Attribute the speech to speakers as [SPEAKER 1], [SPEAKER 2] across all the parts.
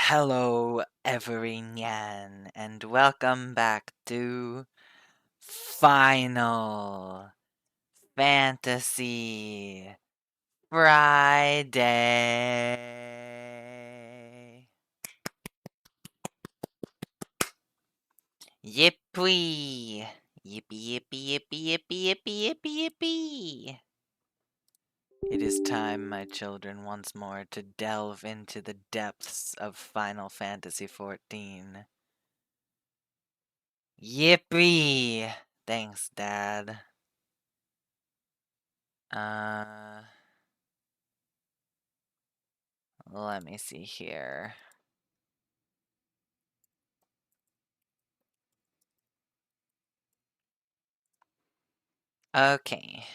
[SPEAKER 1] Hello, everyone, and welcome back to Final Fantasy Friday. Yippee! Yippee, yippee, yippee, yippee, yippee, yippee, yippee! It is time, my children, once more to delve into the depths of Final Fantasy XIV. Yippee! Thanks, Dad. Let me see here. Okay.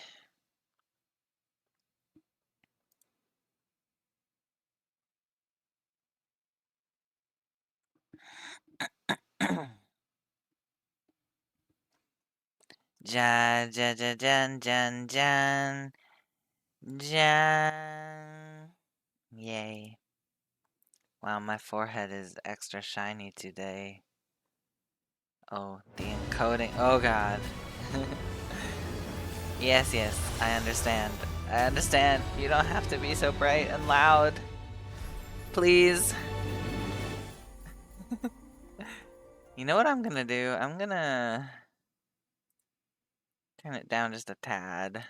[SPEAKER 1] Jan, jan, jan, jan, jan, jan, jan. Yay. Wow, my forehead is extra shiny today. Oh, the encoding. Oh, God. Yes, yes, I understand. I understand. You don't have to be so bright and loud. Please. You know what I'm gonna do? I'm gonna turn it down just a tad.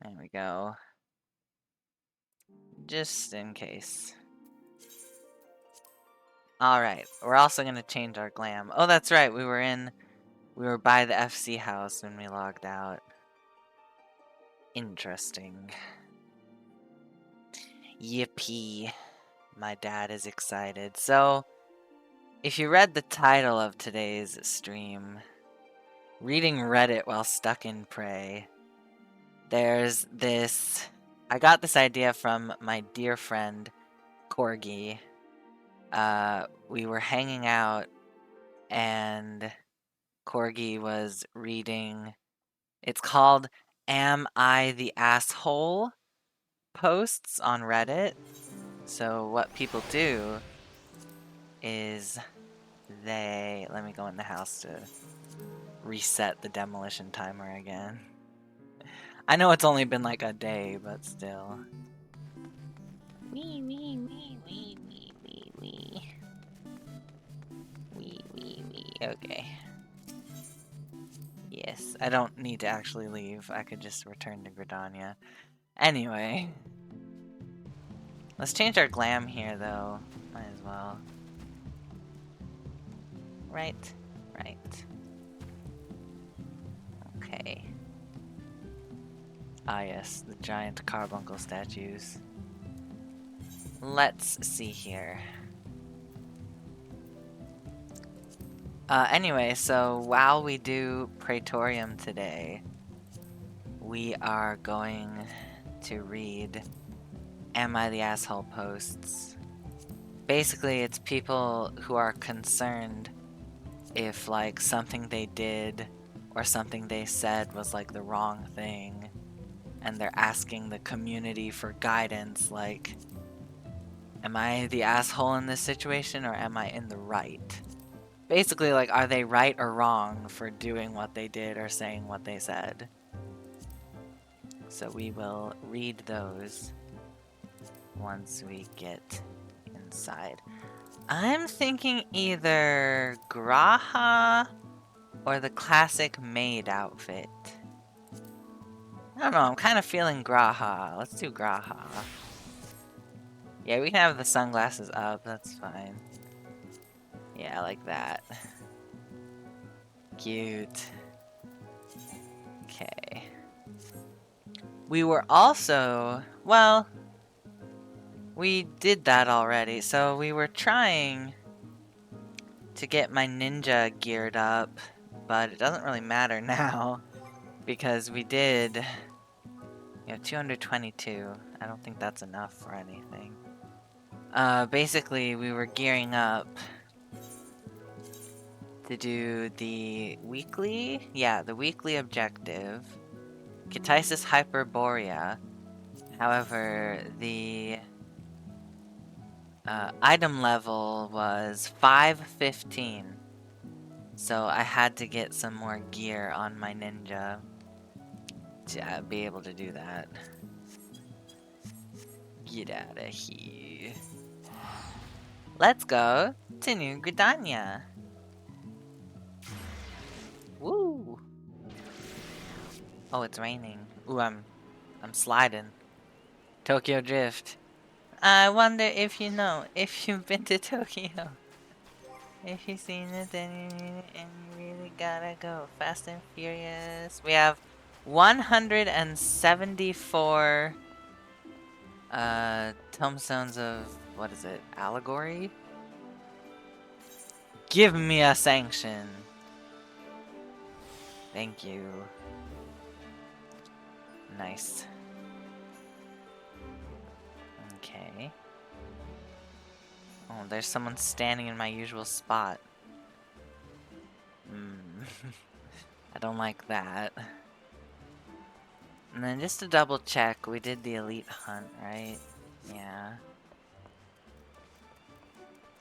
[SPEAKER 1] There we go. Just in case. Alright, we're also gonna change our glam. Oh, that's right, we were by the FC house when we logged out. Interesting. Yippee. My dad is excited. So, if you read the title of today's stream, reading Reddit while stuck in prae, there's this... I got this idea from my dear friend, Corgi. We were hanging out, and Corgi was reading... It's called Am I the Asshole? Posts on Reddit. So what people do is they... Let me go in the house to reset the demolition timer again. I know it's only been like a day, but still. Wee, wee, wee, wee, wee, wee, wee. Wee, wee, wee. Okay. Yes, I don't need to actually leave. I could just return to Gridania. Anyway. Let's change our glam here, though. Might as well. Right. Right. Okay. Ah, yes, the giant carbuncle statues. Let's see here. Anyway, so while we do Praetorium today, we are going to read Am I the Asshole posts. Basically, it's people who are concerned if, like, something they did or something they said was, like, the wrong thing, and they're asking the community for guidance, like, am I the asshole in this situation, or am I in the right? Basically, like, are they right or wrong for doing what they did or saying what they said? So we will read those once we get inside. I'm thinking either Graha or the classic maid outfit. I don't know, I'm kind of feeling Graha. Let's do Graha. Yeah, we can have the sunglasses up, that's fine. Yeah, like that. Cute. Okay. We were also... Well, we did that already. So we were trying to get my ninja geared up, but it doesn't really matter now because we did, 222. I don't think that's enough for anything. Basically, we were gearing up to do the weekly, the weekly objective, Ketisis Hyperborea. However, the item level was 515. So I had to get some more gear on my ninja to be able to do that. Get out of here. Let's go to New Gridania. Woo! Oh, it's raining. Ooh, I'm sliding. Tokyo Drift. I wonder if you know, if you've been to Tokyo. If you've seen it, then you need it, and you really gotta go. Fast and Furious. We have 174 tombstones of, what is it, allegory? Give me a sanction. Thank you. Nice. Okay. Oh, there's someone standing in my usual spot. I don't like that. And then just to double check, we did the elite hunt, right? Yeah.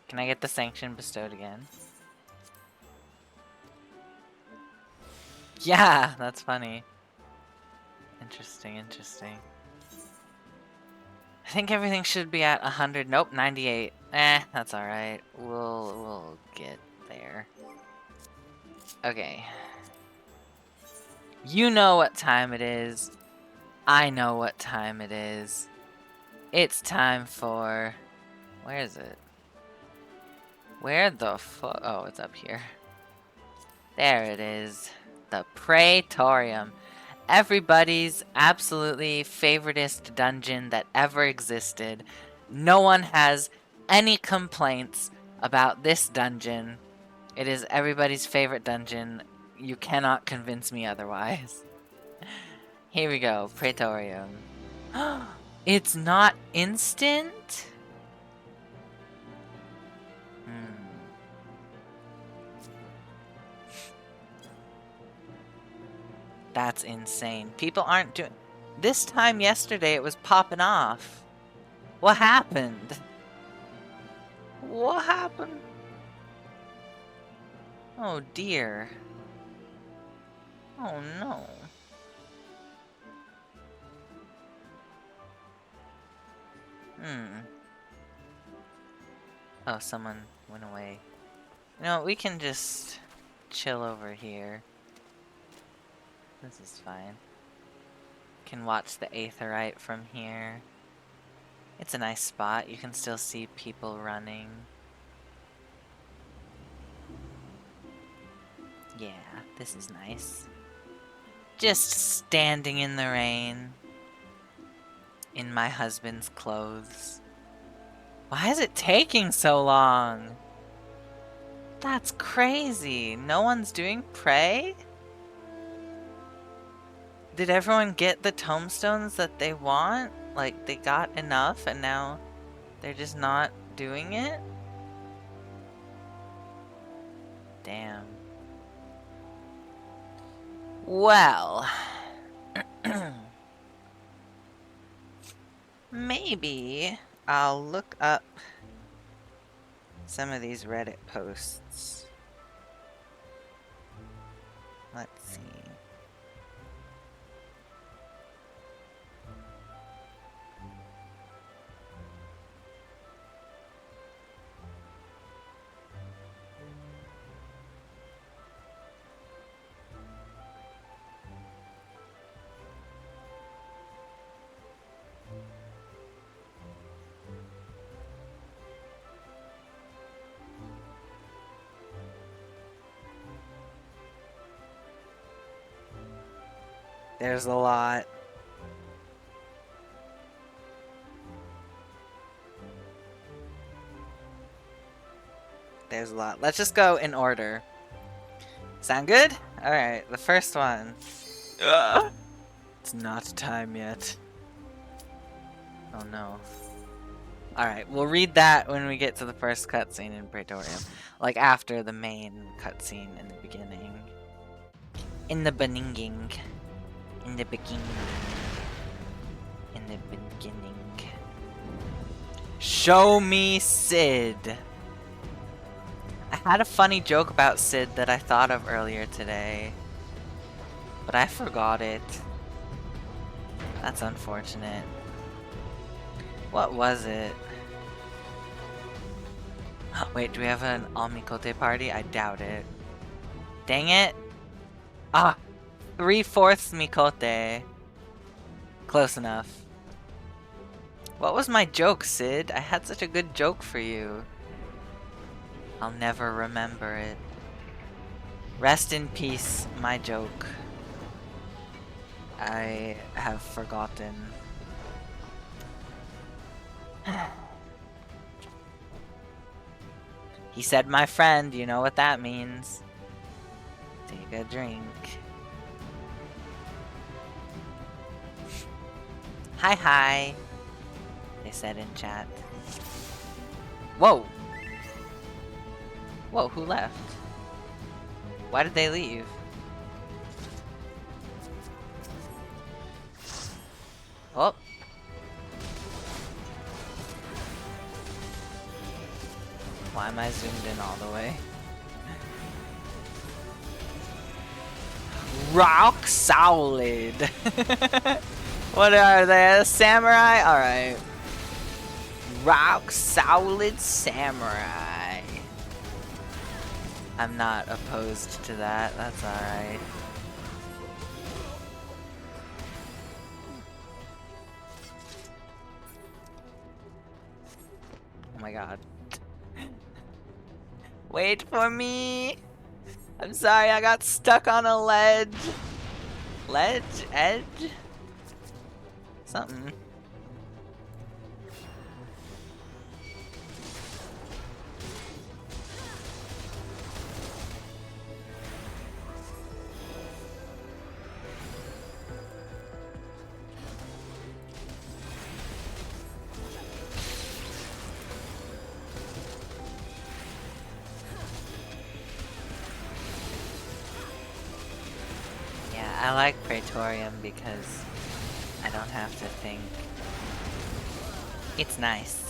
[SPEAKER 1] Can I get the sanction bestowed again? Yeah, that's funny. Interesting, interesting. I think everything should be at 100. Nope, 98. That's alright. We'll get there. Okay. You know what time it is. I know what time it is. It's time for... Where is it? Where the fuck? Oh, it's up here. There it is. The Praetorium. Everybody's absolutely favoritist dungeon that ever existed. No one has any complaints about this dungeon. It is everybody's favorite dungeon. You cannot convince me otherwise. Here we go, Praetorium. It's not instant? That's insane. People aren't doing... This time yesterday it was popping off. What happened? What happened? Oh dear. Oh no. Oh, someone went away. You know, we can just chill over here. This is fine. Can watch the Aetherite from here. It's a nice spot. You can still see people running. Yeah, this is nice. Just standing in the rain. In my husband's clothes. Why is it taking so long? That's crazy. No one's doing prae? Did everyone get the tombstones that they want? Like, they got enough and now they're just not doing it? Damn. Well. Maybe I'll look up some of these Reddit posts. Let's see. There's a lot. There's a lot. Let's just go in order. Sound good? Alright, the first one. It's not time yet. Oh no. Alright, we'll read that when we get to the first cutscene in Praetorium. Like after the main cutscene in the beginning. In the beginning. In the beginning. In the beginning. Show me Sid. I had a funny joke about Sid that I thought of earlier today, but I forgot it. That's unfortunate. What was it? Wait, do we have an Almikote party? I doubt it. Dang it! Ah! 3/4 Mikote. Close enough. What was my joke, Sid? I had such a good joke for you. I'll never remember it. Rest in peace, my joke. I have forgotten. He said my friend, you know what that means. Take a drink. Hi hi, they said in chat. Whoa! Whoa, who left? Why did they leave? Oh! Why am I zoomed in all the way? Rock solid! What are they? A samurai? Alright. Rock solid samurai. I'm not opposed to that. That's alright. Oh my god. Wait for me! I'm sorry, I got stuck on a ledge. Ledge? Edge? Something. Yeah, I like Praetorium because I don't have to think. It's nice.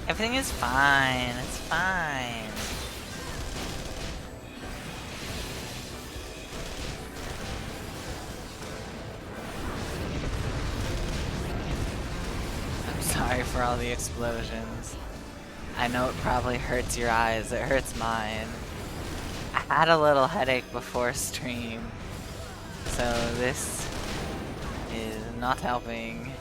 [SPEAKER 1] Everything is fine. It's fine. I'm sorry for all the explosions. I know it probably hurts your eyes. It hurts mine. I had a little headache before stream, so this is not helping.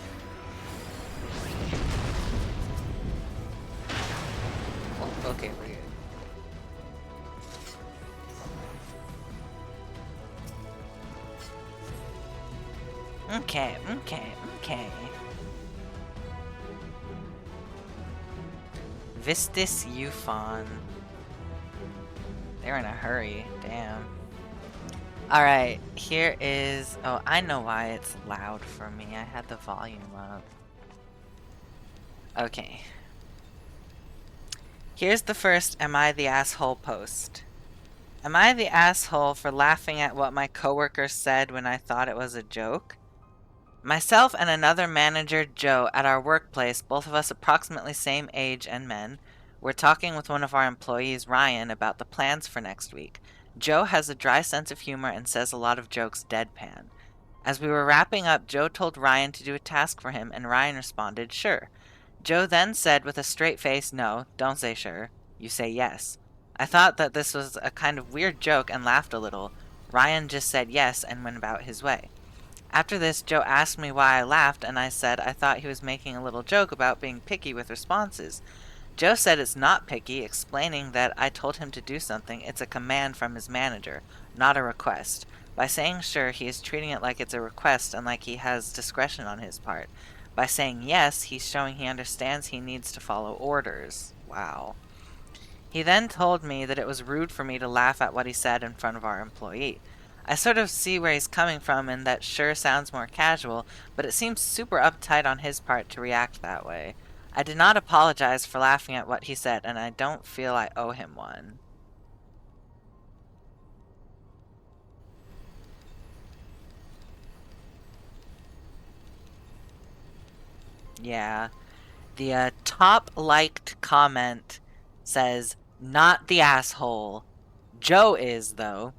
[SPEAKER 1] Oh, okay, we're good. Okay. Vistis Euphon. They're in a hurry, damn. Alright, here is... Oh, I know why it's loud for me. I had the volume up. Okay. Here's the first Am I the Asshole post. Am I the asshole for laughing at what my coworker said when I thought it was a joke? Myself and another manager, Joe, at our workplace, both of us approximately same age and men, were talking with one of our employees, Ryan, about the plans for next week. Joe has a dry sense of humor and says a lot of jokes deadpan. As we were wrapping up, Joe told Ryan to do a task for him, and Ryan responded, sure. Joe then said with a straight face, no, don't say sure. You say yes. I thought that this was a kind of weird joke and laughed a little. Ryan just said yes and went about his way. After this, Joe asked me why I laughed, and I said I thought he was making a little joke about being picky with responses. Joe said it's not picky, explaining that I told him to do something. It's a command from his manager, not a request. By saying sure, he is treating it like it's a request and like he has discretion on his part. By saying yes, he's showing he understands he needs to follow orders. Wow. He then told me that it was rude for me to laugh at what he said in front of our employee. I sort of see where he's coming from, and that sure sounds more casual, but it seems super uptight on his part to react that way. I did not apologize for laughing at what he said, and I don't feel I owe him one. Yeah. The top liked comment says, "Not the asshole. Joe is, though.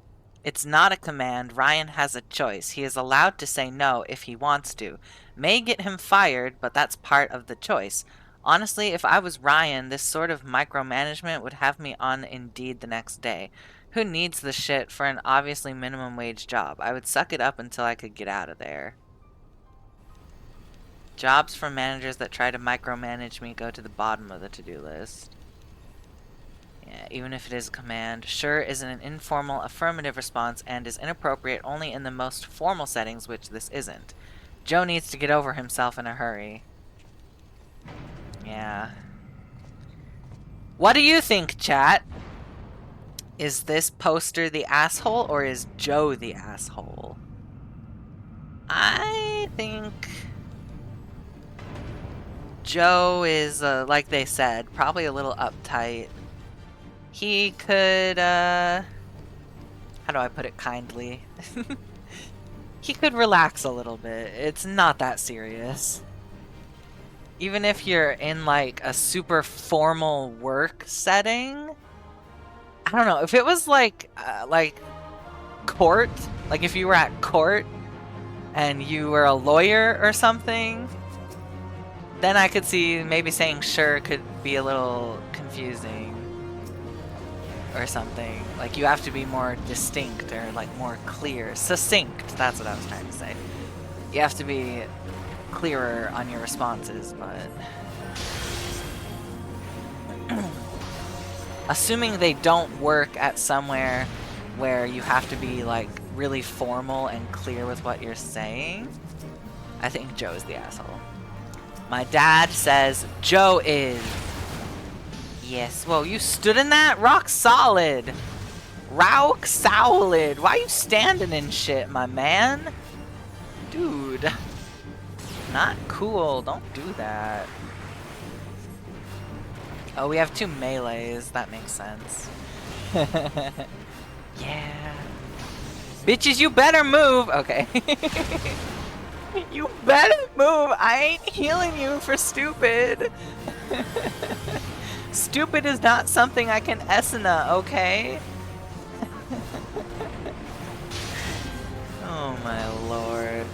[SPEAKER 1] It's not a command. Ryan has a choice. He is allowed to say no if he wants to. May get him fired, but that's part of the choice. Honestly, if I was Ryan, this sort of micromanagement would have me on Indeed the next day. Who needs the shit for an obviously minimum wage job? I would suck it up until I could get out of there. Jobs from managers that try to micromanage me go to the bottom of the to-do list. Yeah, even if it is a command. Sure is an informal affirmative response and is inappropriate only in the most formal settings, which this isn't. Joe needs to get over himself in a hurry." Yeah. What do you think, chat? Is this poster the asshole or is Joe the asshole? I think Joe is, like they said, probably a little uptight. He could, how do I put it kindly? He could relax a little bit. It's not that serious. Even if you're in, like, a super formal work setting, I don't know, if it was, like court, like if you were at court and you were a lawyer or something, then I could see maybe saying sure could be a little confusing or something. Like, you have to be more distinct or, like, more clear. Succinct, that's what I was trying to say. You have to be clearer on your responses, but assuming they don't work at somewhere where you have to be, like, really formal and clear with what you're saying, I think Joe's the asshole. My dad says Joe is. Yes. Whoa, you stood in that? Rock solid. Rock solid. Why you standing in shit, my man? Dude. Not cool. Don't do that. Oh, we have 2 melees. That makes sense. Yeah. Bitches, you better move. Okay. You better move. I ain't healing you for stupid. Stupid is not something I can Esena, okay? Oh my lord.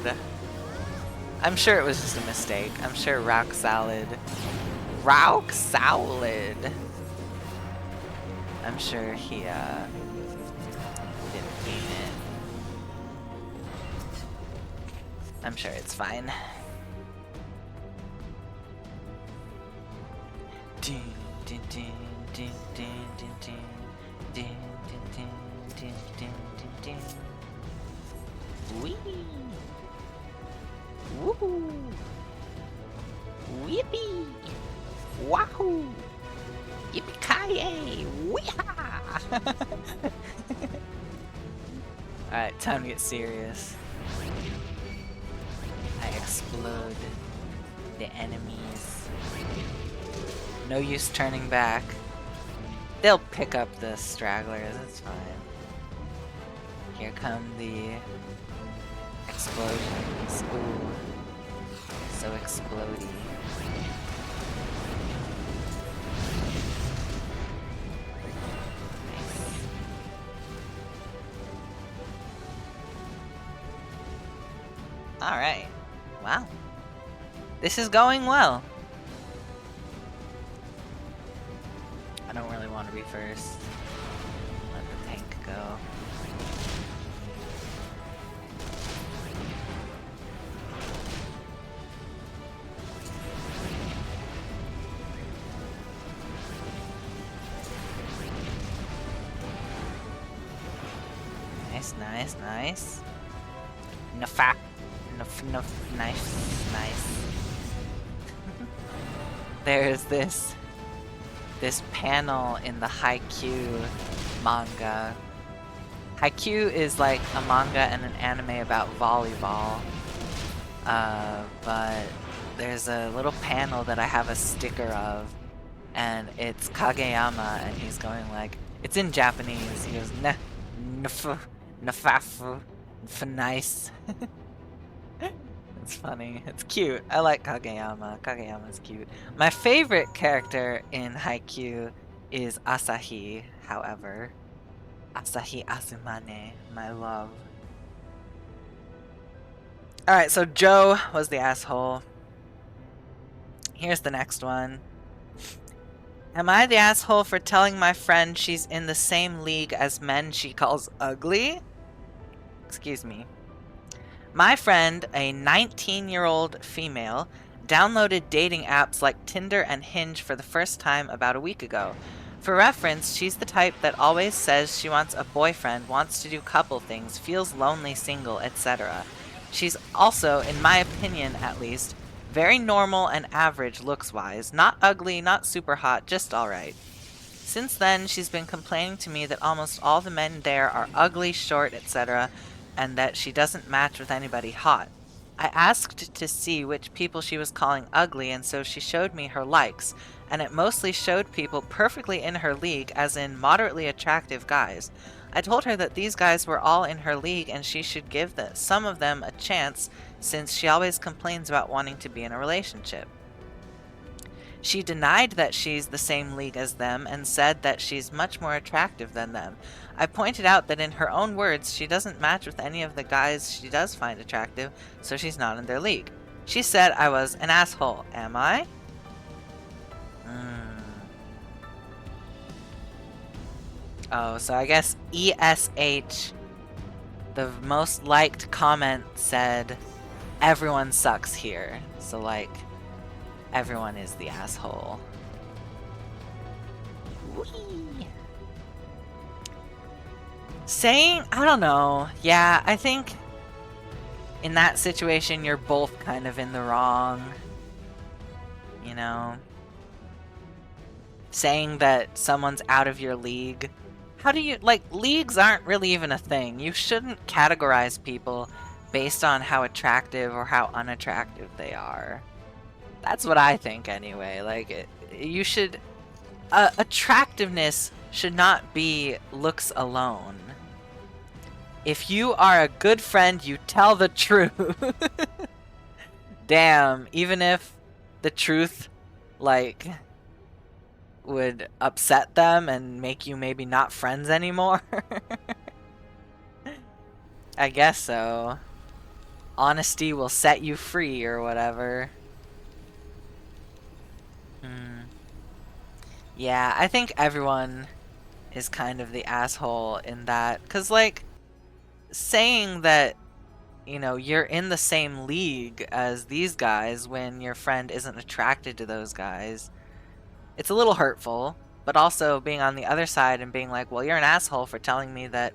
[SPEAKER 1] I'm sure it was just a mistake. I'm sure rock solid. Rock solid. I'm sure he didn't mean it. I'm sure it's fine. Wee! Woohoo! Whippy! Wahoo! Yippee-ki-yay! Weehaw! Alright, time to get serious. I explode the enemies. No use turning back. They'll pick up the stragglers, it's fine. Here come the explosions. Ooh. So explodey. Nice. Alright. Wow. This is going well. I don't really want to be first. Let the tank go. Nice, nice, nice. Nice, nice. There's this panel in the Haikyuu manga. Haikyuu is like a manga and an anime about volleyball. But there's a little panel that I have a sticker of, and it's Kageyama, and he's going like, it's in Japanese. He goes, nafafu, nice. It's funny. It's cute. I like Kageyama. Kageyama's cute. My favorite character in Haikyuu is Asahi, however. Asahi Azumane, my love. Alright, so Joe was the asshole. Here's the next one. Am I the asshole for telling my friend she's in the same league as men she calls ugly? Excuse me. My friend, a 19-year-old female, downloaded dating apps like Tinder and Hinge for the first time about a week ago. For reference, she's the type that always says she wants a boyfriend, wants to do couple things, feels lonely, single, etc. She's also, in my opinion at least, very normal and average looks-wise. Not ugly, not super hot, just alright. Since then, she's been complaining to me that almost all the men there are ugly, short, etc., and that she doesn't match with anybody hot. I asked to see which people she was calling ugly, and so she showed me her likes, and it mostly showed people perfectly in her league, as in moderately attractive guys. I told her that these guys were all in her league and she should give some of them a chance, since she always complains about wanting to be in a relationship. She denied that she's the same league as them and said that she's much more attractive than them. I pointed out that in her own words, she doesn't match with any of the guys she does find attractive, so she's not in their league. She said I was an asshole. Am I? Oh, so I guess ESH, the most liked comment said, everyone sucks here. So like, everyone is the asshole. Whee! Saying, I don't know. Yeah, I think in that situation, you're both kind of in the wrong. You know? Saying that someone's out of your league. How do you, like, leagues aren't really even a thing. You shouldn't categorize people based on how attractive or how unattractive they are. That's what I think anyway. Like, you should, attractiveness should not be looks alone. If you are a good friend, you tell the truth. Damn, even if the truth, like, would upset them and make you maybe not friends anymore. I guess so. Honesty will set you free or whatever. Yeah, I think everyone is kind of the asshole in that. Because, like, saying that, you know, you're in the same league as these guys when your friend isn't attracted to those guys, it's a little hurtful. But also being on the other side and being like, well, you're an asshole for telling me that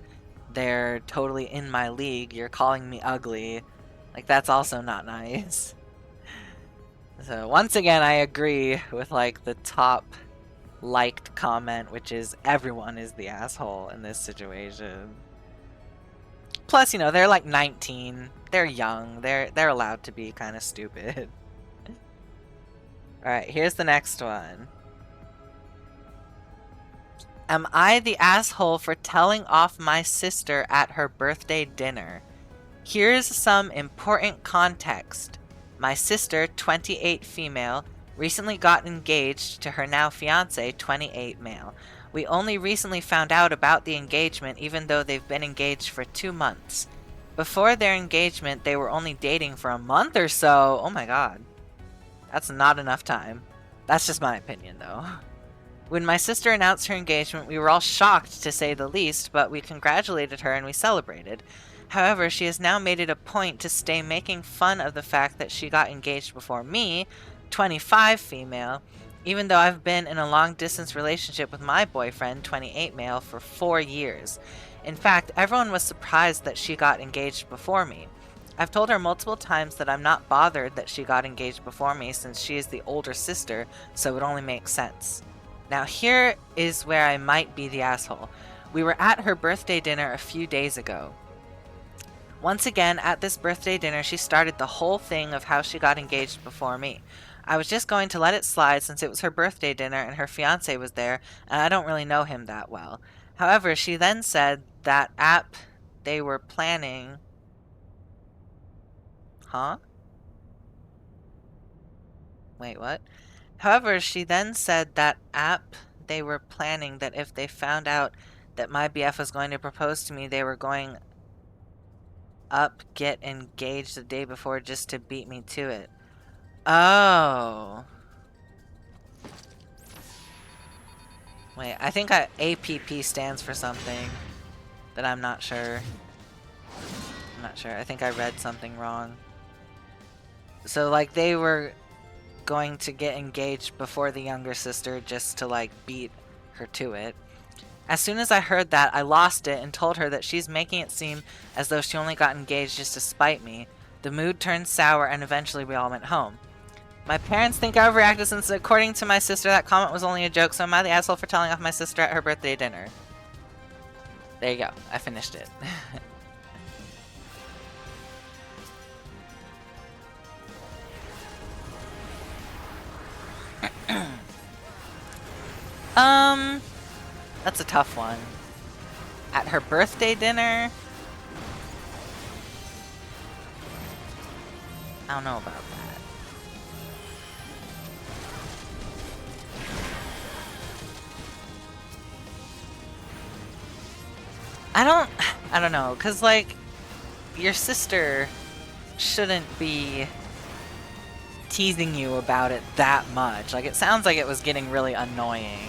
[SPEAKER 1] they're totally in my league. You're calling me ugly. Like, that's also not nice. So, once again, I agree with, like, the top liked comment, which is everyone is the asshole in this situation. Plus, you know, they're like 19. They're young. They're allowed to be kind of stupid. Alright, here's the next one. Am I the asshole for telling off my sister at her birthday dinner? Here's some important context. My sister, 28 female, recently got engaged to her now fiancé, 28 male. We only recently found out about the engagement even though they've been engaged for 2 months. Before their engagement, they were only dating for a month or so. Oh my god. That's not enough time. That's just my opinion though. When my sister announced her engagement, we were all shocked to say the least, but we congratulated her and we celebrated. However, she has now made it a point to stay making fun of the fact that she got engaged before me, 25 female, even though I've been in a long-distance relationship with my boyfriend, 28 male, for 4 years. In fact, everyone was surprised that she got engaged before me. I've told her multiple times that I'm not bothered that she got engaged before me since she is the older sister, so it only makes sense. Now here is where I might be the asshole. We were at her birthday dinner a few days ago. Once again, at this birthday dinner, she started the whole thing of how she got engaged before me. I was just going to let it slide since it was her birthday dinner and her fiancé was there, and I don't really know him that well. However, she then said that they were planning... Huh? Wait, what? However, she then said that they were planning that if they found out that my BF was going to propose to me, they were going get engaged the day before just to beat me to it. Oh. Wait, I think APP stands for something that I'm not sure. I'm not sure. I think I read something wrong. So, like, they were going to get engaged before the younger sister just to, like, beat her to it. As soon as I heard that, I lost it and told her that she's making it seem as though she only got engaged just to spite me. The mood turned sour and eventually we all went home. My parents think I overreacted since, according to my sister, that comment was only a joke, so am I the asshole for telling off my sister at her birthday dinner? There you go. I finished it. That's a tough one. At her birthday dinner? I don't know about that. I don't know, cause like, your sister shouldn't be teasing you about it that much. Like, it sounds like it was getting really annoying.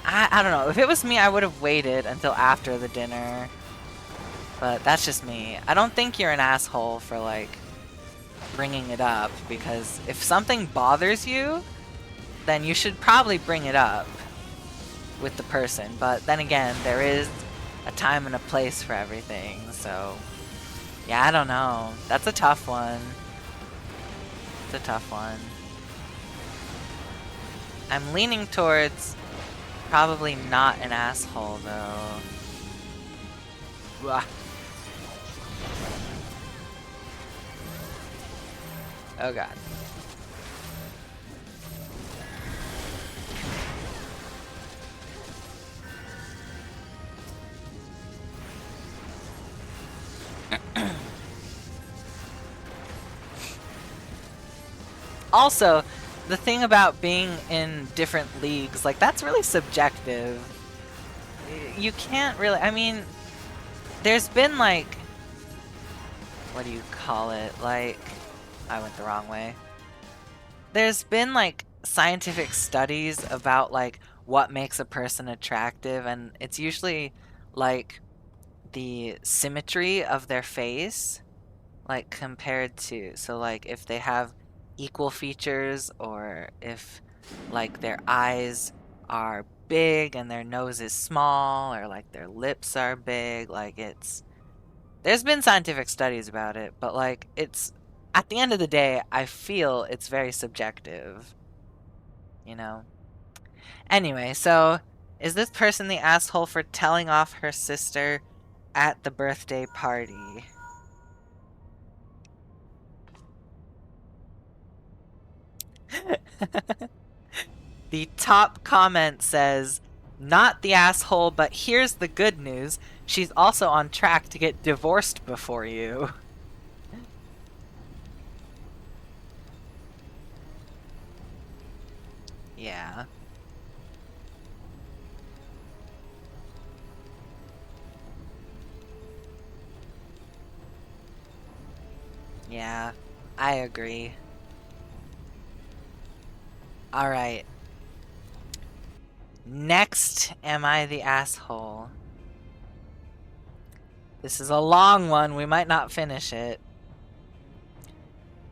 [SPEAKER 1] I don't know. If it was me, I would have waited until after the dinner. But that's just me. I don't think you're an asshole for, like, bringing it up. Because if something bothers you, then you should probably bring it up with the person. But then again, there is a time and a place for everything. So, yeah, I don't know. That's a tough one. It's a tough one. I'm leaning towards... probably not an asshole, though. Blah. Oh god. Also, the thing about being in different leagues, like, that's really subjective. You can't really, I mean, there's been, like, what do you call it? Like, I went the wrong way. There's been, like, scientific studies about, like, what makes a person attractive, and it's usually, like, the symmetry of their face, like, compared to, so, like, if they have equal features, or if like their eyes are big and their nose is small, or like their lips are big, like there's been scientific studies about it, but like it's at the end of the day, I feel it's very subjective, you know. Anyway, so is this person the asshole for telling off her sister at the birthday party? The top comment says, not the asshole, but here's the good news. She's also on track to get divorced before you. Yeah. Yeah, I agree. Alright. Next, am I the asshole? This is a long one, we might not finish it.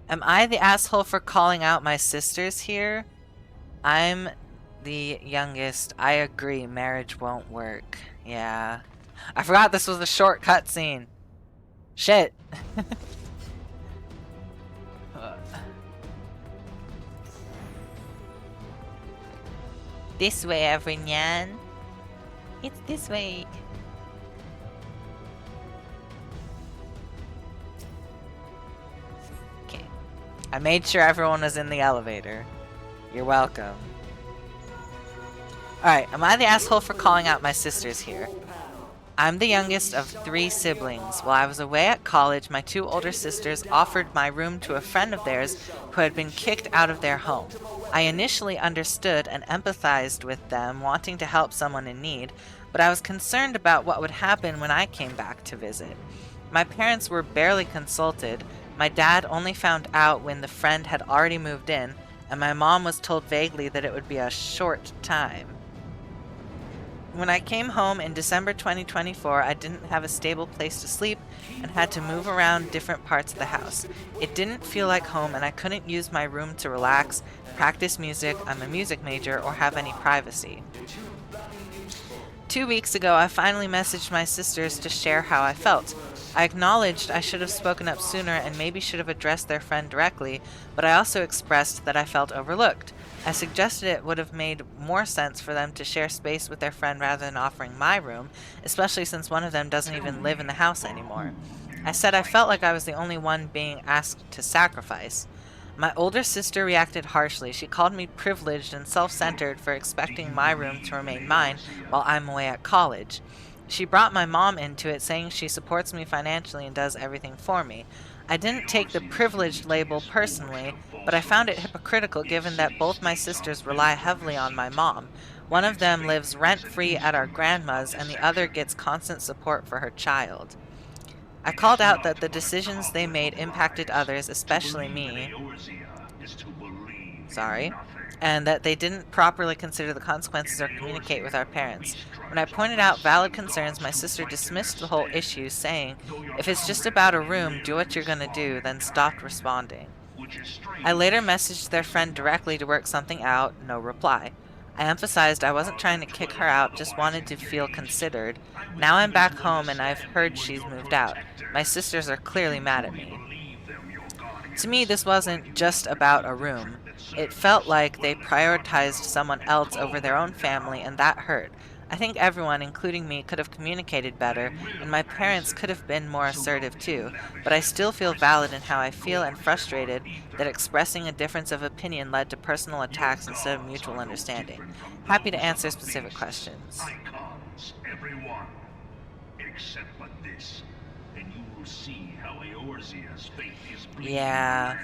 [SPEAKER 1] Am I the asshole for calling out my sisters here? I'm the youngest. I agree, marriage won't work. Yeah. I forgot this was a short cutscene. Shit. This way, everyone. It's this way. Okay. I made sure everyone was in the elevator. You're welcome. Alright, am I the asshole for calling out my sisters here? I'm the youngest of 3 siblings. While I was away at college, my 2 older sisters offered my room to a friend of theirs who had been kicked out of their home. I initially understood and empathized with them wanting to help someone in need, but I was concerned about what would happen when I came back to visit. My parents were barely consulted. My dad only found out when the friend had already moved in, and my mom was told vaguely that it would be a short time. When I came home in December 2024, I didn't have a stable place to sleep and had to move around different parts of the house. It didn't feel like home and I couldn't use my room to relax, practice music, I'm a music major, or have any privacy. 2 weeks ago, I finally messaged my sisters to share how I felt. I acknowledged I should have spoken up sooner and maybe should have addressed their friend directly, but I also expressed that I felt overlooked. I suggested it would have made more sense for them to share space with their friend rather than offering my room, especially since one of them doesn't even live in the house anymore. I said I felt like I was the only one being asked to sacrifice. My older sister reacted harshly. She called me privileged and self-centered for expecting my room to remain mine while I'm away at college. She brought my mom into it, saying she supports me financially and does everything for me. I didn't take the privileged label personally, but I found it hypocritical given that both my sisters rely heavily on my mom. One of them lives rent-free at our grandma's and the other gets constant support for her child. I called out that the decisions they made impacted others, especially me. Sorry. And that they didn't properly consider the consequences or communicate with our parents. When I pointed out valid concerns, my sister dismissed the whole issue, saying, "If it's just about a room, do what you're gonna do," then stopped responding. I later messaged their friend directly to work something out, no reply. I emphasized I wasn't trying to kick her out, just wanted to feel considered. Now I'm back home and I've heard she's moved out. My sisters are clearly mad at me. To me, this wasn't just about a room. It felt like they prioritized someone else over their own family, and that hurt. I think everyone, including me, could have communicated better, and my parents could have been more assertive too, but I still feel valid in how I feel and frustrated that expressing a difference of opinion led to personal attacks instead of mutual understanding. Happy to answer specific questions. Yeah.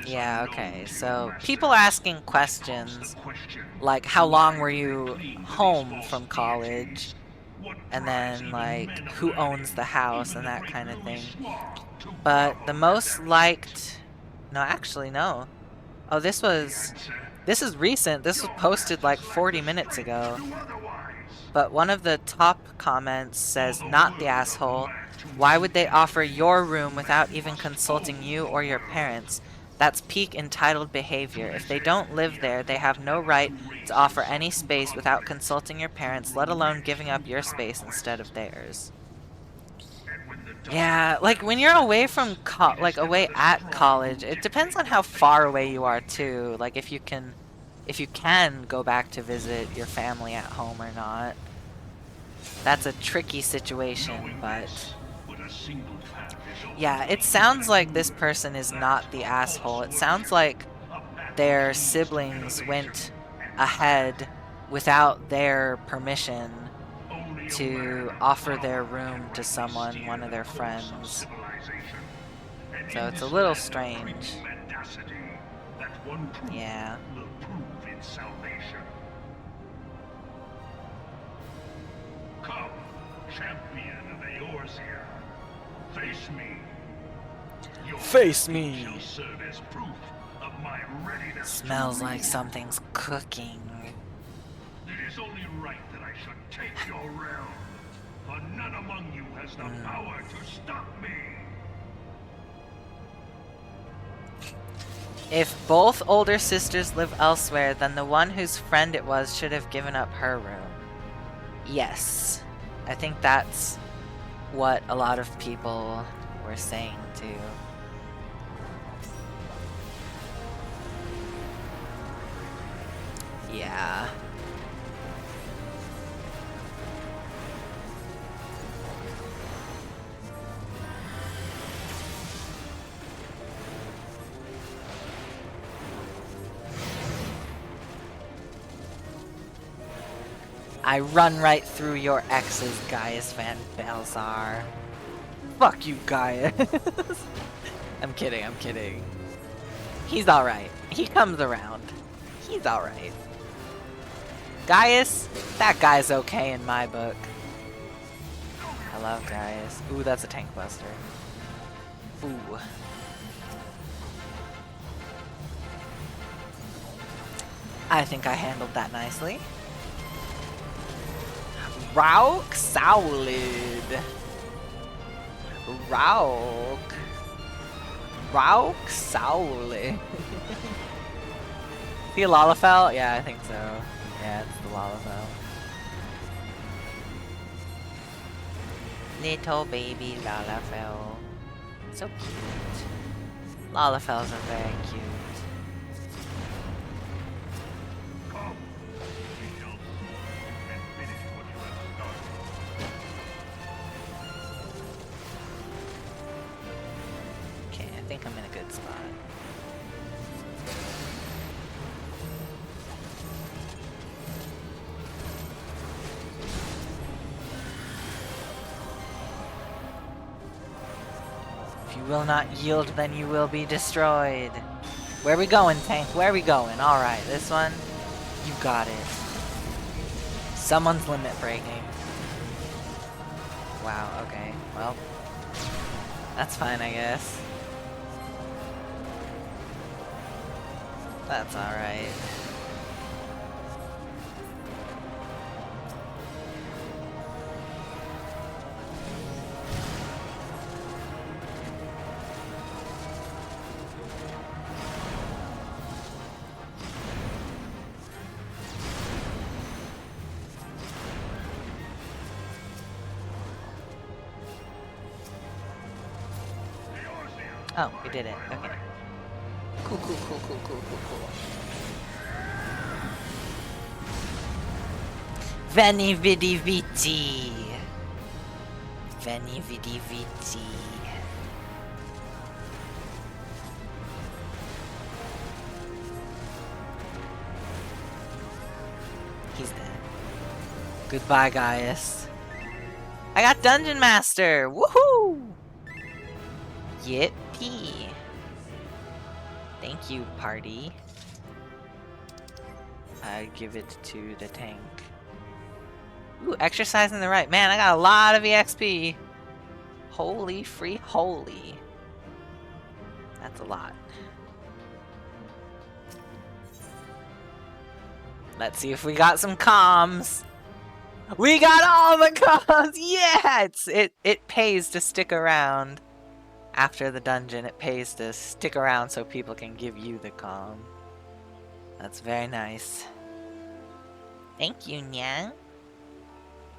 [SPEAKER 1] Yeah, okay. So, people asking questions like, how long were you home from college? And then, like, who owns the house and that kind of thing. But the most liked... No, actually, no. Oh, this is recent. This was posted like 40 minutes ago. But one of the top comments says, "Not the asshole. Why would they offer your room without even consulting you or your parents? That's peak entitled behavior. If they don't live there, they have no right to offer any space without consulting your parents, let alone giving up your space instead of theirs." Yeah, like when you're away from away at college, it depends on how far away you are too. Like if you can go back to visit your family at home or not. That's a tricky situation, but yeah, it sounds like this person is not the asshole. It sounds like their siblings went ahead without their permission to offer their room to someone, one of their friends. So it's a little strange. Yeah.
[SPEAKER 2] Come, champion of Eorzea. Face me.
[SPEAKER 1] Face me.
[SPEAKER 2] Shall serve as proof of my readiness.
[SPEAKER 1] Smells like something's cooking.
[SPEAKER 2] It is only right that I should take your realm, for none among you has the power to stop me.
[SPEAKER 1] If both older sisters live elsewhere, then the one whose friend it was should have given up her room. Yes. I think that's what a lot of people were saying too. Yeah. I run right through your exes, Gaius Van Belzar. Fuck you, Gaius. I'm kidding, I'm kidding. He's alright. He comes around. He's alright. Gaius, that guy's okay in my book. I love Gaius. Ooh, that's a tank buster. Ooh. I think I handled that nicely. Rauk Solid. Rauk Solid. Is he a Lalafell? Yeah, I think so. Yeah, it's the Lalafell. Little baby Lalafell. So cute. Lalafells are very cute. Okay, I think I'm in a good spot. If you will not yield, then you will be destroyed. Where we going, tank? Where we going? Alright, this one. You got it. Someone's limit breaking. Wow, okay. Well, that's fine, I guess. That's alright. Oh, we did it. Okay. Cool. Veni vidi vidi. Veni vidi vidi. He's dead. Goodbye, Gaius. I got Dungeon Master! Woohoo! Yippee. Thank you, party. I give it to the tank. Ooh, exercising the right. Man, I got a lot of EXP. Holy free holy. That's a lot. Let's see if we got some comms. We got all the comms! Yeah! It pays to stick around. After the dungeon, it pays to stick around so people can give you the comm. That's very nice. Thank you, Nyang.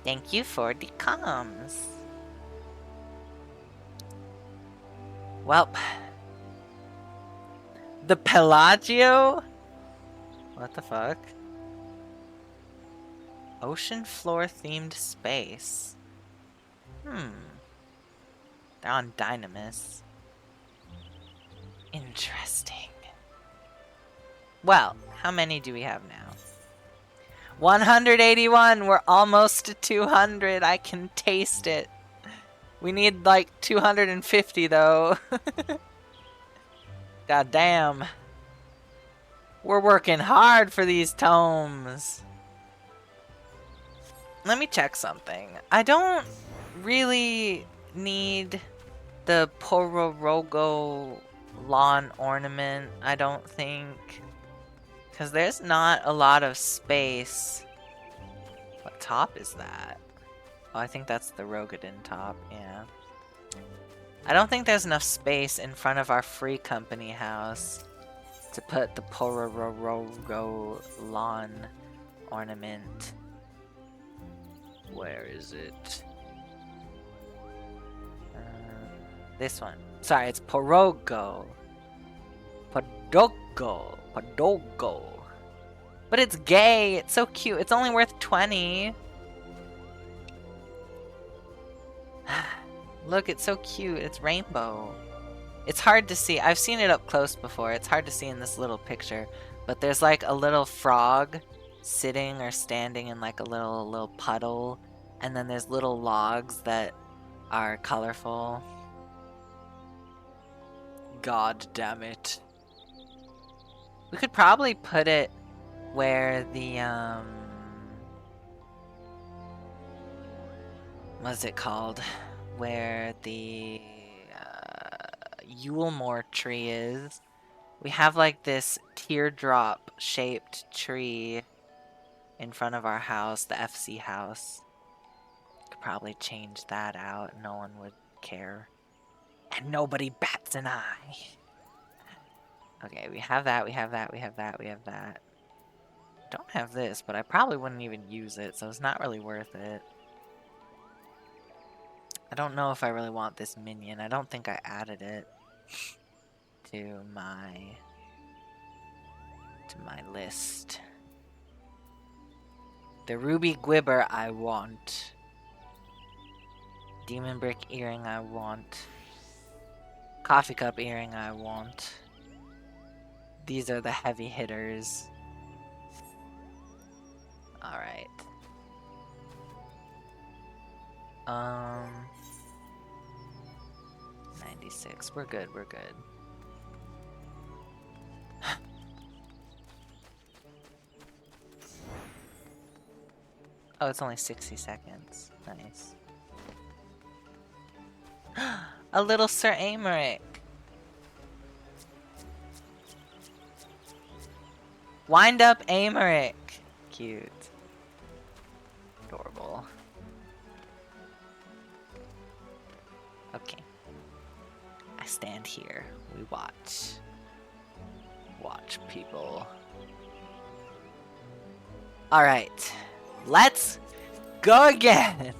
[SPEAKER 1] Thank you for the comms. Welp. The Pelagio? What the fuck? Ocean floor themed space. They're on Dynamis. Interesting. Well, how many do we have now? 181! We're almost to 200! I can taste it! We need like 250 though. God damn. We're working hard for these tomes. Let me check something. I don't really need the Pororogo lawn ornament, I don't think. Because there's not a lot of space. What top is that? Oh, I think that's the Rogadin top, yeah. I don't think there's enough space in front of our free company house to put the Pororogo lawn ornament. Where is it? This one. Sorry, it's Porogo. Podogo. But it's gay. It's so cute. It's only worth 20. Look, it's so cute. It's rainbow. It's hard to see. I've seen it up close before. It's hard to see in this little picture. But there's like a little frog sitting or standing in like a little puddle. And then there's little logs that are colorful. God damn it. We could probably put it where the, what's it called? Where the Yulemore tree is. We have like this teardrop shaped tree in front of our house, the FC house. Could probably change that out. No one would care. And nobody bats an eye. Okay, we have that, we have that, we have that, we have that. Don't have this, but I probably wouldn't even use it, so it's not really worth it. I don't know if I really want this minion. I don't think I added it to my list. The ruby gwibber I want. Demon brick earring I want. Coffee cup earring I want. These are the heavy hitters. Alright. 96. We're good, we're good. Oh, it's only 60 seconds. Nice. A little Sir Amaric. Wind up Amaric. Cute. Adorable. Okay. I stand here. We watch. Watch people. Alright. Let's go again!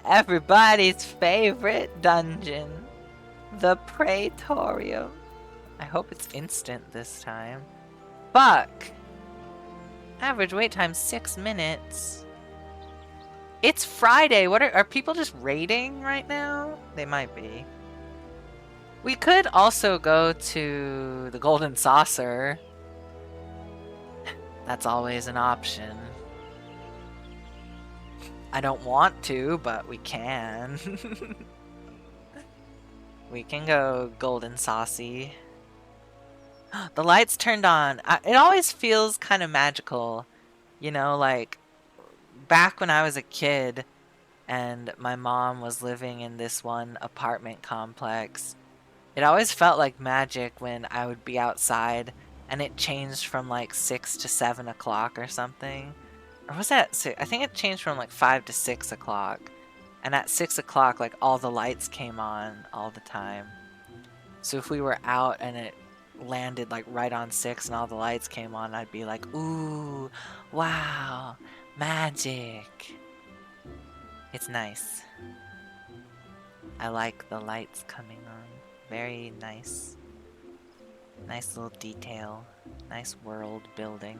[SPEAKER 1] Everybody's favorite dungeon. The Praetorium. I hope it's instant this time. Fuck! Average wait time 6 minutes. It's Friday. What are people just raiding right now? They might be. We could also go to the Golden Saucer. That's always an option. I don't want to, but we can. We can go Golden Saucy. The lights turned on. It always feels kind of magical. You know, like back when I was a kid and my mom was living in this one apartment complex, it always felt like magic when I would be outside and it changed from like 6 to 7 o'clock or something. Or was that 6? I think it changed from like 5 to 6 o'clock. And at 6 o'clock, like all the lights came on all the time. So if we were out and it landed like right on 6 and all the lights came on, I'd be like, ooh, wow, magic. It's nice. I like the lights coming on. Very nice. Nice little detail. Nice world building.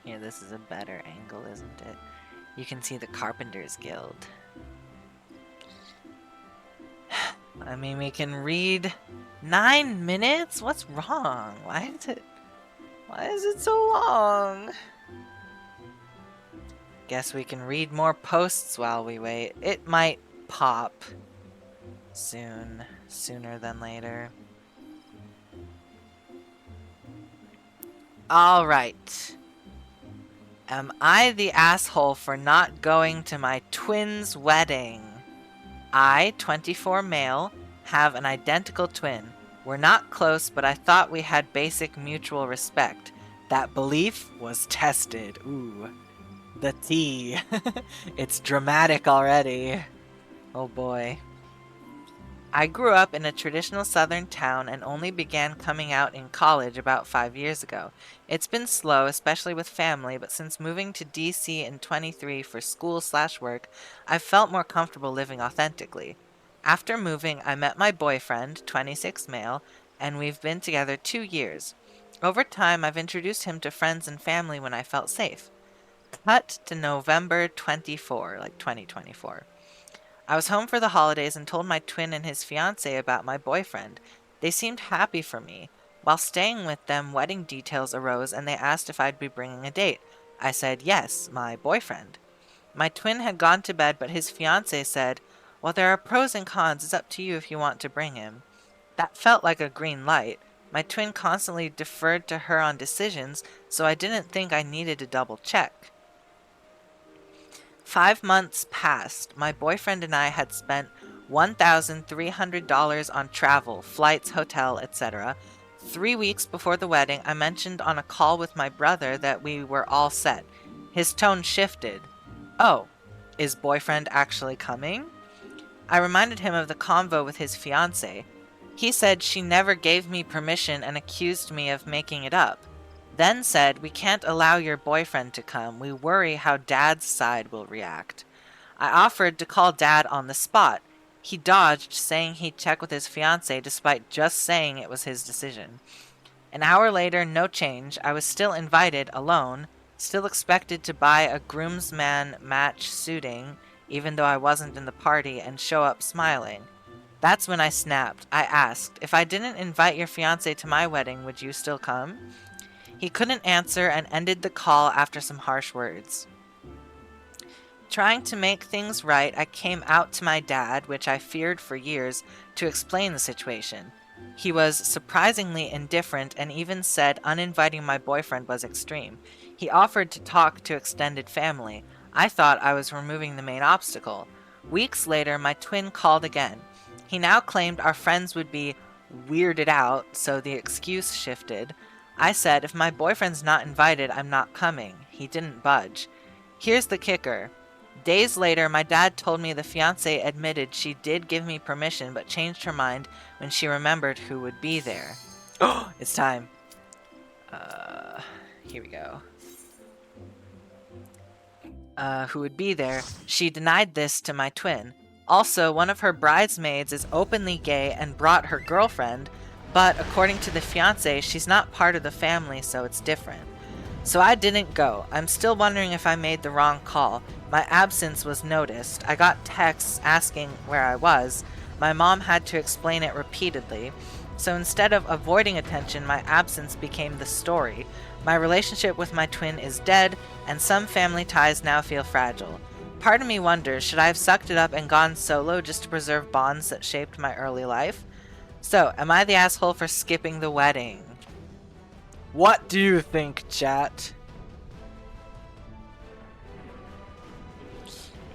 [SPEAKER 1] Here, this is a better angle, isn't it? You can see the Carpenters Guild. I mean, we can read 9 minutes? What's wrong? Why is it so long? Guess we can read more posts while we wait. It might pop soon. Sooner than later. Alright. Am I the asshole for not going to my twin's wedding? I, 24 male, have an identical twin. We're not close, but I thought we had basic mutual respect. That belief was tested. Ooh. The tea. It's dramatic already. Oh boy. I grew up in a traditional southern town and only began coming out in college about 5 years ago. It's been slow, especially with family, but since moving to DC in 23 for school/work, I've felt more comfortable living authentically. After moving, I met my boyfriend, 26 male, and we've been together 2 years. Over time, I've introduced him to friends and family when I felt safe. Cut to November 24, like 2024. I was home for the holidays and told my twin and his fiance about my boyfriend. They seemed happy for me. While staying with them, wedding details arose and they asked if I'd be bringing a date. I said yes, my boyfriend. My twin had gone to bed, but his fiance said, "Well, there are pros and cons. It's up to you if you want to bring him." That felt like a green light. My twin constantly deferred to her on decisions, so I didn't think I needed to double check. 5 months passed. My boyfriend and I had spent $1,300 on travel, flights, hotel, etc. 3 weeks before the wedding, I mentioned on a call with my brother that we were all set. His tone shifted. "Oh, is boyfriend actually coming?" I reminded him of the convo with his fiancée. He said she never gave me permission and accused me of making it up. Then said, "We can't allow your boyfriend to come. We worry how Dad's side will react." I offered to call Dad on the spot. He dodged, saying he'd check with his fiancée despite just saying it was his decision. An hour later, no change. I was still invited, alone, still expected to buy a groomsman match suiting, even though I wasn't in the party, and show up smiling. That's when I snapped. I asked, "If I didn't invite your fiancé to my wedding, would you still come?" He couldn't answer and ended the call after some harsh words. Trying to make things right, I came out to my dad, which I feared for years, to explain the situation. He was surprisingly indifferent and even said uninviting my boyfriend was extreme. He offered to talk to extended family. I thought I was removing the main obstacle. Weeks later, my twin called again. He now claimed our friends would be weirded out, so the excuse shifted. I said, "If my boyfriend's not invited, I'm not coming." He didn't budge. Here's the kicker. Days later, my dad told me the fiancée admitted she did give me permission but changed her mind when she remembered who would be there. Oh, it's time. Here we go. Who would be there. She denied this to my twin. Also, one of her bridesmaids is openly gay and brought her girlfriend, but according to the fiancé, she's not part of the family, so it's different. So I didn't go. I'm still wondering if I made the wrong call. My absence was noticed. I got texts asking where I was. My mom had to explain it repeatedly. So instead of avoiding attention, my absence became the story. My relationship with my twin is dead, and some family ties now feel fragile. Part of me wonders, should I have sucked it up and gone solo just to preserve bonds that shaped my early life? So, am I the asshole for skipping the wedding? What do you think, chat?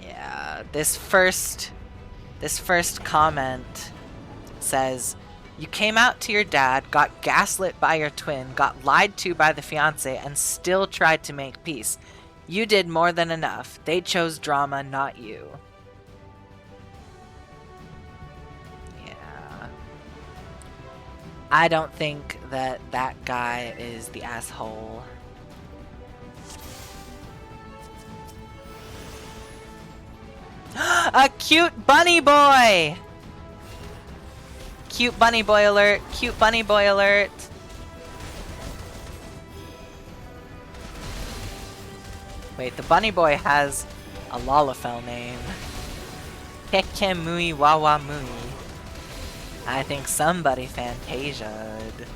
[SPEAKER 1] Yeah, this first comment says, "You came out to your dad, got gaslit by your twin, got lied to by the fiancé, and still tried to make peace. You did more than enough. They chose drama, not you." Yeah. I don't think that that guy is the asshole. A cute bunny boy! Cute bunny boy alert! Cute bunny boy alert! Wait, the bunny boy has a Lalafell name. Kekemui Wawamui. I think somebody Fantasia'd.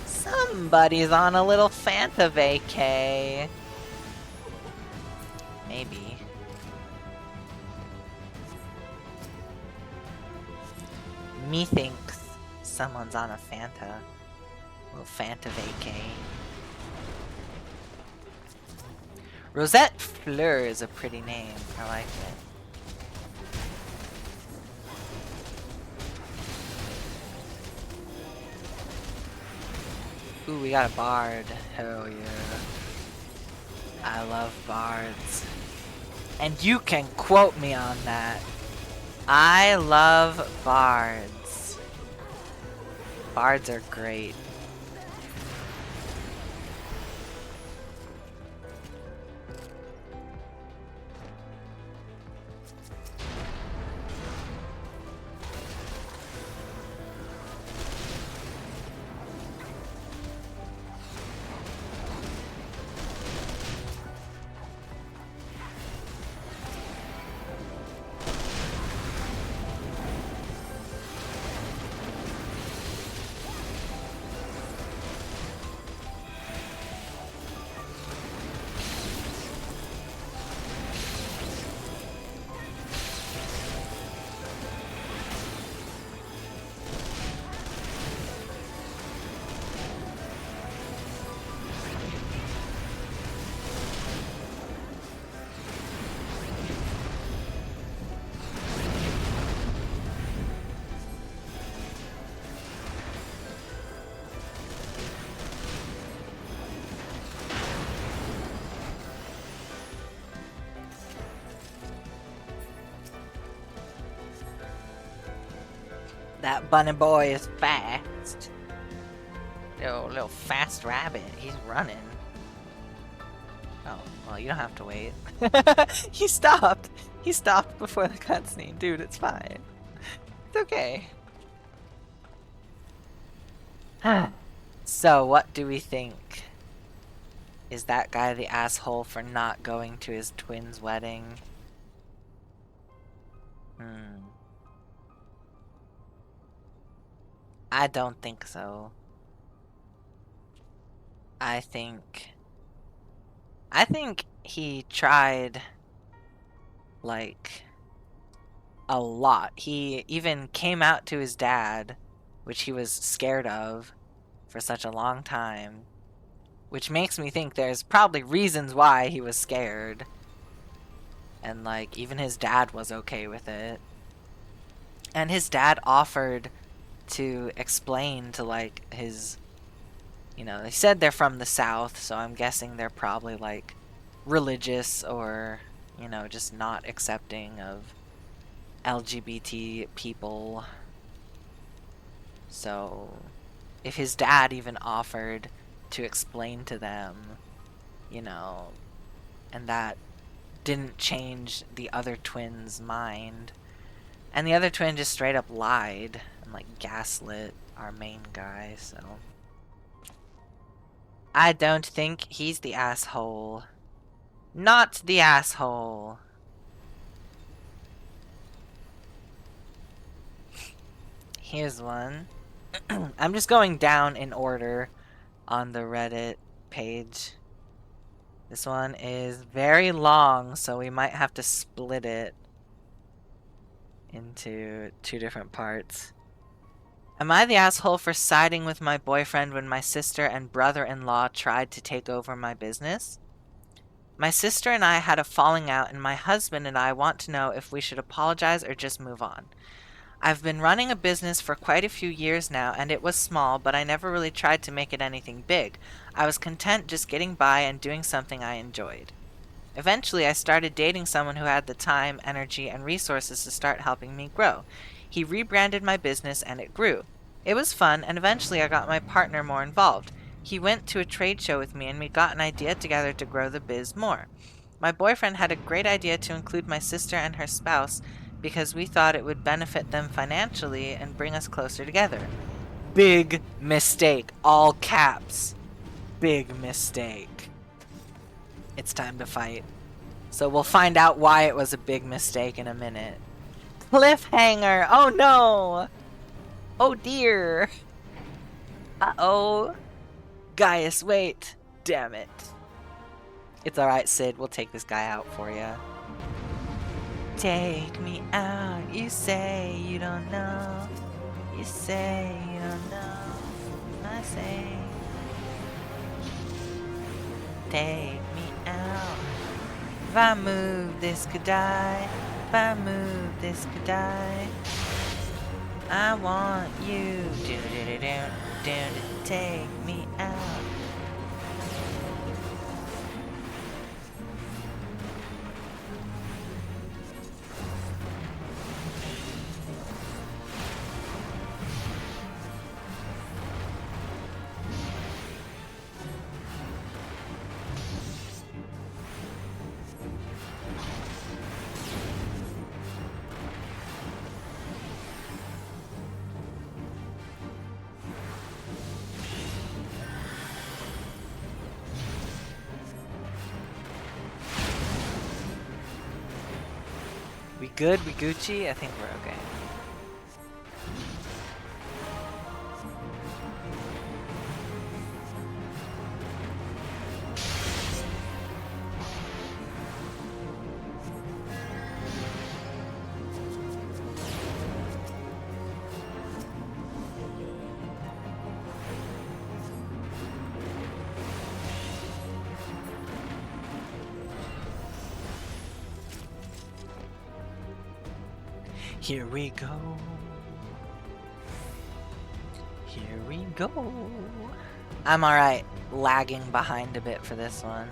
[SPEAKER 1] Somebody's on a little Fanta vacay. Maybe. Methinks someone's on a Fanta. Little Fanta vacay. Rosette Fleur is a pretty name. I like it. Ooh, we got a bard. Hell yeah. I love bards. And you can quote me on that. I love bards. Bards are great. That bunny boy is fast. Little fast rabbit. He's running. Oh, well, you don't have to wait. He stopped. He stopped before the cutscene. Dude, it's fine. It's okay. So, what do we think? Is that guy the asshole for not going to his twin's wedding? I don't think so. I think he tried, like, a lot. He even came out to his dad, which he was scared of for such a long time, which makes me think there's probably reasons why he was scared. And, like, even his dad was okay with it. And his dad offered to explain to, like, his, you know, they said they're from the South, so I'm guessing they're probably, like, religious or, you know, just not accepting of LGBT people. So, if his dad even offered to explain to them, you know, and that didn't change the other twin's mind, and the other twin just straight up lied and, like, gaslit our main guy, so I don't think he's the asshole. Not the asshole. Here's one. I'm just going down in order on the Reddit page. This one is very long, so we might have to split it into 2 different parts. Am I the asshole for siding with my boyfriend when my sister and brother-in-law tried to take over my business? My sister and I had a falling out, and my husband and I want to know if we should apologize or just move on. I've been running a business for quite a few years now, and it was small, but I never really tried to make it anything big. I was content just getting by and doing something I enjoyed. Eventually, I started dating someone who had the time, energy, and resources to start helping me grow. He rebranded my business, and it grew. It was fun, and eventually I got my partner more involved. He went to a trade show with me, and we got an idea together to grow the biz more. My boyfriend had a great idea to include my sister and her spouse because we thought it would benefit them financially and bring us closer together. Big mistake. All caps. Big mistake. It's time to fight. So we'll find out why it was a big mistake in a minute. Cliffhanger! Oh no! Oh dear! Uh-oh. Gaius, wait. Damn it. It's alright, Sid. We'll take this guy out for you. Take me out. You say you don't know. You say you don't know. I say. Take me out. If I move, this could die. If I move, this could die. I want you to take me out. We good? We Gucci? I think we're okay. Here we go. Here we go. I'm alright, lagging behind a bit for this one.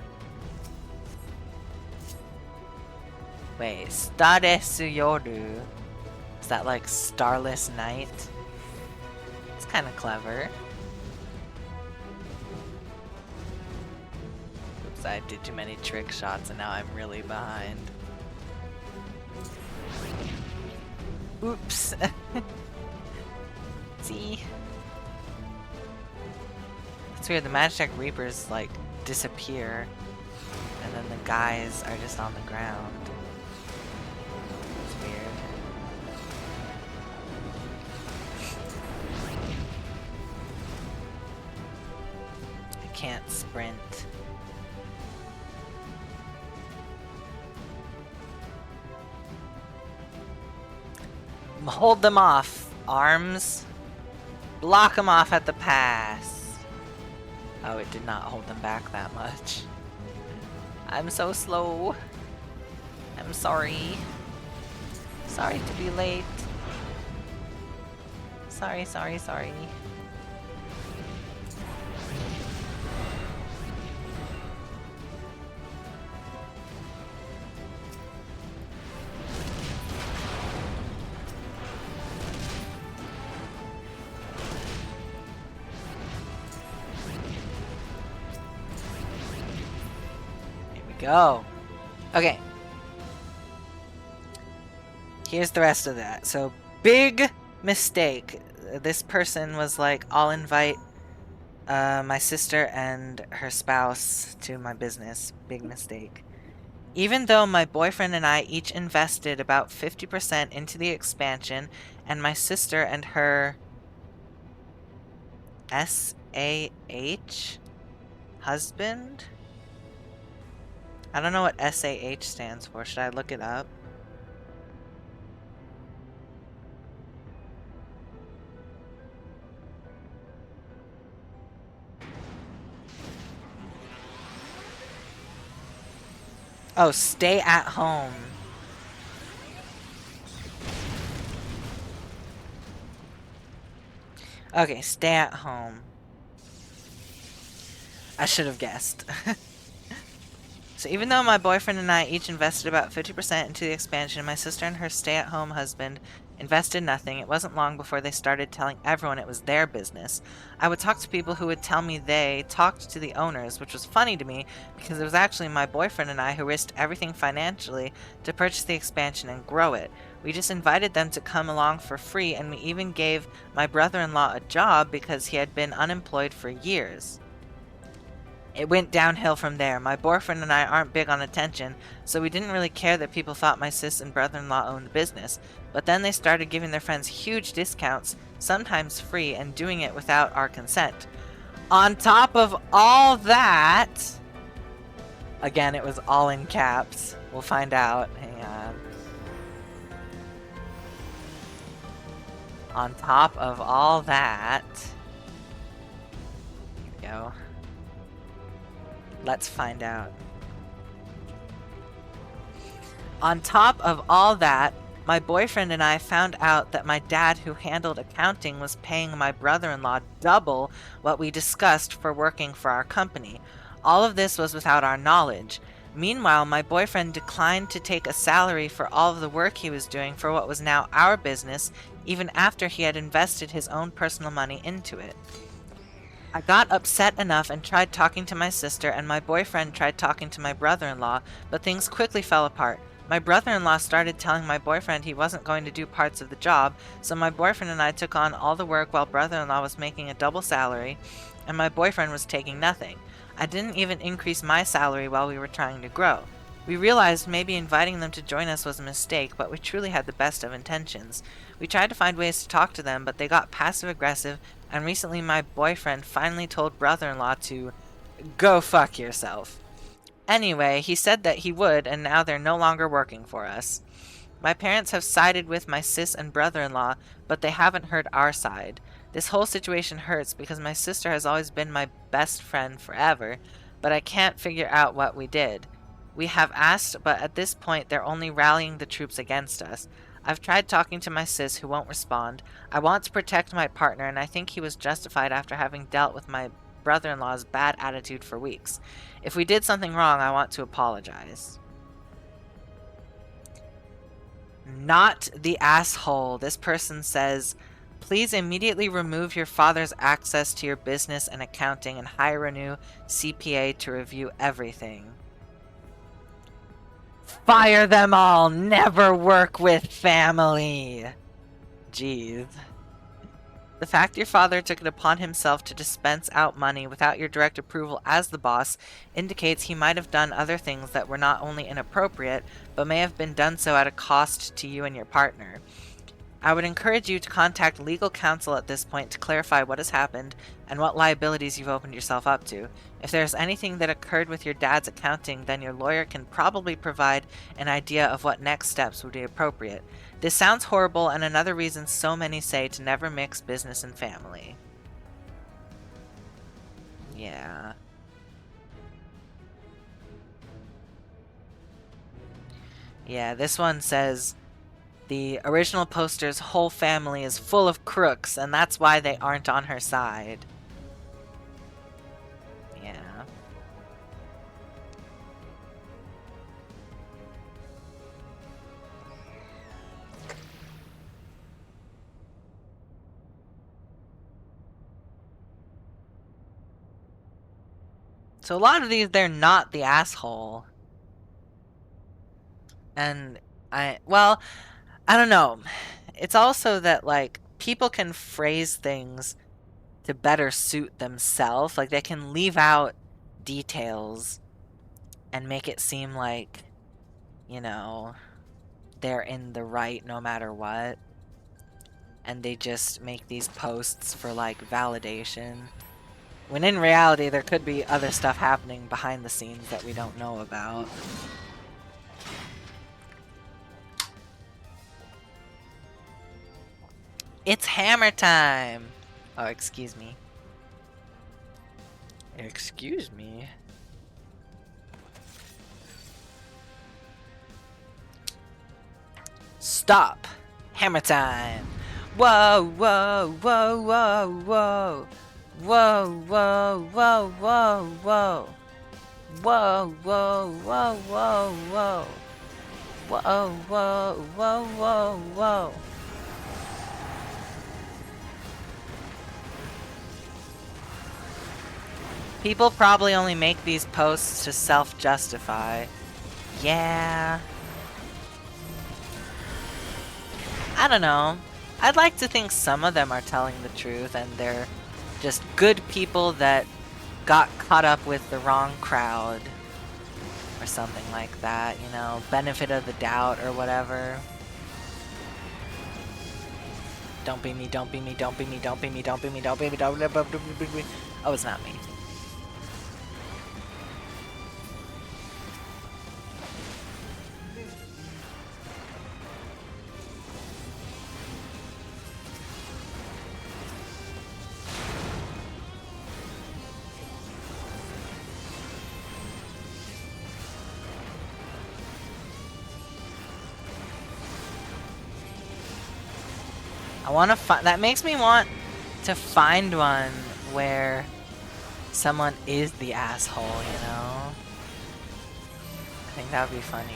[SPEAKER 1] Wait, Staresu Yoru. Is that like Starless Night? It's kind of clever. Oops, I did too many trick shots and now I'm really behind. Oops. See? It's weird, the Magitek Reapers like disappear and then the guys are just on the ground. It's weird. I can't sprint. Hold them off, arms. Block them off at the pass. Oh, it did not hold them back that much. I'm so slow. I'm sorry. Sorry to be late. Sorry, sorry, sorry. Go. Okay. Here's the rest of that. So, big mistake. This person was like, I'll invite my sister and her spouse to my business. Big mistake. Even though my boyfriend and I each invested about 50% into the expansion, and my sister and her SAH husband? I don't know what SAH stands for. Should I look it up? Oh, stay at home. Okay, stay at home. I should have guessed. So even though my boyfriend and I each invested about 50% into the expansion, my sister and her stay-at-home husband invested nothing. It wasn't long before they started telling everyone it was their business. I would talk to people who would tell me they talked to the owners, which was funny to me because it was actually my boyfriend and I who risked everything financially to purchase the expansion and grow it. We just invited them to come along for free, and we even gave my brother-in-law a job because he had been unemployed for years. It went downhill from there. My boyfriend and I aren't big on attention, so we didn't really care that people thought my sis and brother-in-law owned the business. But then they started giving their friends huge discounts, sometimes free, and doing it without our consent. On top of all that... Again, it was all in caps. We'll find out. Hang on. On top of all that... Here we go. Let's find out. On top of all that, my boyfriend and I found out that my dad, who handled accounting, was paying my brother-in-law double what we discussed for working for our company. All of this was without our knowledge. Meanwhile, my boyfriend declined to take a salary for all of the work he was doing for what was now our business, even after he had invested his own personal money into it. I got upset enough and tried talking to my sister, and my boyfriend tried talking to my brother-in-law, but things quickly fell apart. My brother-in-law started telling my boyfriend he wasn't going to do parts of the job, so my boyfriend and I took on all the work while brother-in-law was making a double salary, and my boyfriend was taking nothing. I didn't even increase my salary while we were trying to grow. We realized maybe inviting them to join us was a mistake, but we truly had the best of intentions. We tried to find ways to talk to them, but they got passive-aggressive, and recently my boyfriend finally told brother-in-law to go fuck yourself. Anyway, he said that he would, and now they're no longer working for us. My parents have sided with my sis and brother-in-law, but they haven't heard our side. This whole situation hurts because my sister has always been my best friend forever, but I can't figure out what we did. We have asked, but at this point they're only rallying the troops against us. I've tried talking to my sis, who won't respond. I want to protect my partner, and I think he was justified after having dealt with my brother-in-law's bad attitude for weeks. If we did something wrong, I want to apologize. Not the asshole. This person says, please immediately remove your father's access to your business and accounting and hire a new CPA to review everything. Fire them all! Never work with family! Jeez. The fact your father took it upon himself to dispense out money without your direct approval as the boss indicates he might have done other things that were not only inappropriate, but may have been done so at a cost to you and your partner. I would encourage you to contact legal counsel at this point to clarify what has happened and what liabilities you've opened yourself up to. If there's anything that occurred with your dad's accounting, then your lawyer can probably provide an idea of what next steps would be appropriate. This sounds horrible, and another reason so many say to never mix business and family. Yeah. Yeah, this one says, the original poster's whole family is full of crooks, and that's why they aren't on her side. Yeah. So a lot of these, they're not the asshole. And well, I don't know. It's also that, like, people can phrase things to better suit themselves. Like, they can leave out details and make it seem like, you know, they're in the right no matter what. And they just make these posts for, like, validation. When in reality, there could be other stuff happening behind the scenes that we don't know about. It's hammer time! Oh, excuse me. Excuse me? Stop! Hammer time! Whoa, whoa, whoa, whoa, whoa! Whoa, whoa, whoa, whoa, whoa! Whoa, whoa, whoa, whoa, whoa! Whoa, whoa, whoa, whoa, whoa! People probably only make these posts to self-justify. Yeah. I don't know. I'd like to think some of them are telling the truth and they're just good people that got caught up with the wrong crowd. Or something like that, you know, benefit of the doubt or whatever. Don't be me, don't be me, don't be me, don't be me, don't be me, don't be me, don't be me. Oh, it's not me. I want to find. That makes me want to find one where someone is the asshole, you know? I think that would be funny.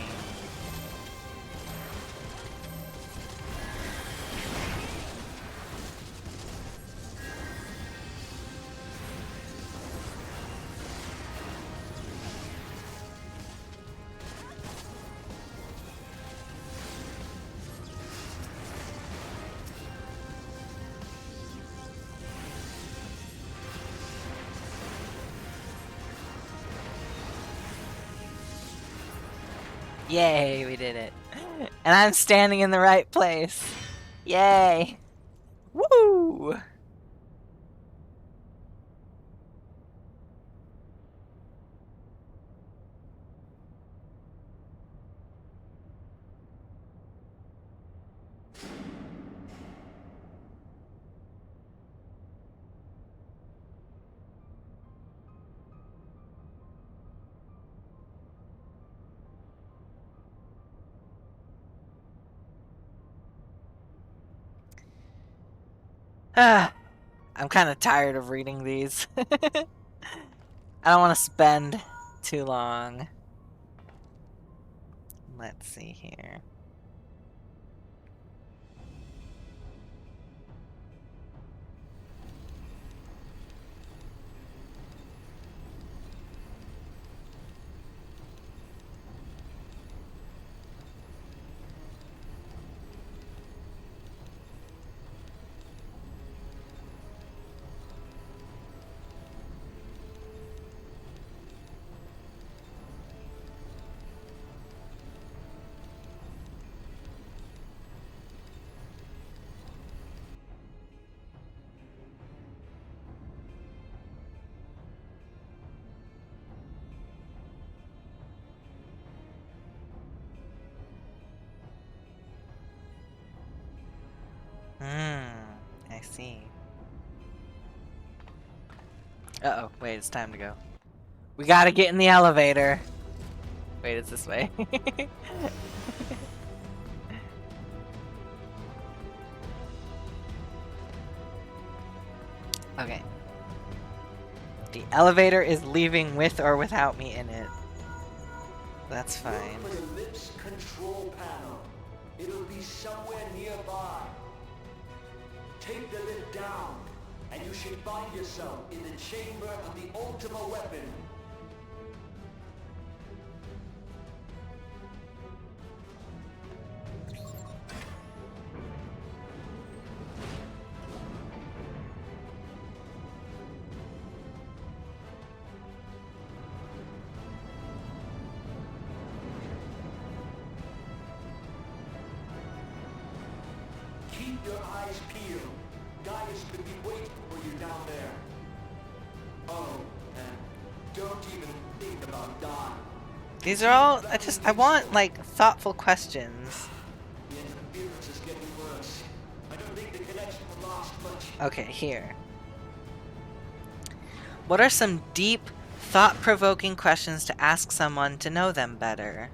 [SPEAKER 1] Yay, we did it. And I'm standing in the right place. Yay. Woo! I'm kind of tired of reading these. I don't want to spend too long. Let's see here. I see. Uh-oh, wait, it's time to go. We gotta get in the elevator. Wait, it's this way. Okay. The elevator is leaving with or without me in it. That's fine.
[SPEAKER 3] Look for the lift's control panel. It'll be somewhere nearby. Take the lift down, and you should find yourself in the chamber of the Ultima weapon. Keep your eyes peeled. Gaius could be waiting for you down there. Oh, and don't even think about dying.
[SPEAKER 1] These are all, I want, like, thoughtful questions.
[SPEAKER 3] The interference is getting worse. I don't think the connection will last much.
[SPEAKER 1] Okay, here. What are some deep, thought-provoking questions to ask someone to know them better?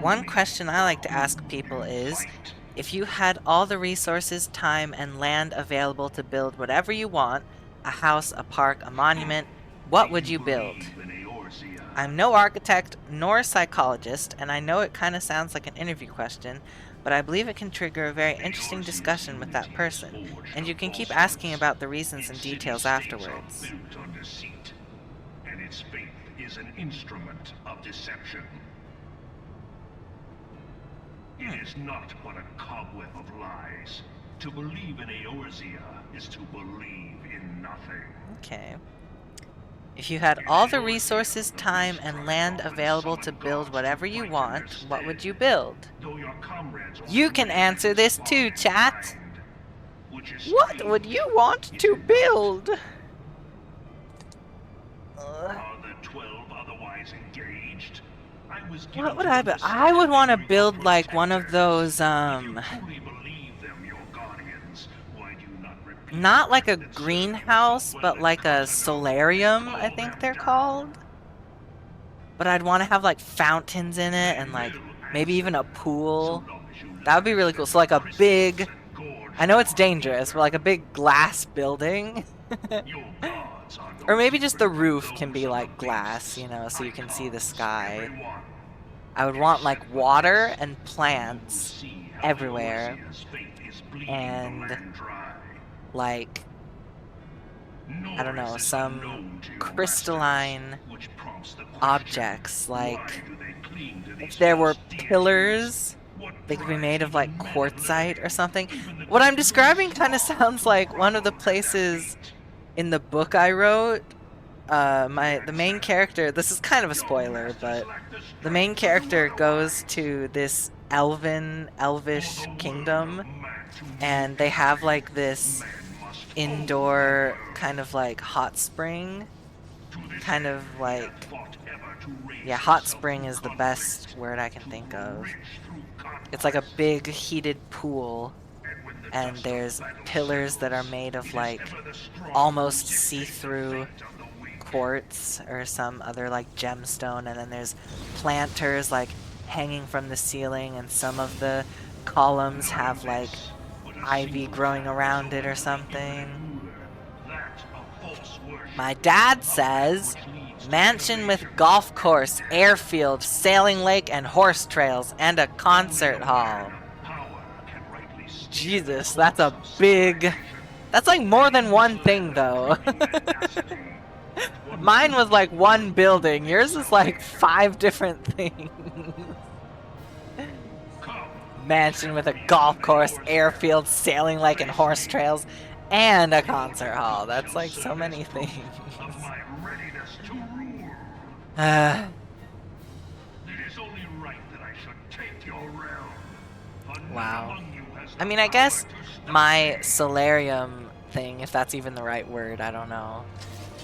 [SPEAKER 1] One question I like to ask people is, if you had all the resources, time, and land available to build whatever you want, a house, a park, a monument, what would you build? I'm no architect nor psychologist, and I know it kind of sounds like an interview question, but I believe it can trigger a very interesting discussion with that person, and you can keep asking about the reasons and details afterwards.
[SPEAKER 2] And its faith is an instrument of deception. It is not but a cobweb of lies. To believe in Eorzea is to believe in nothing.
[SPEAKER 1] Okay. If you had all the resources, time, and land available to build whatever you want, what would you build? You can answer this too, chat! What would you want to build?
[SPEAKER 2] Are the 12 otherwise engaged?
[SPEAKER 1] What would I build? I would want to build like one of those, not like a greenhouse, but like a solarium, I think they're called. But I'd want to have like fountains in it and like maybe even a pool. That would be really cool. So like a big, I know it's dangerous, but like a big glass building. Or maybe just the roof can be like glass, you know, so you can see the sky. I would want like water and plants everywhere. And like, I don't know, some crystalline objects. Like, if there were pillars, they could be made of like quartzite or something. What I'm describing kind of sounds like one of the places in the book I wrote the main character, this is kind of a spoiler, but the main character goes to this elvish kingdom, and they have like this indoor kind of like hot spring, kind of like, yeah, hot spring is the best word I can think of. It's like a big heated pool, and there's pillars that are made of like almost see-through quartz or some other like gemstone, and then there's planters like hanging from the ceiling, and some of the columns have like ivy growing around it or something. My dad says mansion with golf course, airfield, sailing lake, and horse trails, and a concert hall. Jesus, that's a big... That's like more than one thing, though. Mine was like one building. Yours is like 5 different things. Mansion with a golf course, airfield, sailing lake, and horse trails, and a concert hall. That's like so many things. Wow. I mean, I guess my solarium thing, if that's even the right word, I don't know.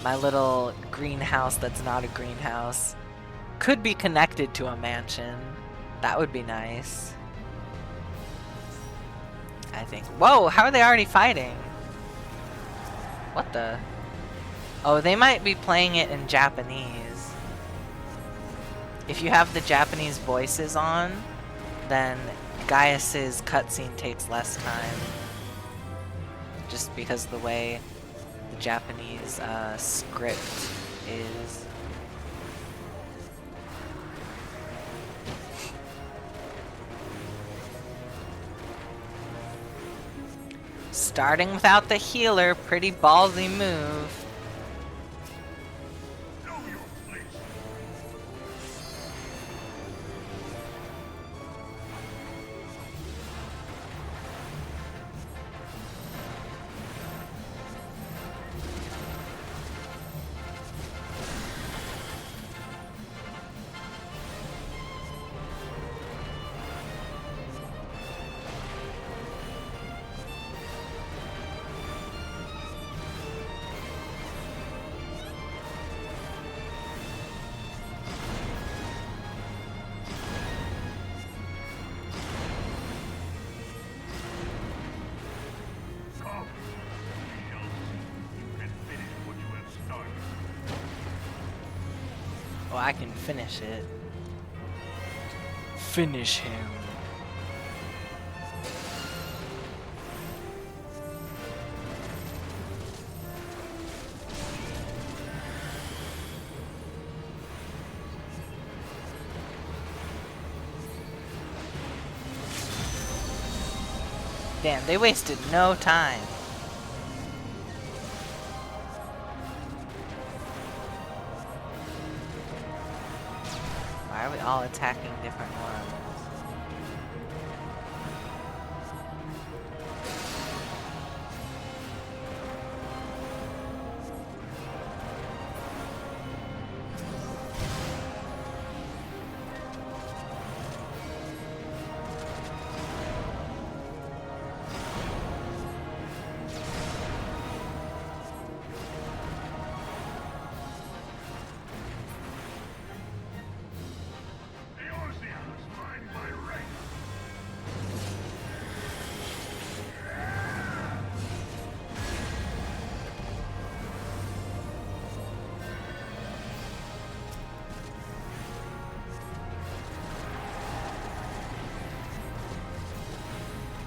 [SPEAKER 1] My little greenhouse that's not a greenhouse could be connected to a mansion. That would be nice. I think. Whoa, how are they already fighting? What the? Oh, they might be playing it in Japanese. If you have the Japanese voices on, then Gaius's cutscene takes less time. Just because of the way the Japanese script is. Starting without the healer, pretty ballsy move. Oh, I can finish it. Finish him. Damn, they wasted no time. Why are we all attacking different ones?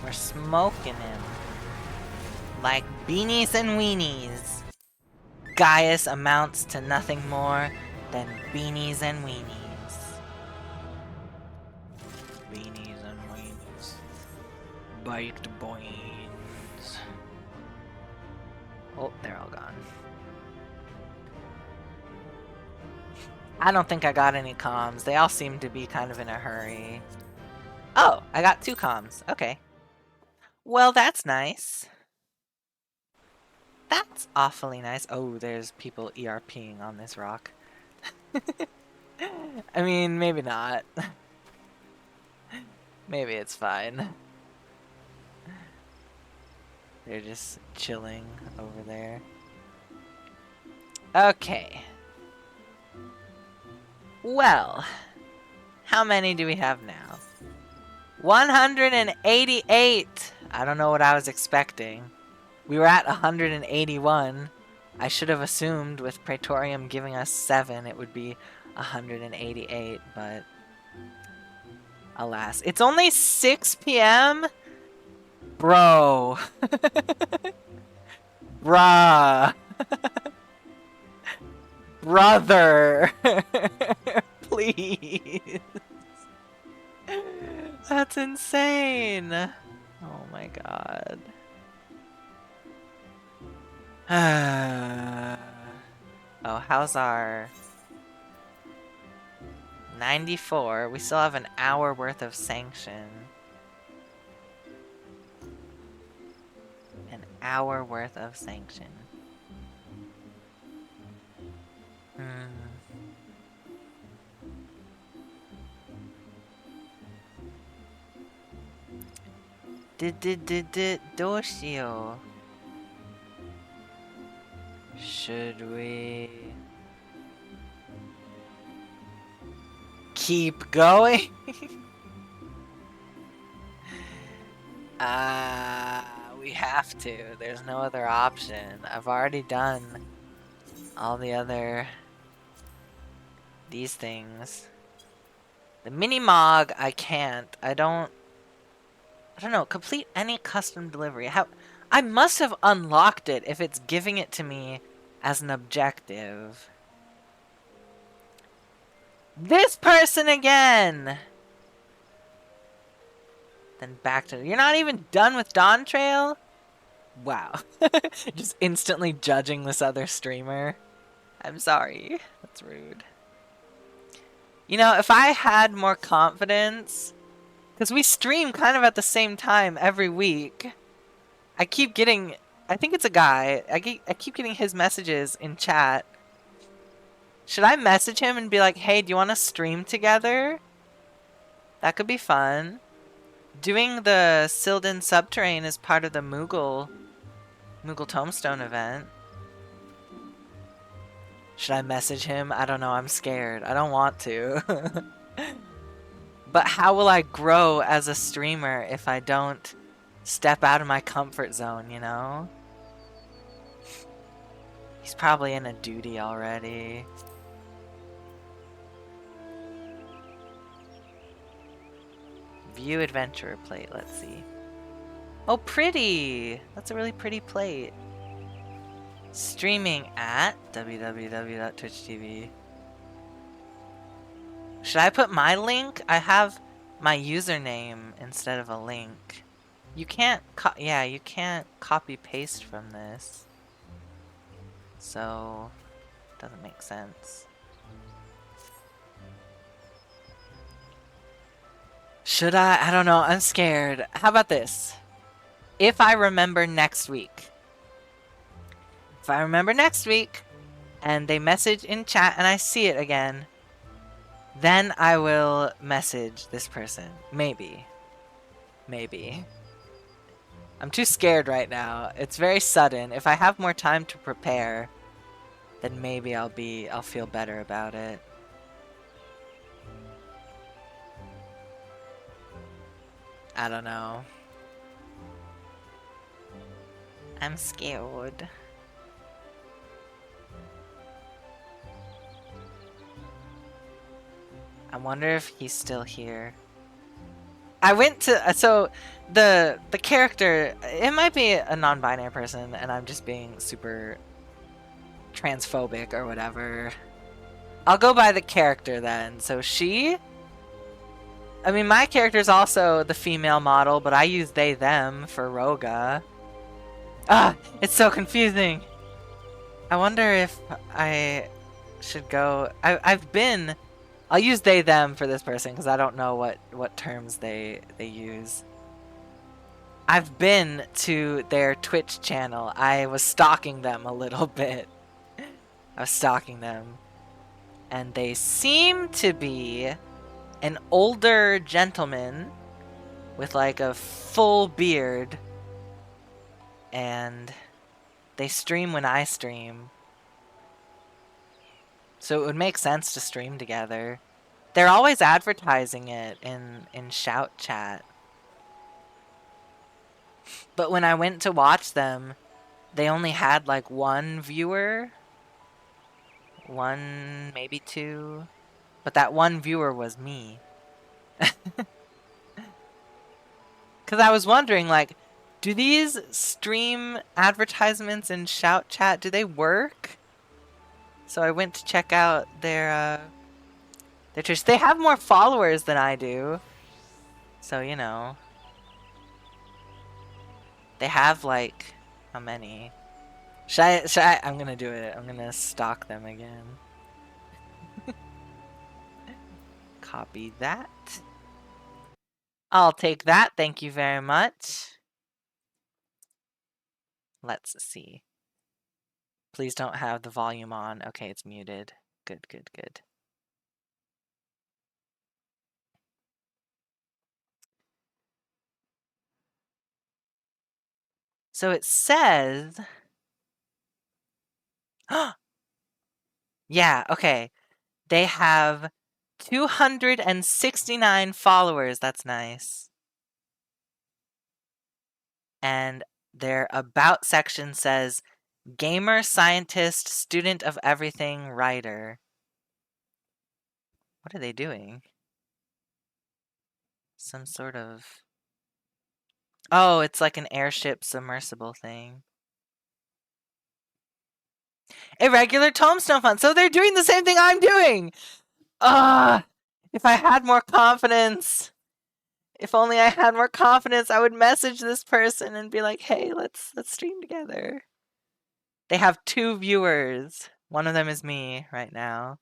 [SPEAKER 1] We're smoking him. Like beanies and weenies. Gaius amounts to nothing more than beanies and weenies. Beanies and weenies. Baked beans. Oh, they're all gone. I don't think I got any comms. They all seem to be kind of in a hurry. Oh, I got 2 comms. Okay. Well, that's nice. That's awfully nice. Oh, there's people ERPing on this rock. I mean, maybe not. Maybe it's fine. They're just chilling over there. Okay. Well, how many do we have now? 188! I don't know what I was expecting. We were at 181. I should have assumed with Praetorium giving us 7 it would be 188, but alas. It's only 6 p.m.? Bro. Bruh. Brother. Please. That's insane. Oh my god. Oh, how's our 94? We still have an hour worth of sanction. An hour worth of sanction. Doshio. Should we keep going? We have to. There's no other option. I've already done all the other these things. The mini-mog I can't. I don't know. Complete any custom delivery. How? I must have unlocked it if it's giving it to me as an objective. This person again! Then back to... You're not even done with Dawn Trail? Wow. Just instantly judging this other streamer. I'm sorry. That's rude. You know, if I had more confidence... Because we stream kind of at the same time every week. I keep getting... I think it's a guy. I keep getting his messages in chat. Should I message him and be like, hey, do you want to stream together? That could be fun. Doing the Silden Subterrane is part of the Moogle Tombstone event. Should I message him? I don't know. I'm scared. I don't want to. But how will I grow as a streamer if I don't step out of my comfort zone, you know? He's probably in a duty already. View adventurer plate, let's see. Oh, pretty! That's a really pretty plate. Streaming at www.twitch.tv. Should I put my link? I have my username instead of a link. You can't, yeah, you can't copy paste from this. So, doesn't make sense. Should I don't know, I'm scared. How about this? If I remember next week. If I remember next week, and they message in chat and I see it again, then I will message this person. Maybe. Maybe. I'm too scared right now. It's very sudden. If I have more time to prepare, then maybe I'll feel better about it. I don't know. I'm scared. I wonder if he's still here. I went to so the character, it might be a non-binary person and I'm just being super transphobic or whatever. I'll go by the character then. So I mean, my character's also the female model, but I use they them for Roga. Ah, it's so confusing. I wonder if I should go. I'll use they them for this person because I don't know what terms they use. I've been to their Twitch channel. I was stalking them a little bit. I was stalking them. And they seem to be an older gentleman with like a full beard. And they stream when I stream. So it would make sense to stream together. They're always advertising it in Shout Chat. But when I went to watch them, they only had like one viewer. One, maybe two. But that one viewer was me. Because I was wondering, like, do these stream advertisements in Shout Chat, do they work? So I went to check out their Twitch. They have more followers than I do. So, you know. They have, like, how many? Should I? I'm gonna do it. I'm gonna stalk them again. Copy that. I'll take that. Thank you very much. Let's see. Please don't have the volume on. Okay, it's muted. Good, good, good. So it says... Yeah, okay. They have 269 followers. That's nice. And their About section says, gamer, scientist, student of everything, writer. What are they doing? Some sort of... Oh, it's like an airship submersible thing. Irregular tombstone font. So they're doing the same thing I'm doing! If I had more confidence. If only I had more confidence, I would message this person and be like, hey, let's stream together. They have 2 viewers. One of them is me right now.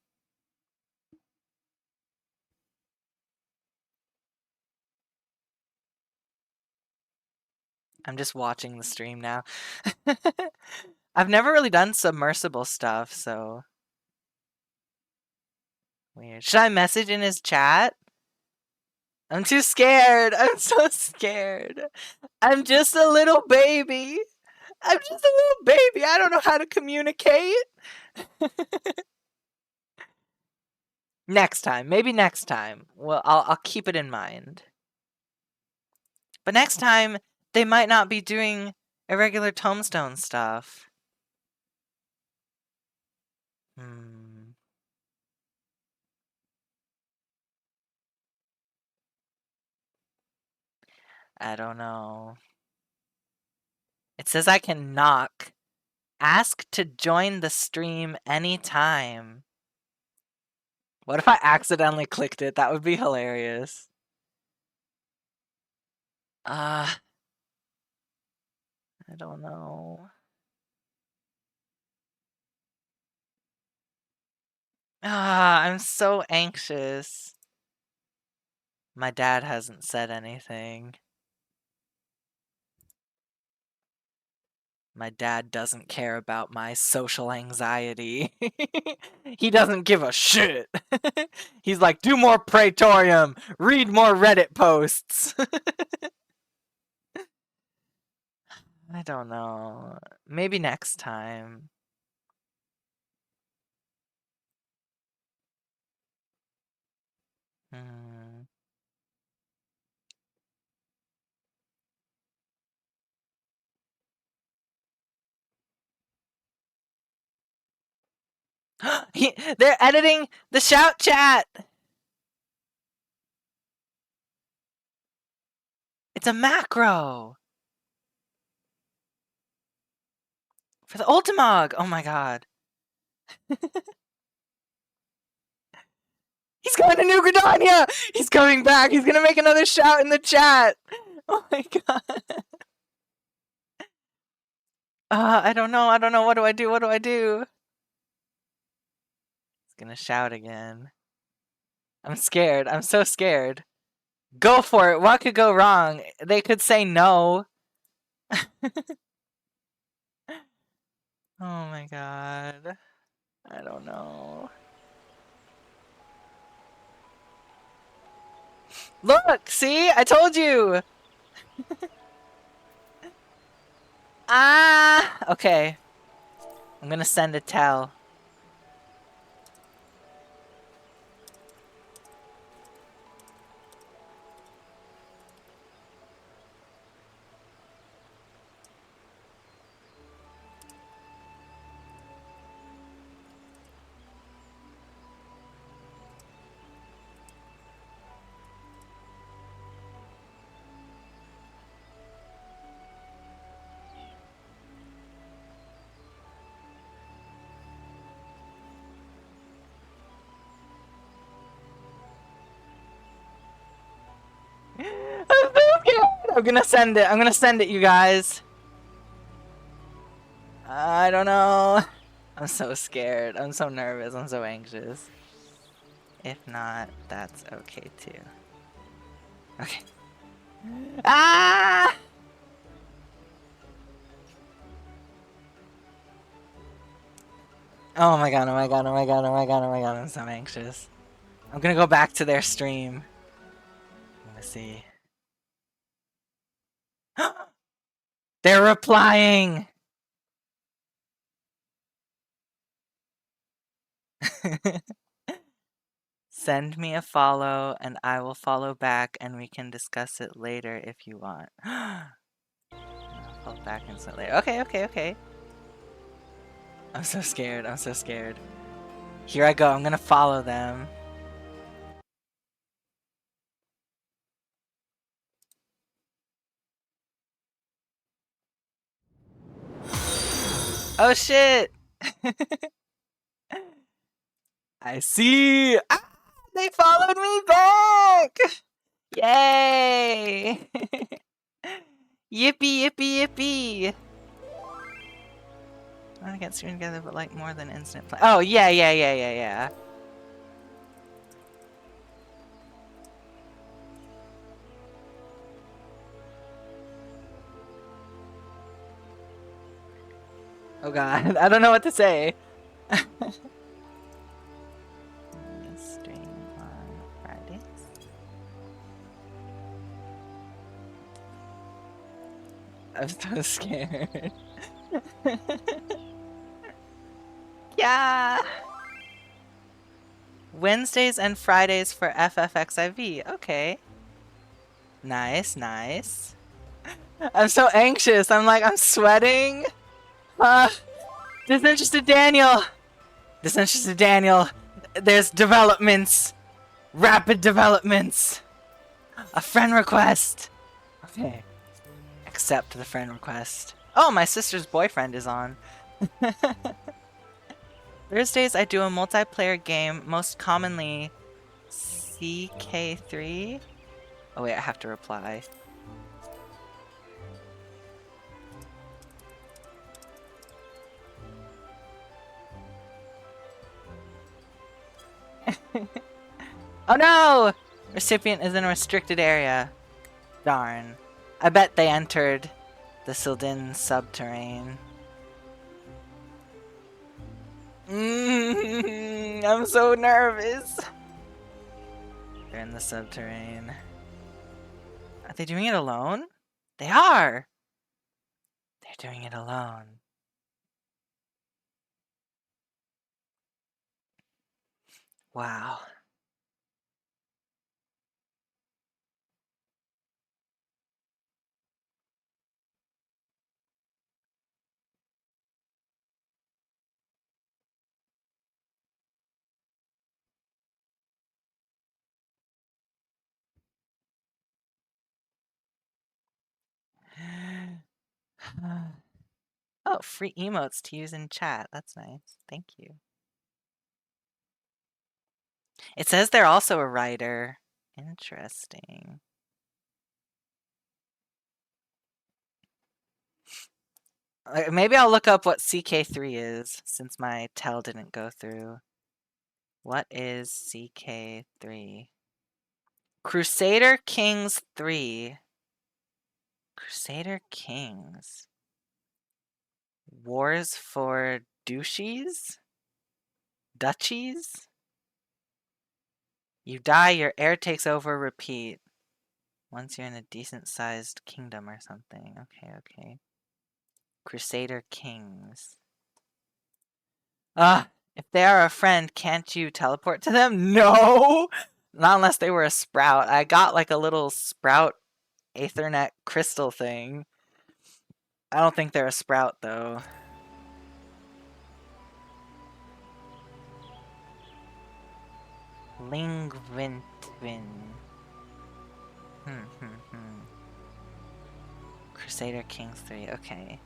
[SPEAKER 1] I'm just watching the stream now. I've never really done submersible stuff, so... Weird. Should I message in his chat? I'm too scared. I'm so scared. I'm just a little baby. I'm just a little baby. I don't know how to communicate. Next time. Maybe next time. Well, I'll keep it in mind. But next time, they might not be doing irregular tombstone stuff. I don't know. It says I can knock. Ask to join the stream anytime. What if I accidentally clicked it? That would be hilarious. I don't know. I'm so anxious. My dad hasn't said anything. My dad doesn't care about my social anxiety. He doesn't give a shit. He's like, do more Praetorium, read more Reddit posts. I don't know. Maybe next time. They're editing the shout chat. It's a macro for the Ultimog. Oh my god. He's going to New Gridania. He's coming back. He's gonna make another shout in the chat. Oh my god. I don't know. I don't know. What do I do? What do I do? He's gonna shout again. I'm scared. I'm so scared. Go for it. What could go wrong? They could say no. Oh my god. I don't know. Look! See? I told you! Ah! Okay. I'm gonna send a tell. I'm so scared! I'm gonna send it. I'm gonna send it, you guys. I don't know. I'm so scared. I'm so nervous. I'm so anxious. If not, that's okay too. Okay. Ah! Oh my god, oh my god, oh my god, oh my god, oh my god, I'm so anxious. I'm gonna go back to their stream. I'm gonna see. They're replying! Send me a follow and I will follow back and we can discuss it later if you want. I'll follow back instantly. Okay, okay, okay. I'm so scared. I'm so scared. Here I go. I'm gonna follow them. Oh shit! I see! Ah, they followed me back! Yay! Yippee, yippee, yippee! I want to get streamed together, but like more than instant play. Oh, yeah, yeah, yeah, yeah, yeah. Oh god, I don't know what to say. Stream on Fridays. I'm so scared. Yeah! Wednesdays and Fridays for FFXIV. Okay. Nice, nice. I'm so anxious. I'm sweating. Disinterested Daniel. Disinterested Daniel. There's developments. Rapid developments. A friend request. Okay. Accept the friend request. Oh, my sister's boyfriend is on. Thursdays I do a multiplayer game, most commonly CK3. Oh wait, I have to reply. Oh no! Recipient is in a restricted area. Darn. I bet they entered the Sildin subterrane. I'm so nervous. They're in the subterrane. Are they doing it alone? They are! They're doing it alone. Wow. Oh, free emotes to use in chat. That's nice. Thank you. It says they're also a writer. Interesting. Maybe I'll look up what CK3 is, since my tell didn't go through. What is CK3? Crusader Kings 3. Crusader Kings. Wars for duchies? Duchies? You die, your heir takes over, repeat. Once you're in a decent-sized kingdom or something. Okay. Crusader Kings. If they are a friend, can't you teleport to them? No! Not unless they were a sprout. I got like a little sprout Aethernet crystal thing. I don't think they're a sprout though. Lingvintvin. Crusader Kings 3, okay.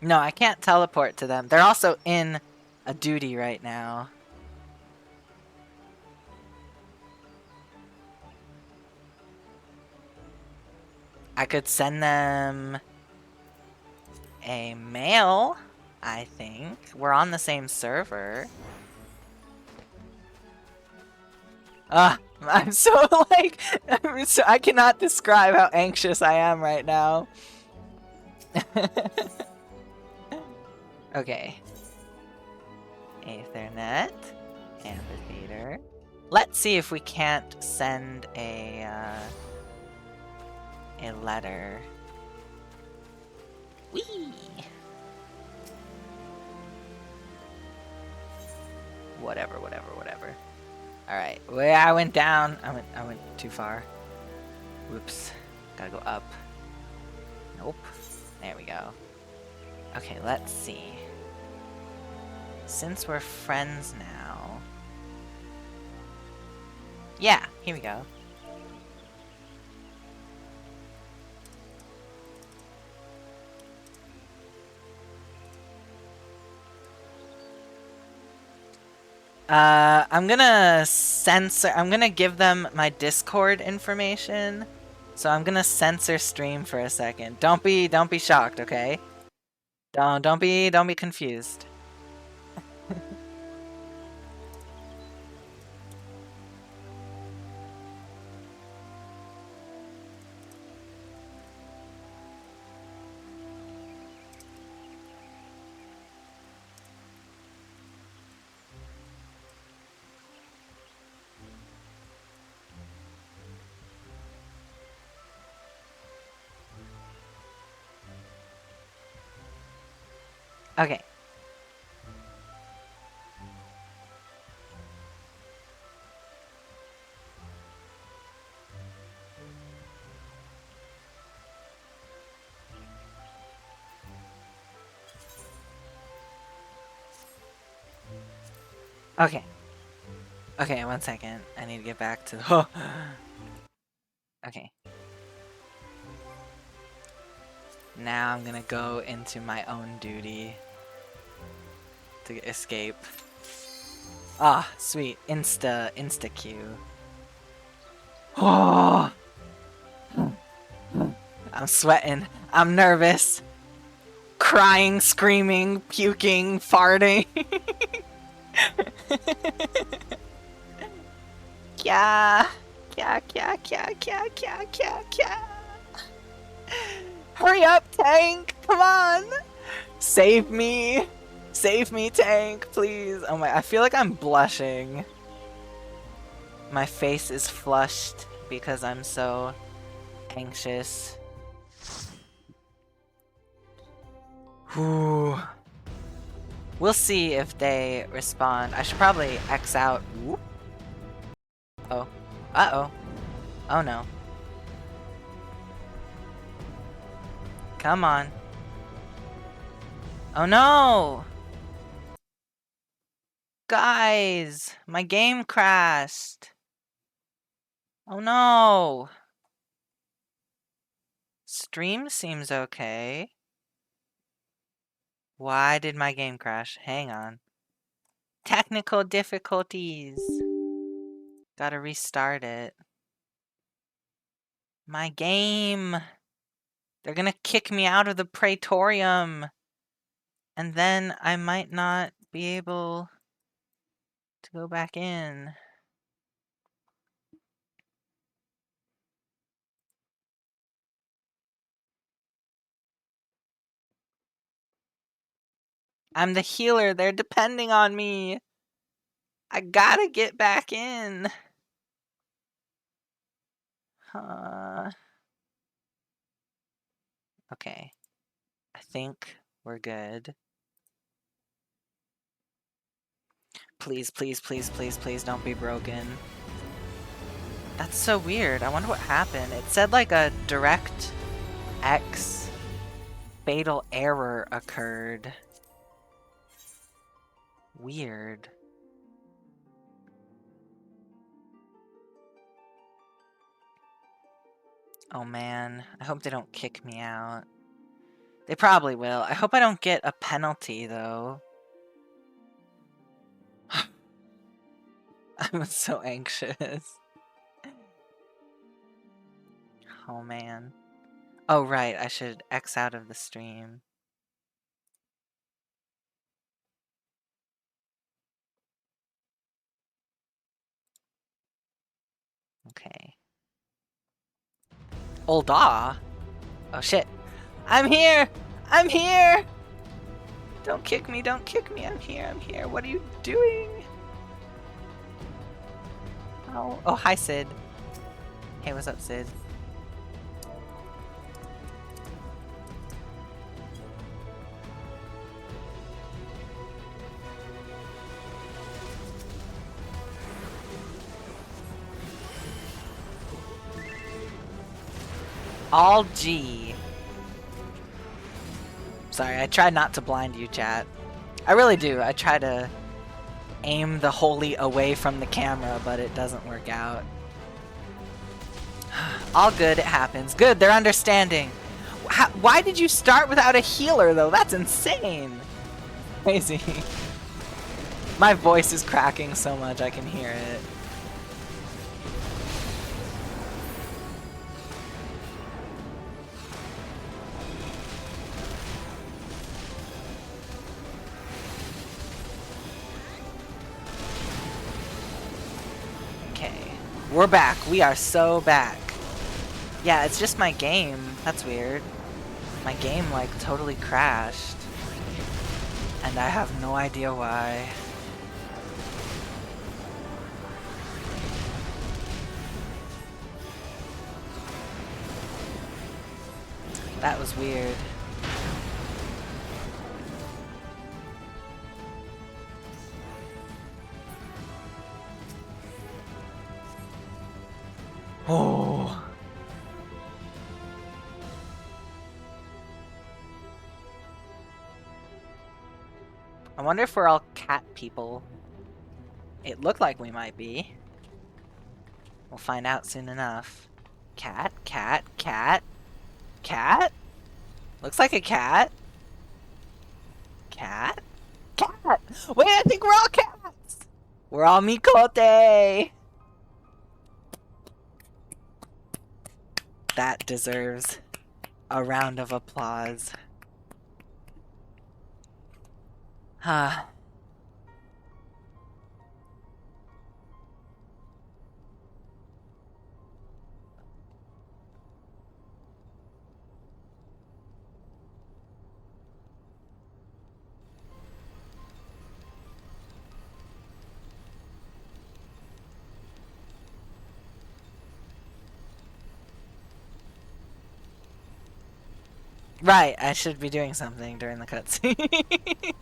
[SPEAKER 1] No, I can't teleport to them. They're also in a duty right now. I could send them a mail, I think. We're on the same server. I'm so like, I cannot describe how anxious I am right now. Okay. Aethernet. Amphitheater. Let's see if we can't send a letter. Whee! Whatever. Alright. Well, I went down. I went too far. Whoops. Gotta go up. Nope. There we go. Okay, let's see. Since we're friends now... Yeah, here we go. I'm gonna censor... I'm gonna give them my Discord information. So I'm gonna censor stream for a second. Don't be shocked, okay? Don't be confused. Okay. Okay. Okay, 1 second. I need to get back to the... Okay. Now I'm gonna go into my own duty to escape. Ah, sweet. Insta queue. Oh! I'm sweating. I'm nervous. Crying, screaming, puking, farting. Kya. Hurry up, tank! Come on! Save me! Save me, tank, please! Oh my, I feel like I'm blushing. My face is flushed because I'm so anxious. Whew. We'll see if they respond. I should probably X out. Whoop. Oh. Uh-oh. Oh no. Come on. Oh no! Guys! My game crashed! Oh no! Stream seems okay. Why did my game crash? Hang on. Technical difficulties. Gotta restart it. My game! They're gonna kick me out of the Praetorium! And then I might not be able to go back in. I'm the healer. They're depending on me. I gotta get back in. Okay. I think we're good. Please, please, please, please, please don't be broken. That's so weird. I wonder what happened. It said like a direct X fatal error occurred. Weird. Oh man, I hope they don't kick me out. They probably will. I hope I don't get a penalty though. I'm so anxious. Oh man. Oh right, I should X out of the stream. Okay. Olda? Oh shit. I'm here! I'm here! Don't kick me, don't kick me. I'm here, I'm here. What are you doing? Oh, oh hi Sid. Hey, what's up, Sid? All G. Sorry, I try not to blind you, chat. I really do. I try to aim the holy away from the camera, but it doesn't work out. All good, it happens. Good, they're understanding. Why did you start without a healer, though? That's insane. Crazy. My voice is cracking so much I can hear it. Okay. We're back. We are so back. Yeah, it's just my game. That's weird. My game, like, totally crashed. And I have no idea why. That was weird. Oh. I wonder if we're all cat people. It looked like we might be. We'll find out soon enough. Cat, cat, cat. Cat? Looks like a cat. Cat? Cat! Wait, I think we're all cats! We're all Mikote! That deserves a round of applause. Huh. Right, I should be doing something during the cutscene.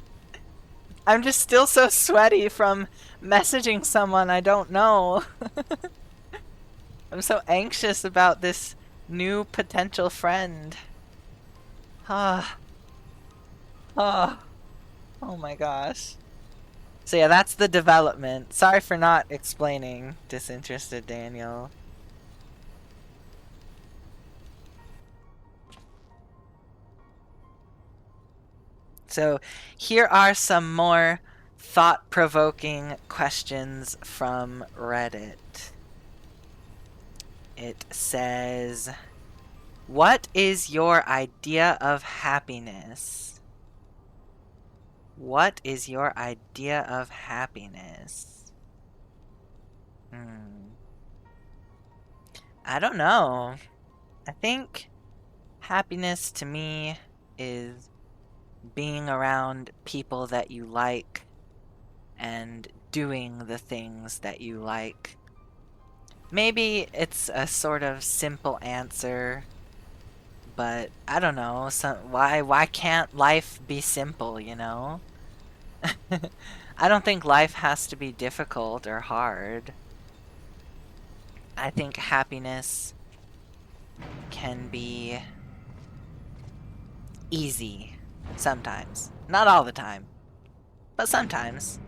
[SPEAKER 1] I'm just still so sweaty from messaging someone I don't know. I'm so anxious about this new potential friend. Ah. Ah. Oh my gosh. So yeah, that's the development. Sorry for not explaining, disinterested Daniel. So here are some more thought-provoking questions from Reddit. It says, what is your idea of happiness? What is your idea of happiness? I don't know. I think happiness to me is being around people that you like and doing the things that you like. Maybe it's a sort of simple answer, but I don't know. Why can't life be simple, you know? I don't think life has to be difficult or hard. I think happiness can be easy sometimes. Not all the time, but sometimes.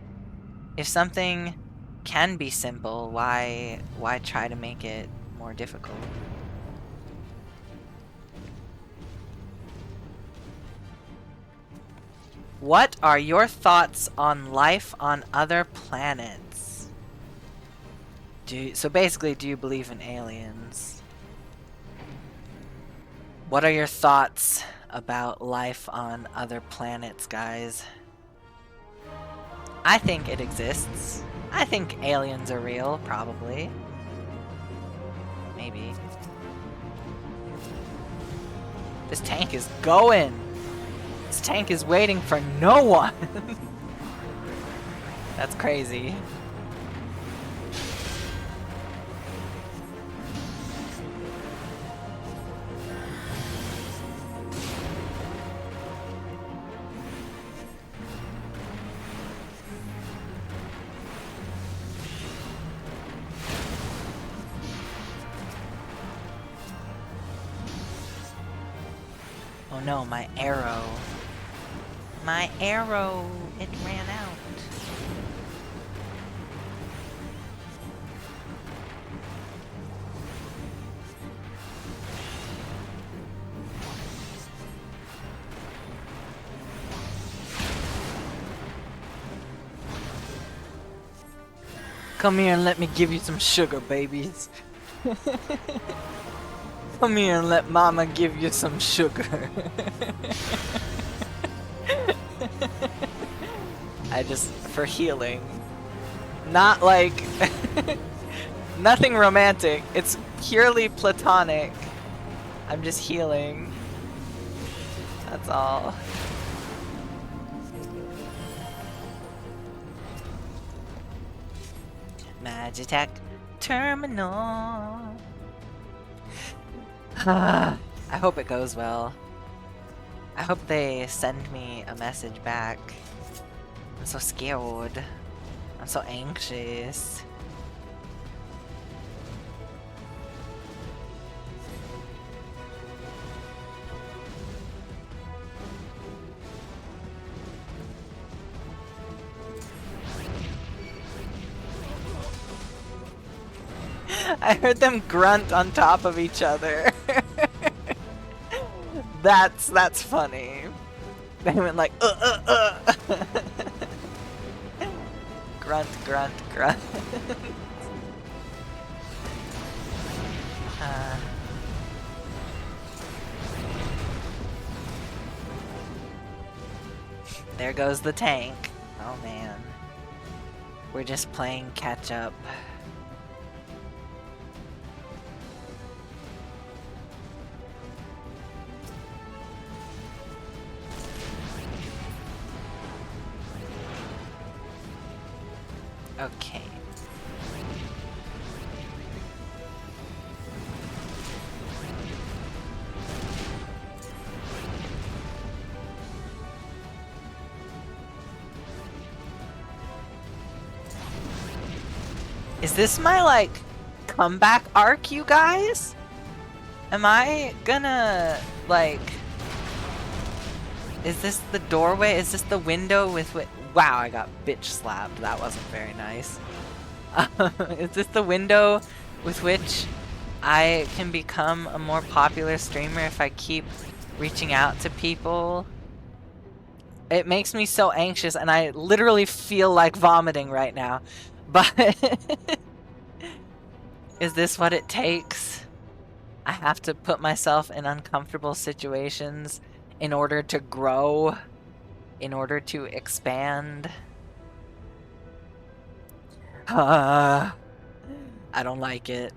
[SPEAKER 1] If something can be simple, why try to make it more difficult? What are your thoughts on life on other planets? So basically, do you believe in aliens? What are your thoughts about life on other planets, guys? I think it exists. I think aliens are real, probably. Maybe. This tank is going! This tank is waiting for no one! That's crazy. Oh no, my arrow. My arrow! It ran out. Come here and let me give you some sugar, babies. Come here and let mama give you some sugar. For healing. Not like, nothing romantic. It's purely platonic. I'm just healing. That's all. Magitech Terminal. I hope it goes well. I hope they send me a message back. I'm so scared. I'm so anxious. I heard them grunt on top of each other. That's funny. They went like grunt, grunt, grunt. There goes the tank. Oh man. We're just playing catch up. Okay. Is this my, like, comeback arc, you guys? Am I gonna, like... Is this the doorway? Is this the window with what... Wow, I got bitch slapped. That wasn't very nice. Is this the window with which I can become a more popular streamer if I keep reaching out to people? It makes me so anxious, and I literally feel like vomiting right now. But is this what it takes? I have to put myself in uncomfortable situations in order to grow, in order to expand. I don't like it.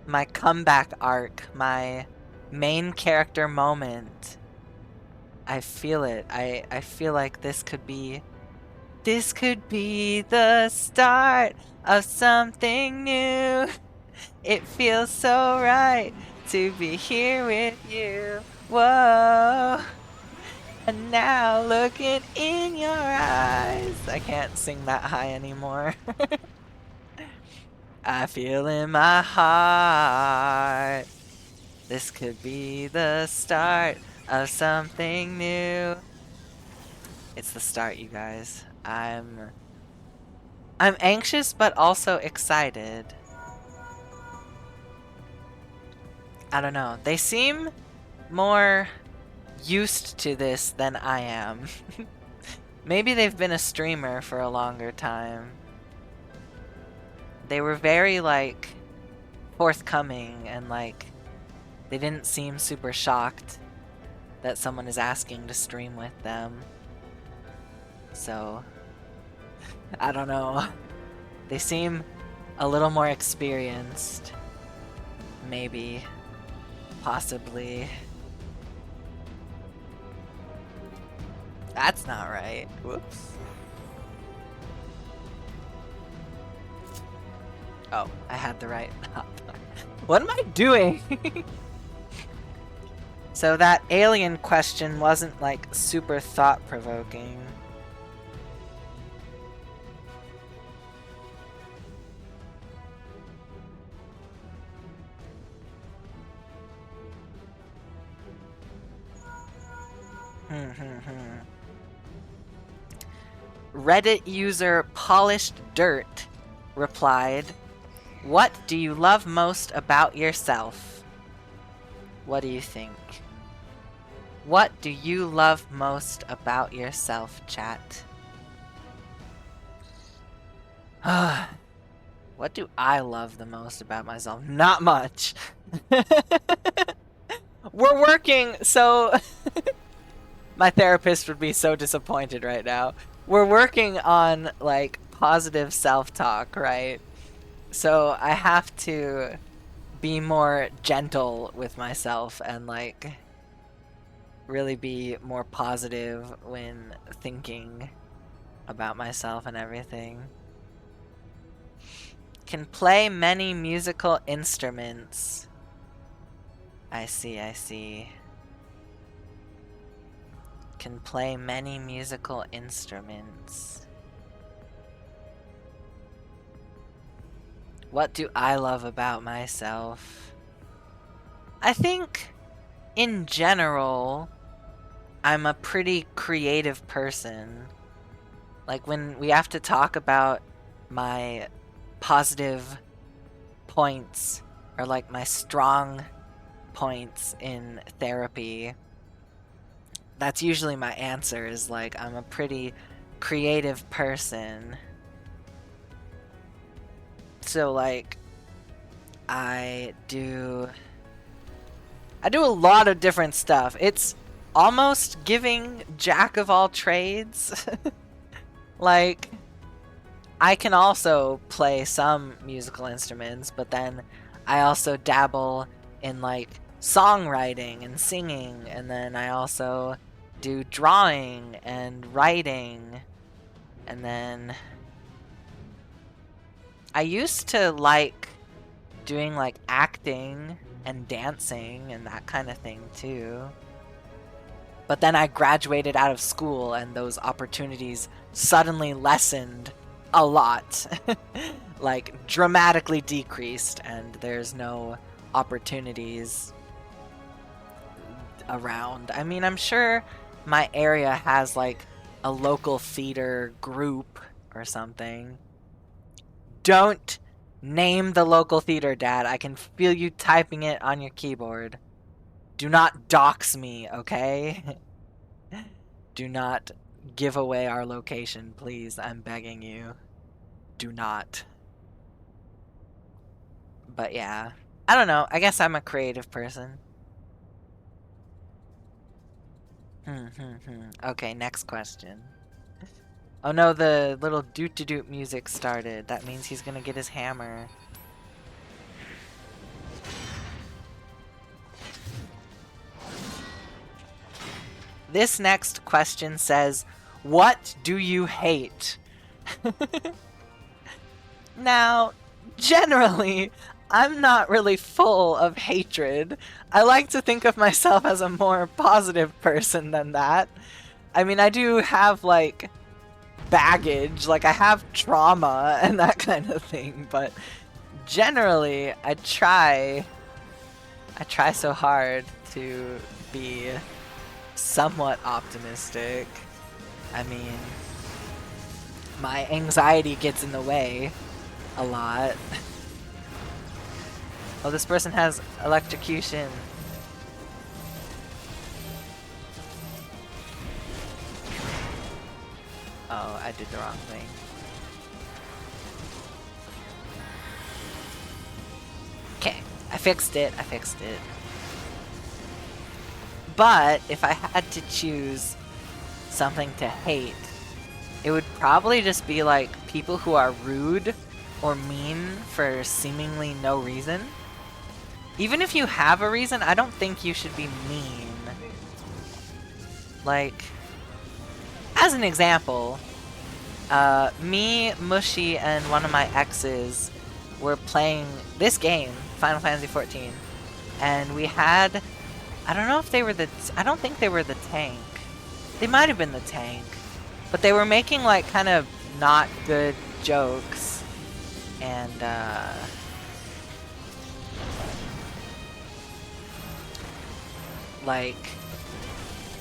[SPEAKER 1] My comeback arc, my main character moment I feel it. I feel like this could be the start of something new. It feels so right to be here with you. Whoa. And now looking in your eyes. I can't sing that high anymore. I feel in my heart. This could be the start of something new. It's the start, you guys. I'm anxious but also excited. I don't know. They seem more used to this than I am. Maybe they've been a streamer for a longer time. They were very, like, forthcoming and, like, they didn't seem super shocked that someone is asking to stream with them. So, I don't know. They seem a little more experienced. Maybe. Possibly. That's not right. Whoops. Oh, I had the right. What am I doing? So that alien question wasn't like super thought-provoking. Reddit user Polished Dirt replied, "What do you love most about yourself?" What do you think? What do you love most about yourself, chat? What do I love the most about myself? Not much. We're working, so... My therapist would be so disappointed right now. We're working on, like, positive self-talk, right? So I have to be more gentle with myself and, like, really be more positive when thinking about myself and everything. Can play many musical instruments. I see, I see. Can play many musical instruments. What do I love about myself? I think, in general, I'm a pretty creative person. Like, when we have to talk about my positive points, or like my strong points in therapy, that's usually my answer, is like, I'm a pretty creative person. So like, I do a lot of different stuff. It's almost giving jack of all trades. Like, I can also play some musical instruments, but then I also dabble in like songwriting and singing, and then I also do drawing and writing, and then I used to like doing like acting and dancing and that kind of thing too. But then I graduated out of school and those opportunities suddenly lessened a lot. Like, dramatically decreased, and there's no opportunities around. I mean, I'm sure my area has like a local theater group or something. Don't name the local theater, Dad. I can feel you typing it on your keyboard. Do not dox me, okay? Do not give away our location, please. I'm begging you. Do not. But yeah. I don't know. I guess I'm a creative person. Okay, next question. Oh no, the little doot-to-doot music started. That means he's gonna get his hammer. this next question says, what do you hate? Now, generally, I'm not really full of hatred. I like to think of myself as a more positive person than that. I mean, I do have, like, baggage, like I have trauma and that kind of thing, but generally, I try so hard to be somewhat optimistic. I mean, my anxiety gets in the way a lot. Oh, this person has electrocution. Oh, I did the wrong thing. Okay, I fixed it. But if I had to choose something to hate, it would probably just be like people who are rude or mean for seemingly no reason. Even if you have a reason, I don't think you should be mean. Like, as an example, me, Mushy, and one of my exes were playing this game, Final Fantasy XIV, and we had, I don't know if they were I don't think they were the tank. They might have been the tank, but they were making like kind of not good jokes, and like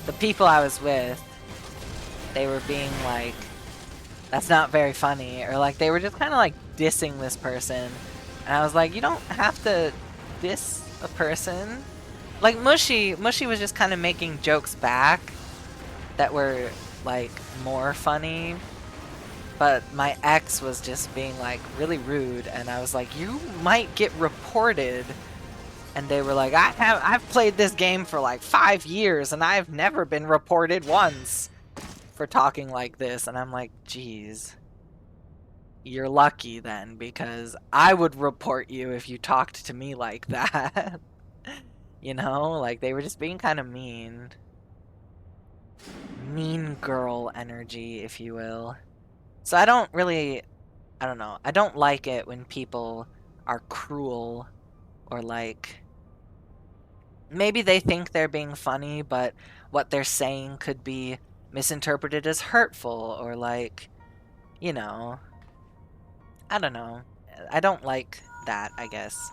[SPEAKER 1] the people I was with, they were being like, that's not very funny, or like they were just kind of like dissing this person, and I was like, you don't have to diss a person. Like Mushy was just kind of making jokes back that were like more funny, but my ex was just being like really rude, and I was like, you might get reported. And they were like, I've played this game for like 5 years and I've never been reported once for talking like this. And I'm like, geez, you're lucky then, because I would report you if you talked to me like that. You know, like they were just being kind of mean. Mean girl energy, if you will. So I don't know. I don't like it when people are cruel, or like, maybe they think they're being funny, but what they're saying could be misinterpreted as hurtful, or like, you know, I don't know. I don't like that, I guess.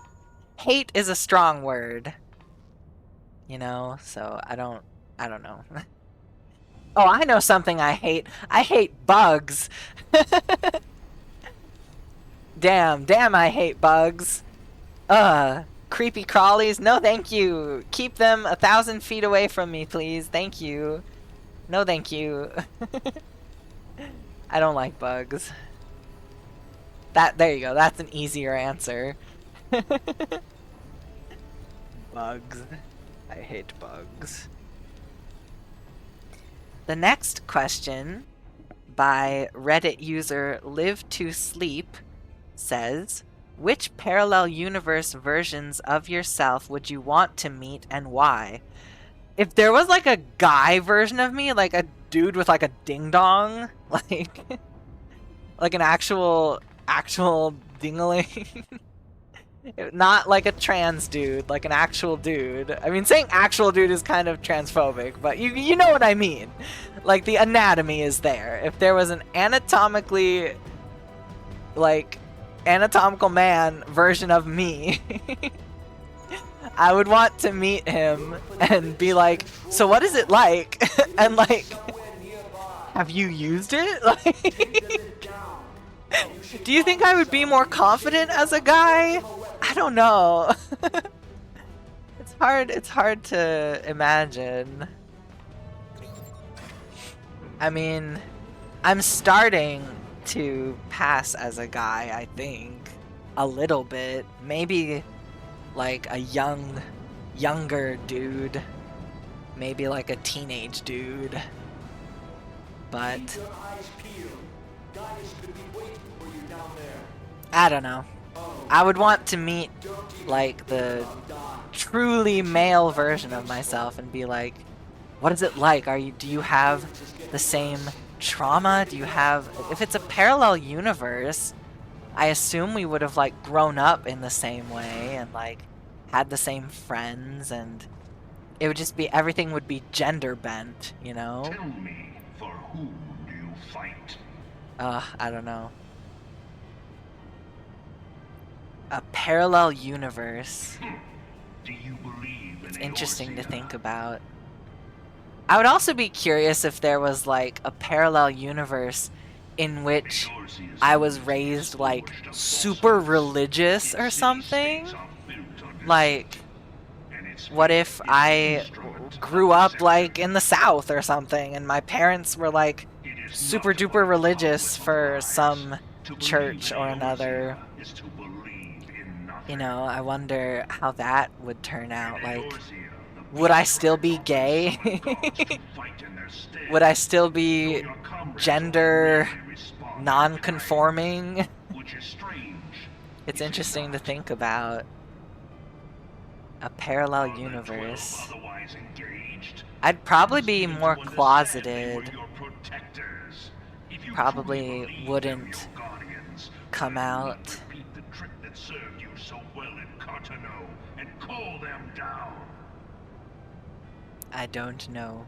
[SPEAKER 1] Hate is a strong word, you know, so I don't know. Oh, I know something I hate. I hate bugs. Damn, I hate bugs. Creepy crawlies? No, thank you. Keep them 1,000 feet away from me, please. Thank you. No, thank you. I don't like bugs. There you go. That's an easier answer. Bugs. I hate bugs. The next question by Reddit user Live2Sleep says, which parallel universe versions of yourself would you want to meet and why? If there was like a guy version of me, like a dude with like a ding-dong, like an actual ding-a-ling, not like a trans dude, like an actual dude. I mean, saying actual dude is kind of transphobic, but you know what I mean. Like the anatomy is there. If there was an anatomically, like, anatomical man version of me, I would want to meet him and be like, so what is it like? And like, have you used it? Like, do you think I would be more confident as a guy? I don't know. It's hard to imagine. I mean, I'm starting to pass as a guy, I think. A little bit. Maybe like a younger dude. Maybe like a teenage dude. But I don't know. I would want to meet like the truly male version of myself and be like, What is it like? Do you have the same trauma? Do you have... If it's a parallel universe, I assume we would have, like, grown up in the same way and, like, had the same friends, and it would just be... Everything would be gender bent, you know?
[SPEAKER 2] Tell me, for whom do you fight?
[SPEAKER 1] I don't know. A parallel universe.
[SPEAKER 2] Do you believe in
[SPEAKER 1] It's interesting to
[SPEAKER 2] Eorzea?
[SPEAKER 1] think about. I would also be curious if there was, like, a parallel universe in which
[SPEAKER 2] Eorzea's
[SPEAKER 1] I was
[SPEAKER 2] roots
[SPEAKER 1] raised, like,
[SPEAKER 2] forged of
[SPEAKER 1] super
[SPEAKER 2] falsehoods.
[SPEAKER 1] religious or
[SPEAKER 2] Its
[SPEAKER 1] something.
[SPEAKER 2] city-states are built on
[SPEAKER 1] Like,
[SPEAKER 2] deceit, and its
[SPEAKER 1] what
[SPEAKER 2] faith
[SPEAKER 1] if
[SPEAKER 2] is an
[SPEAKER 1] I
[SPEAKER 2] instrument
[SPEAKER 1] grew
[SPEAKER 2] of
[SPEAKER 1] up,
[SPEAKER 2] deception.
[SPEAKER 1] like, in the South or something, and my parents were, like,
[SPEAKER 2] It is
[SPEAKER 1] super
[SPEAKER 2] not
[SPEAKER 1] duper
[SPEAKER 2] but a
[SPEAKER 1] religious
[SPEAKER 2] cobweb of
[SPEAKER 1] for
[SPEAKER 2] lies.
[SPEAKER 1] some
[SPEAKER 2] To
[SPEAKER 1] church
[SPEAKER 2] believe
[SPEAKER 1] or
[SPEAKER 2] in
[SPEAKER 1] another?
[SPEAKER 2] Eorzea is to believe in nothing.
[SPEAKER 1] You know, I wonder how that would turn out.
[SPEAKER 2] In
[SPEAKER 1] Like,
[SPEAKER 2] Eorzea, the
[SPEAKER 1] would I
[SPEAKER 2] beast
[SPEAKER 1] still
[SPEAKER 2] tribe
[SPEAKER 1] be
[SPEAKER 2] often
[SPEAKER 1] gay?
[SPEAKER 2] summon gods to fight in their stead.
[SPEAKER 1] Would I still
[SPEAKER 2] Though
[SPEAKER 1] be
[SPEAKER 2] your comrades
[SPEAKER 1] gender
[SPEAKER 2] only respond in
[SPEAKER 1] non-conforming?
[SPEAKER 2] kind, which is strange.
[SPEAKER 1] It's
[SPEAKER 2] is it
[SPEAKER 1] interesting to
[SPEAKER 2] not?
[SPEAKER 1] think about. A parallel
[SPEAKER 2] Are the 12
[SPEAKER 1] universe.
[SPEAKER 2] otherwise engaged?
[SPEAKER 1] I'd probably
[SPEAKER 2] Must
[SPEAKER 1] be
[SPEAKER 2] begin to
[SPEAKER 1] more
[SPEAKER 2] understand they were
[SPEAKER 1] closeted.
[SPEAKER 2] your protectors. If you
[SPEAKER 1] Probably
[SPEAKER 2] truly believe they were
[SPEAKER 1] wouldn't
[SPEAKER 2] your guardians,
[SPEAKER 1] come
[SPEAKER 2] why do you
[SPEAKER 1] out.
[SPEAKER 2] not repeat the trick that served you so well in Cartano and call them down?
[SPEAKER 1] I don't know.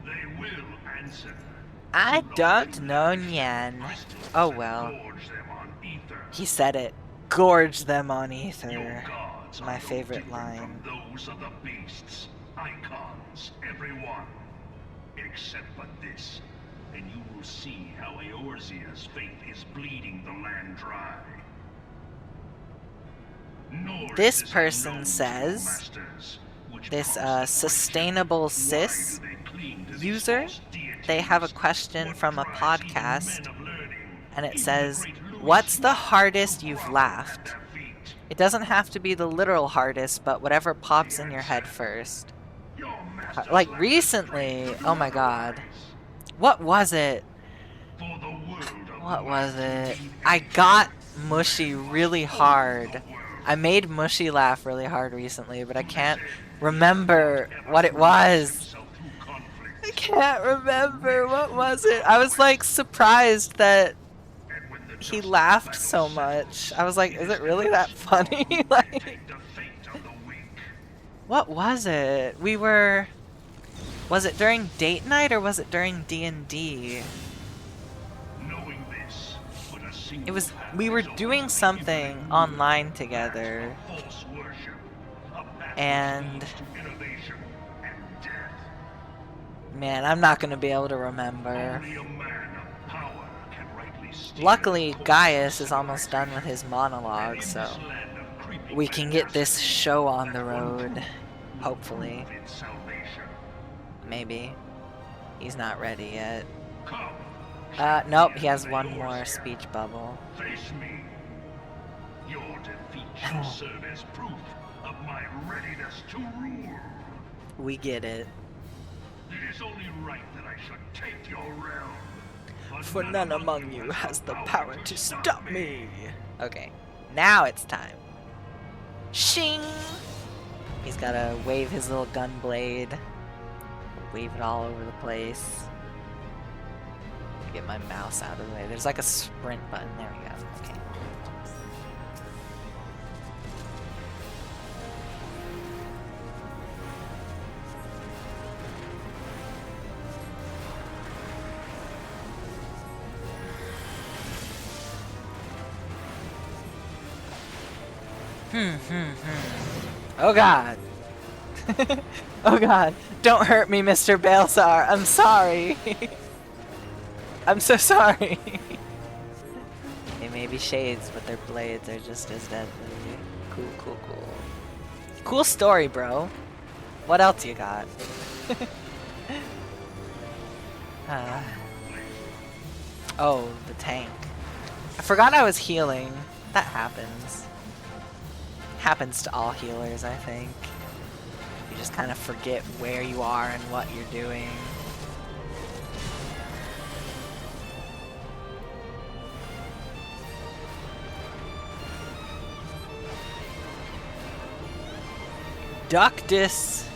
[SPEAKER 2] They will answer.
[SPEAKER 1] I
[SPEAKER 2] Too long
[SPEAKER 1] don't
[SPEAKER 2] to
[SPEAKER 1] know,
[SPEAKER 2] lash
[SPEAKER 1] Nyan.
[SPEAKER 2] crystals
[SPEAKER 1] Oh
[SPEAKER 2] and
[SPEAKER 1] well.
[SPEAKER 2] gorge them on ether.
[SPEAKER 1] He said it. Gorge them on
[SPEAKER 2] Your
[SPEAKER 1] ether.
[SPEAKER 2] gods
[SPEAKER 1] My
[SPEAKER 2] are no
[SPEAKER 1] favorite
[SPEAKER 2] different
[SPEAKER 1] line.
[SPEAKER 2] from those of the beasts. Icons, every one. Except but this. And you will see how Eorzea's faith is bleeding the land dry. Nor is
[SPEAKER 1] This
[SPEAKER 2] this
[SPEAKER 1] person
[SPEAKER 2] unknown to your
[SPEAKER 1] says,
[SPEAKER 2] masters, which
[SPEAKER 1] this
[SPEAKER 2] prompts the question,
[SPEAKER 1] sustainable
[SPEAKER 2] why
[SPEAKER 1] cis
[SPEAKER 2] do they cling to these
[SPEAKER 1] user,
[SPEAKER 2] false
[SPEAKER 1] they have a
[SPEAKER 2] deities?
[SPEAKER 1] question
[SPEAKER 2] What
[SPEAKER 1] from a
[SPEAKER 2] drives even
[SPEAKER 1] podcast,
[SPEAKER 2] men of learning?
[SPEAKER 1] and it
[SPEAKER 2] Even the
[SPEAKER 1] says,
[SPEAKER 2] great Louis
[SPEAKER 1] what's the
[SPEAKER 2] Swat
[SPEAKER 1] hardest
[SPEAKER 2] to
[SPEAKER 1] you've
[SPEAKER 2] grovel
[SPEAKER 1] laughed?
[SPEAKER 2] at their feet.
[SPEAKER 1] It doesn't have to be the literal hardest, but whatever pops
[SPEAKER 2] The
[SPEAKER 1] in your head
[SPEAKER 2] answer,
[SPEAKER 1] first.
[SPEAKER 2] your masters
[SPEAKER 1] Like
[SPEAKER 2] lack the
[SPEAKER 1] recently,
[SPEAKER 2] strength to do
[SPEAKER 1] oh my god.
[SPEAKER 2] otherwise.
[SPEAKER 1] What was it?
[SPEAKER 2] For the world of
[SPEAKER 1] What was
[SPEAKER 2] light
[SPEAKER 1] it?
[SPEAKER 2] indeed
[SPEAKER 1] I
[SPEAKER 2] exists.
[SPEAKER 1] got Mushy really
[SPEAKER 2] Must
[SPEAKER 1] hard.
[SPEAKER 2] hold the world.
[SPEAKER 1] I made Mushy laugh really hard recently, but I
[SPEAKER 2] Who
[SPEAKER 1] can't
[SPEAKER 2] said
[SPEAKER 1] remember
[SPEAKER 2] he
[SPEAKER 1] what it
[SPEAKER 2] ever
[SPEAKER 1] was.
[SPEAKER 2] himself through conflict?
[SPEAKER 1] I can't remember. What was it? I was like surprised that
[SPEAKER 2] And when the
[SPEAKER 1] he
[SPEAKER 2] dust of
[SPEAKER 1] laughed
[SPEAKER 2] battle
[SPEAKER 1] so
[SPEAKER 2] settles,
[SPEAKER 1] much. I was like, is it really
[SPEAKER 2] ever
[SPEAKER 1] that
[SPEAKER 2] the strong
[SPEAKER 1] funny?
[SPEAKER 2] who
[SPEAKER 1] Like,
[SPEAKER 2] dictate the fate of the weak.
[SPEAKER 1] what was it? Was it during date night or was it during D&D?
[SPEAKER 2] Knowing this, but a single
[SPEAKER 1] It was,
[SPEAKER 2] path
[SPEAKER 1] we were
[SPEAKER 2] is open
[SPEAKER 1] doing
[SPEAKER 2] to the
[SPEAKER 1] something
[SPEAKER 2] infinite
[SPEAKER 1] online
[SPEAKER 2] path
[SPEAKER 1] together,
[SPEAKER 2] of false worship, a path which
[SPEAKER 1] and
[SPEAKER 2] leads to innovation and death.
[SPEAKER 1] man, I'm not gonna be able to remember.
[SPEAKER 2] Only a man of power can rightly steer
[SPEAKER 1] Luckily,
[SPEAKER 2] the course
[SPEAKER 1] Gaius
[SPEAKER 2] of
[SPEAKER 1] is almost done with his
[SPEAKER 2] civilization.
[SPEAKER 1] monologue,
[SPEAKER 2] And in
[SPEAKER 1] so
[SPEAKER 2] this land of creeping
[SPEAKER 1] we can get this
[SPEAKER 2] fantastic,
[SPEAKER 1] show on the
[SPEAKER 2] that one
[SPEAKER 1] road,
[SPEAKER 2] truth will
[SPEAKER 1] hopefully.
[SPEAKER 2] prove its salvation.
[SPEAKER 1] Maybe. He's not ready yet.
[SPEAKER 2] Come,
[SPEAKER 1] Nope, he has one
[SPEAKER 2] Eorzea.
[SPEAKER 1] more speech bubble.
[SPEAKER 2] Face me. Your defeat shall serve as proof of my readiness to rule.
[SPEAKER 1] We get it.
[SPEAKER 2] It is only right that I should take your realm. But
[SPEAKER 1] For none among you has the power to stop me. Okay, now it's time. Shing! He's gotta wave his little gun blade. Wave it all over the place. Get my mouse out of the way. There's like a sprint button. There we go. Okay. Oh god. Oh god. Don't hurt me, Mr. Balsar. I'm sorry. I'm so sorry. They may be shades, but their blades are just as deadly. Cool, cool, cool. Cool story, bro. What else you got? Oh, the tank. I forgot I was healing. That happens. Happens to all healers, I think. You just kind of forget where you are and what you're doing. Ductus.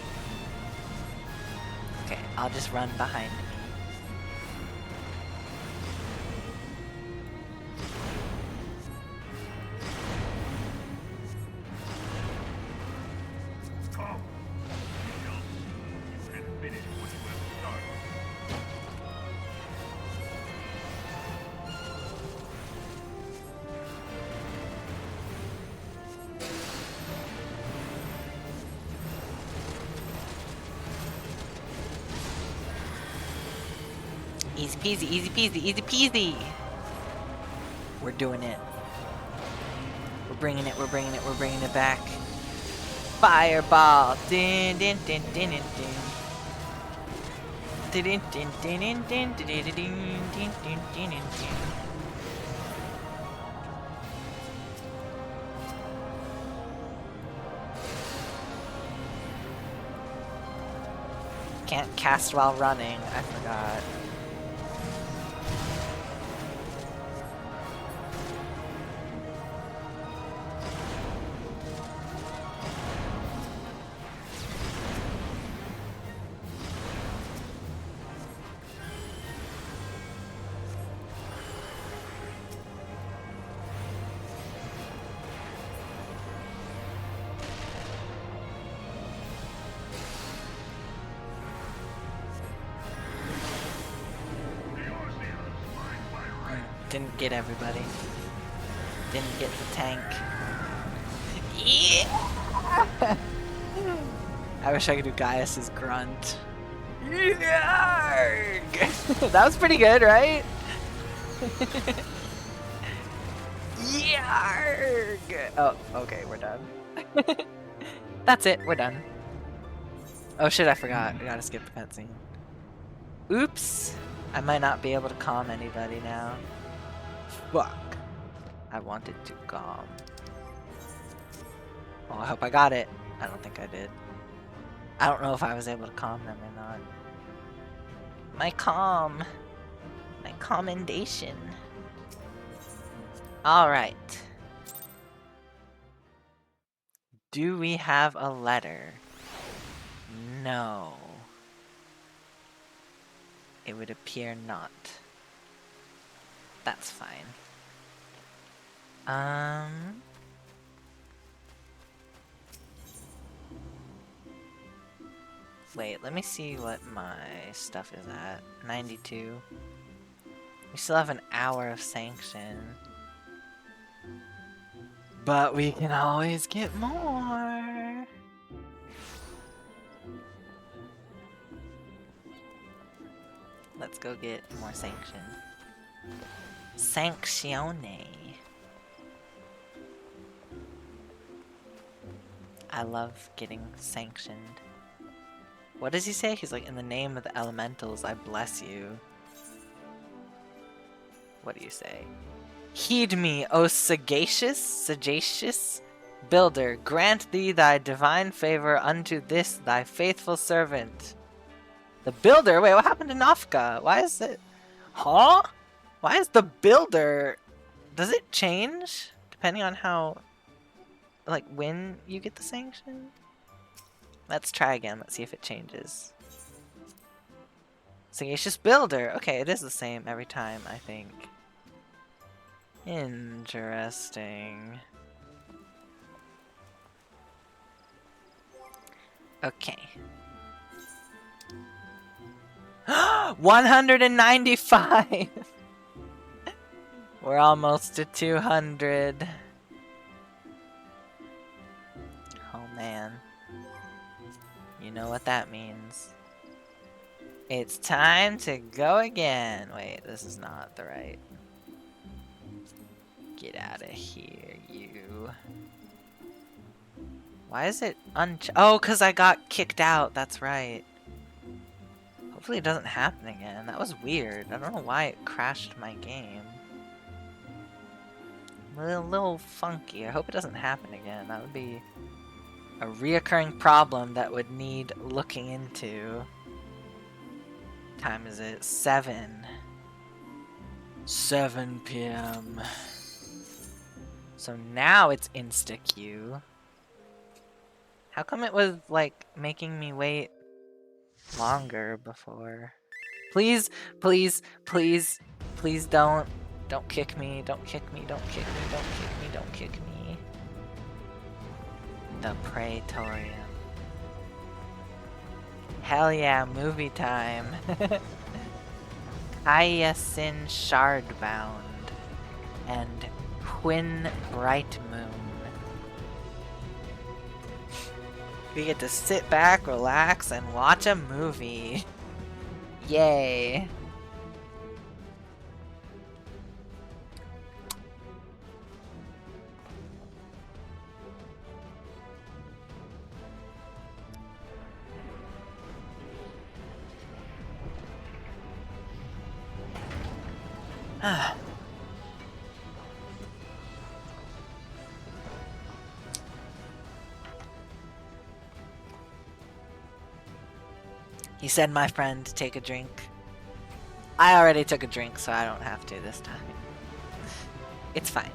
[SPEAKER 1] Okay, I'll just run behind me.
[SPEAKER 2] Come. You can finish what you have started.
[SPEAKER 1] Easy peasy, easy peasy, easy peasy. We're doing it. We're bringing it, we're bringing it, we're bringing it back. Fireball. Din din din din din din. Din din din din din din din din din din din. Can't cast while running, I forgot. Didn't get everybody. Didn't get the tank. Yeah! I wish I could do Gaius's grunt. Yarg! That was pretty good, right? Yarg! Oh, okay, we're done. That's it, we're done. Oh shit, I forgot. I gotta skip the cutscene. Oops! I might not be able to calm anybody now. Fuck. I wanted to calm. Oh, I hope I got it. I don't think I did. I don't know if I was able to calm them or not. My calm. My commendation. Alright. Do we have a letter? No. It would appear not. That's fine. Wait, let me see what my stuff is at. 92. We still have an hour of sanction. But we can always get more. Let's go get more sanction. Sanctione. I love getting sanctioned. What does he say? He's like, in the name of the elementals, I bless you. What do you say? Heed me, O sagacious builder, grant thee thy divine favor unto this thy faithful servant. The builder? Wait, what happened to Nafka? Why is it... Huh? Why is the builder... Does it change? Depending on how... Like, when you get the sanction? Let's try again. Let's see if it changes. Sagacious builder. Okay, it is the same every time, I think. Interesting. Okay. 195! We're almost to 200. Oh man. You know what that means. It's time to go again. Wait, this is not the right. Get out of here, you. Why is it oh, because I got kicked out. That's right. Hopefully it doesn't happen again. That was weird. I don't know why it crashed my game. A little funky. I hope it doesn't happen again. That would be a reoccurring problem that would need looking into. What time is it? 7 p.m. So now it's insta-queue. How come it was like making me wait longer before. Please, please, please, please don't kick me, don't kick me, don't kick me, don't kick me, don't kick me. The Praetorium. Hell yeah, movie time. Hyacinth Shardbound and Twin Bright Moon. We get to sit back, relax, and watch a movie. Yay. He said, my friend, take a drink. I already took a drink, so I don't have to this time. It's fine.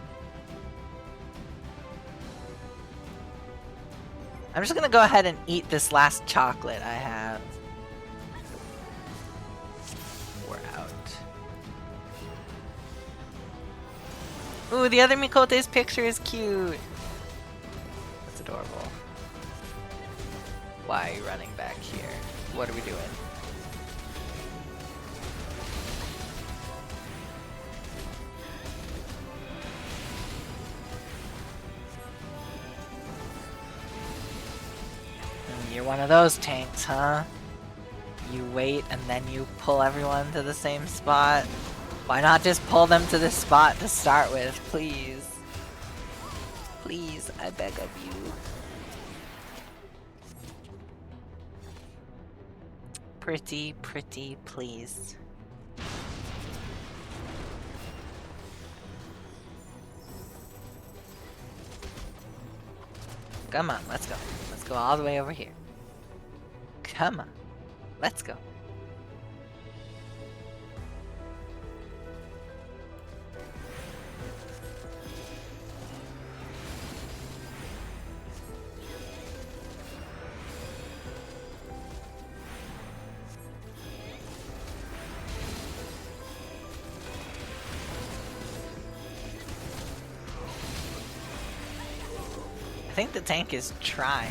[SPEAKER 1] I'm just gonna go ahead and eat this last chocolate I have. We're out. Ooh, the other Mikote's picture is cute. That's adorable. Why are you running back here? What are we doing? You're one of those tanks, huh? You wait and then you pull everyone to the same spot? Why not just pull them to this spot to start with, please? Please, I beg of you. Pretty, pretty, please. Come on, let's go. Let's go all the way over here. Come on, let's go. I think the tank is trying.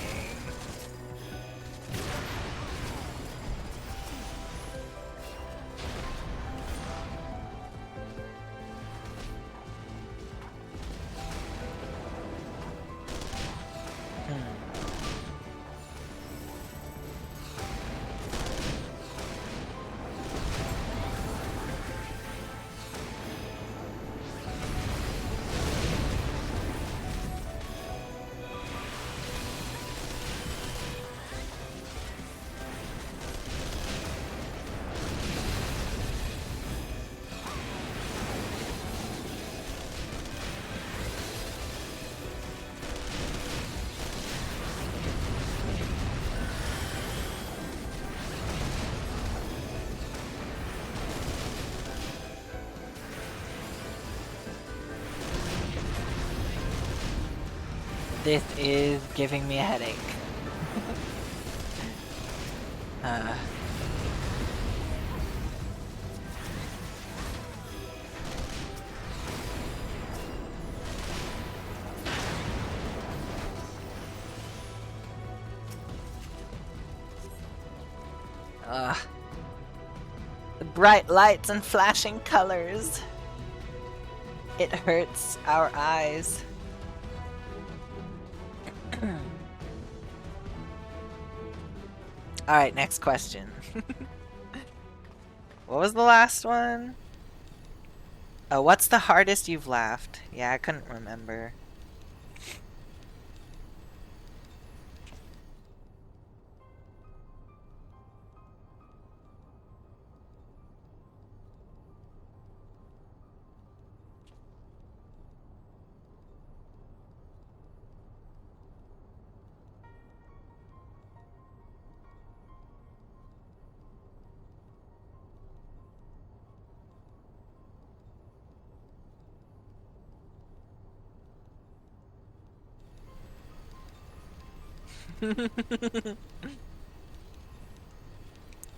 [SPEAKER 1] This is giving me a headache. The bright lights and flashing colors. It hurts our eyes. Alright, next question. What was the last one? Oh, what's the hardest you've laughed? Yeah, I couldn't remember.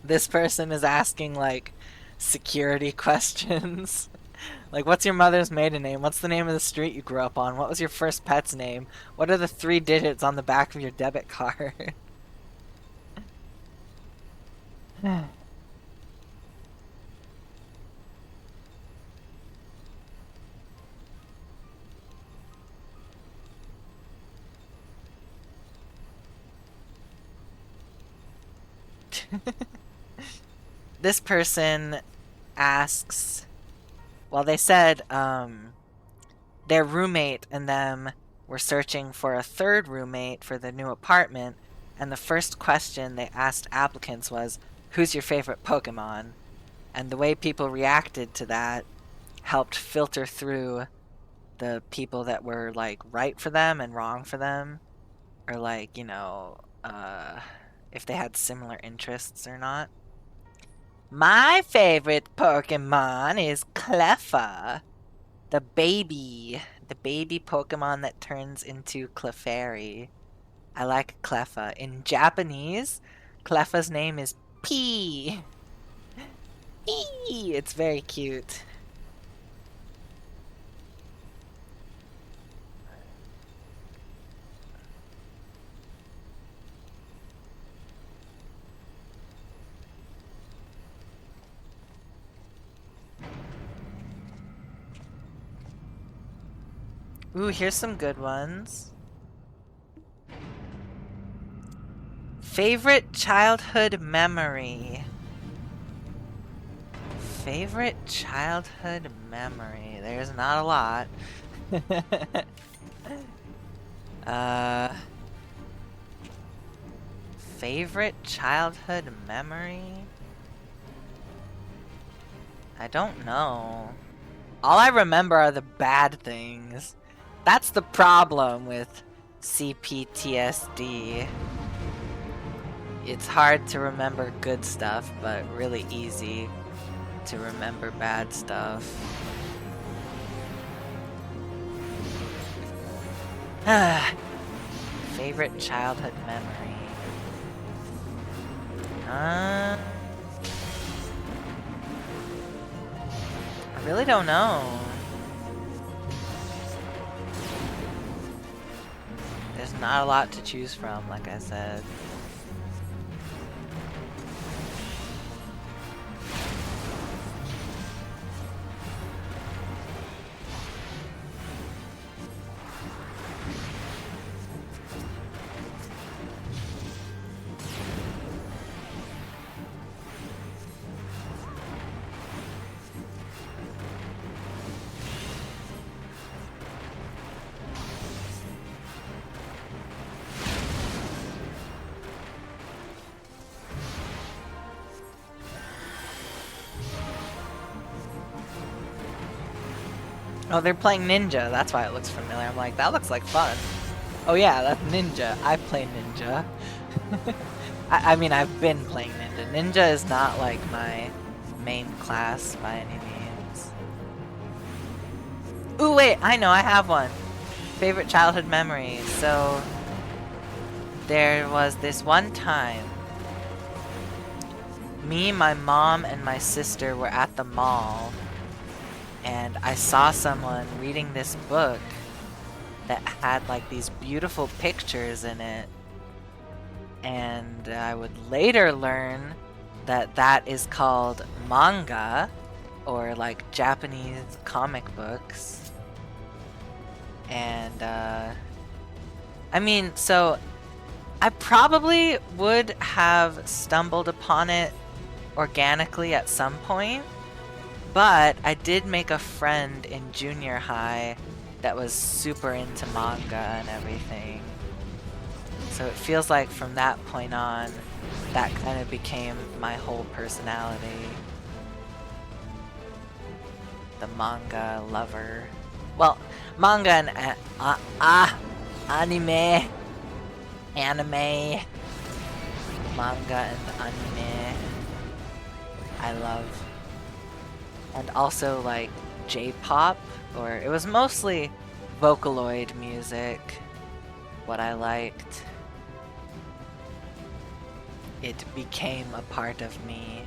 [SPEAKER 1] This person is asking like security questions. Like, what's your mother's maiden name? What's the name of the street you grew up on? What was your first pet's name? What are the 3 digits on the back of your debit card? This person asks, well, they said their roommate and them were searching for a third roommate for the new apartment, and the first question they asked applicants was, who's your favorite Pokemon? And the way people reacted to that helped filter through the people that were like right for them and wrong for them, or like, if they had similar interests or not. My favorite Pokemon is Cleffa, the baby Pokemon that turns into Clefairy. I like Cleffa. In Japanese, Cleffa's name is P. P. It's very cute. Ooh, here's some good ones. Favorite childhood memory. Favorite childhood memory. There's not a lot. Favorite childhood memory? I don't know. All I remember are the bad things. That's the problem with CPTSD. It's hard to remember good stuff, but really easy to remember bad stuff. Favorite childhood memory. I really don't know. There's not a lot to choose from, like I said. Oh, they're playing Ninja. That's why it looks familiar. I'm like, that looks like fun. Oh yeah, that's Ninja. I play Ninja. I mean, I've been playing Ninja. Ninja is not like my main class by any means. Ooh, wait, I know, I have one. Favorite childhood memory. So, there was this one time, me, my mom, and my sister were at the mall, and I saw someone reading this book that had like these beautiful pictures in it. And I would later learn that that is called manga, or like Japanese comic books. And I mean, so I probably would have stumbled upon it organically at some point, but I did make a friend in junior high that was super into manga and everything. So it feels like from that point on, that kind of became my whole personality. The manga lover. Well, manga and anime. Manga and anime. I love. And also like J-pop, or it was mostly Vocaloid music, what I liked. it became a part of me.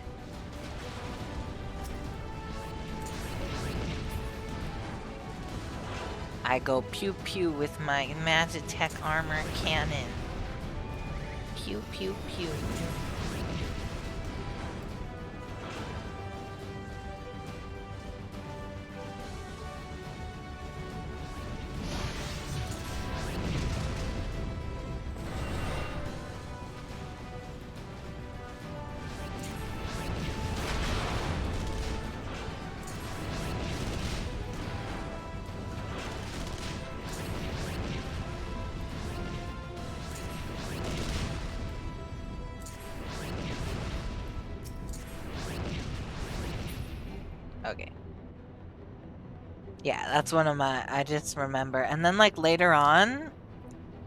[SPEAKER 1] I go pew pew with my Magitech armor cannon. Pew pew pew. Okay. Yeah, that's one of my, I just remember. And then like later on,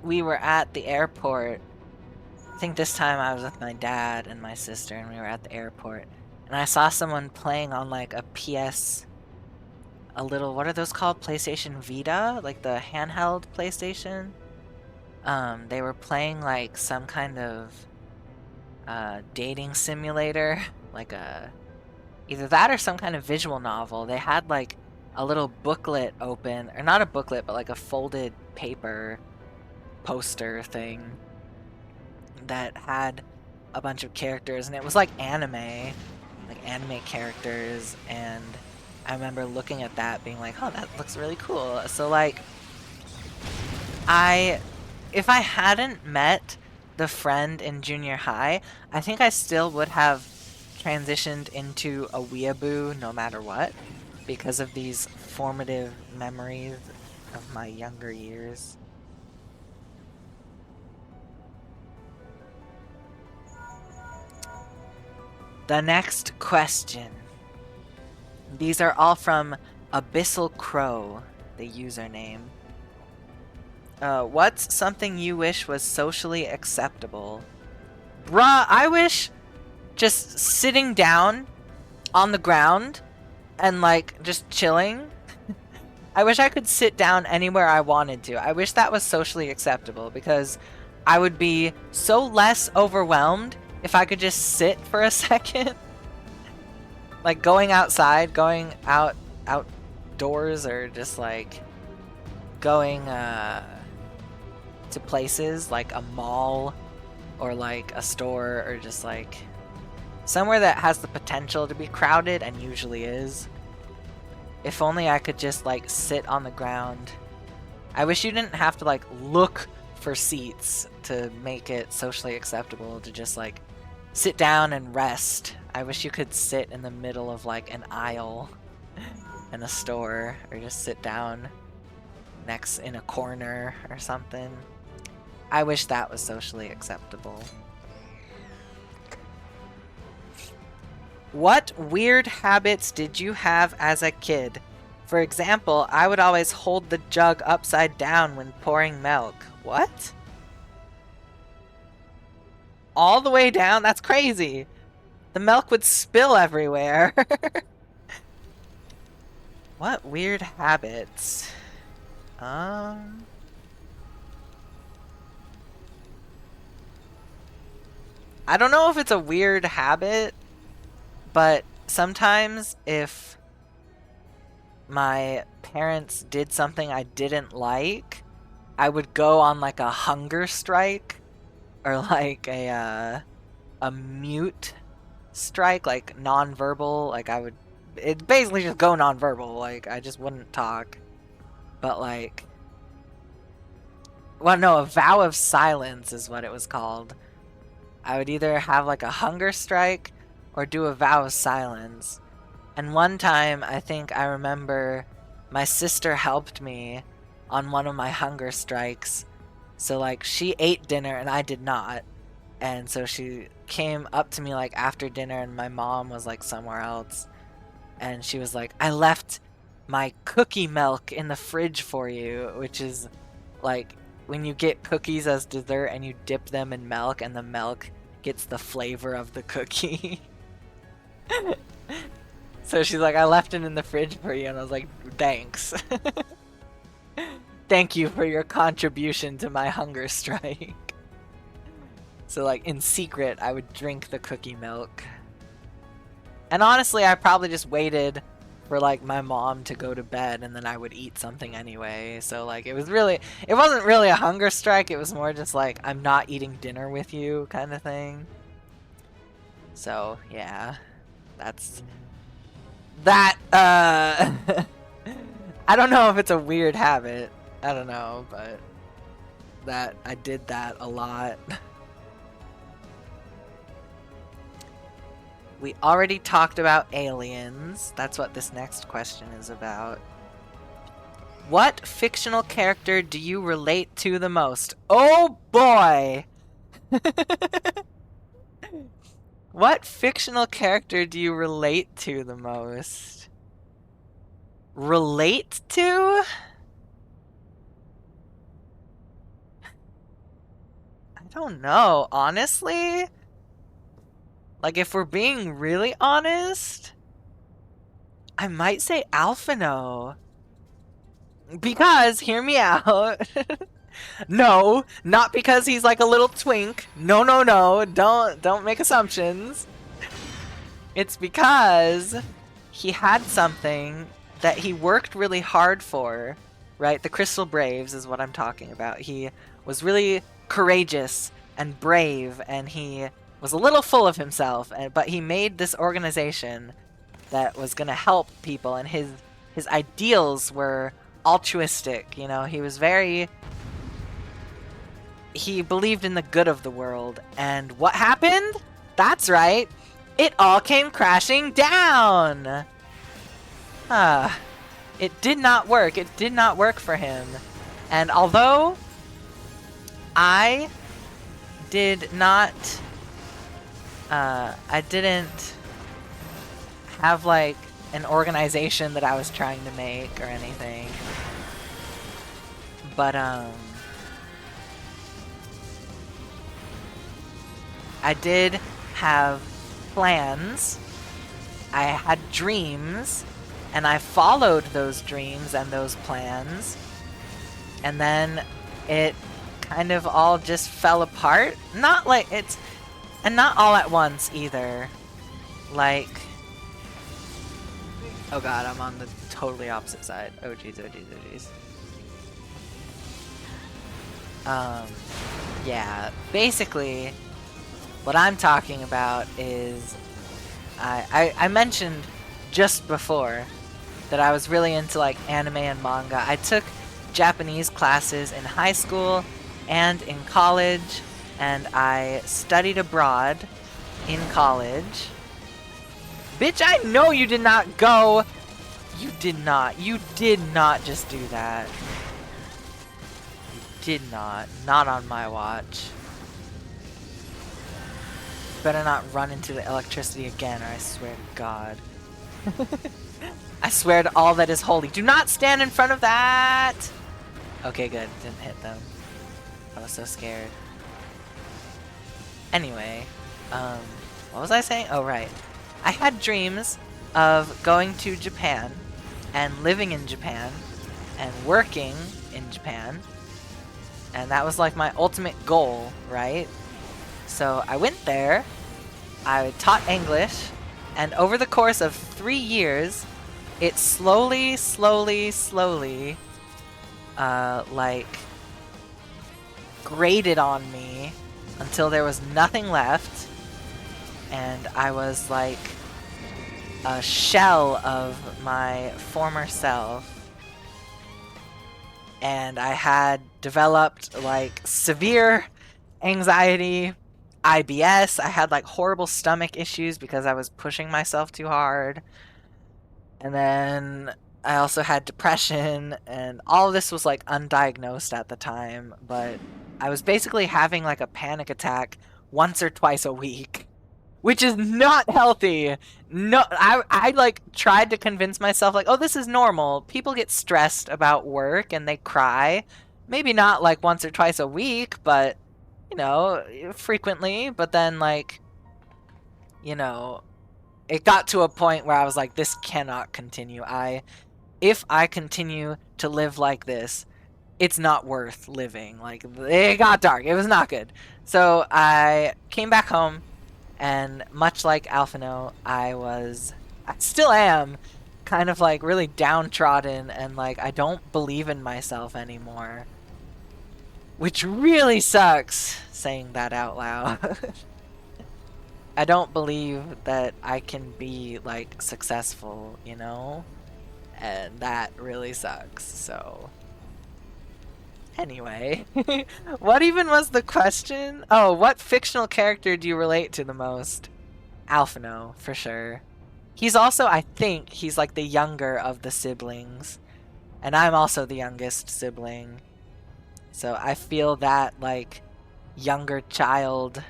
[SPEAKER 1] we were at the airport. I think this time I was with my dad and my sister and we were at the airport. And I saw someone playing on like a PS, a little, what are those called? PlayStation Vita? Like the handheld PlayStation? They were playing like some kind of dating simulator, like either that or some kind of visual novel. They had like a little booklet open, or not a booklet, but like a folded paper poster thing that had a bunch of characters, and it was like anime characters, and I remember looking at that being like, oh, that looks really cool. So like, if I hadn't met the friend in junior high, I think I still would have transitioned into a weeaboo no matter what, because of these formative memories of my younger years. The next question. These are all from Abyssal Crow, the username. What's something you wish was socially acceptable? Bruh, I wish just sitting down on the ground and like just chilling. I wish I could sit down anywhere I wanted to. I wish that was socially acceptable, because I would be so less overwhelmed if I could just sit for a second. Like going outside, going outdoors, or just like going to places like a mall or like a store, or just like somewhere that has the potential to be crowded, and usually is. If only I could just like sit on the ground. I wish you didn't have to like look for seats to make it socially acceptable to just like sit down and rest. I wish you could sit in the middle of like an aisle in a store, or just sit down next in a corner or something. I wish that was socially acceptable. What weird habits did you have as a kid? For example, I would always hold the jug upside down when pouring milk. What? All the way down? That's crazy. The milk would spill everywhere. What weird habits? I don't know if it's a weird habit, but sometimes if my parents did something I didn't like, I would go on like a hunger strike, or like a mute strike, like non-verbal. Like it'd basically just go non-verbal. Like I just wouldn't talk. But like, well, no, a vow of silence is what it was called. I would either have like a hunger strike or do a vow of silence. And one time, I think I remember my sister helped me on one of my hunger strikes. So like she ate dinner and I did not. And so she came up to me like after dinner, and my mom was like somewhere else. And she was like, I left my cookie milk in the fridge for you, which is like when you get cookies as dessert and you dip them in milk, and the milk gets the flavor of the cookie. So she's like, I left it in the fridge for you, and I was like, thanks. Thank you for your contribution to my hunger strike. So like in secret, I would drink the cookie milk. And honestly, I probably just waited for like my mom to go to bed and then I would eat something anyway. So like it wasn't really a hunger strike. It was more just like, I'm not eating dinner with you kind of thing. So yeah, that's that. I don't know if it's a weird habit. I don't know, but that I did that a lot. We already talked about aliens. That's what this next question is about. What fictional character do you relate to the most? Oh boy! What fictional character do you relate to the most? Relate to? I don't know, honestly. Like, if we're being really honest, I might say Alphino. Because, hear me out. No, not because he's like a little twink. No, no, no. Don't make assumptions. It's because he had something that he worked really hard for, right? The Crystal Braves is what I'm talking about. He was really courageous and brave, and he was a little full of himself, but he made this organization that was going to help people, and his ideals were altruistic, you know? He was he believed in the good of the world, and what happened? That's right, it all came crashing down! It did not work. It did not work for him. And although I did not I didn't have like an organization that I was trying to make or anything. But I did have plans. I had dreams, and I followed those dreams and those plans. And then it kind of all just fell apart. Not like it's, and not all at once either. Like, oh god, I'm on the totally opposite side. Oh jeez, oh jeez, oh jeez. Yeah, basically, what I'm talking about is, I mentioned just before that I was really into like anime and manga. I took Japanese classes in high school and in college, and I studied abroad in college. Bitch, I know you did not go. You did not just do that. You did not on my watch. Better not run into the electricity again, or I swear to God. I swear to all that is holy. Do not stand in front of that! Okay, good. Didn't hit them. I was so scared. Anyway, what was I saying? Oh, right. I had dreams of going to Japan and living in Japan and working in Japan. And that was like my ultimate goal, right? So I went there, I taught English, and over the course of 3 years, it slowly, like, grated on me until there was nothing left, and I was like a shell of my former self. And I had developed like severe anxiety, IBS. I had like horrible stomach issues because I was pushing myself too hard. And then I also had depression, and all of this was like undiagnosed at the time, but I was basically having like a panic attack once or twice a week, which is not healthy. No, I like tried to convince myself like, oh, this is normal. People get stressed about work and they cry. Maybe not like once or twice a week, but you know, frequently. But then like, you know, it got to a point where I was like, this cannot continue. If I continue to live like this, it's not worth living. Like, it got dark. It was not good. So I came back home, and much like Alphino, I still am, kind of like really downtrodden, and like I don't believe in myself anymore. Which really sucks, saying that out loud. I don't believe that I can be, like, successful, you know? And that really sucks, so... Anyway. What even was the question? Oh, what fictional character do you relate to the most? Alphino, for sure. He's also, I think, he's like the younger of the siblings. And I'm also the youngest sibling. So I feel that, like, youngest child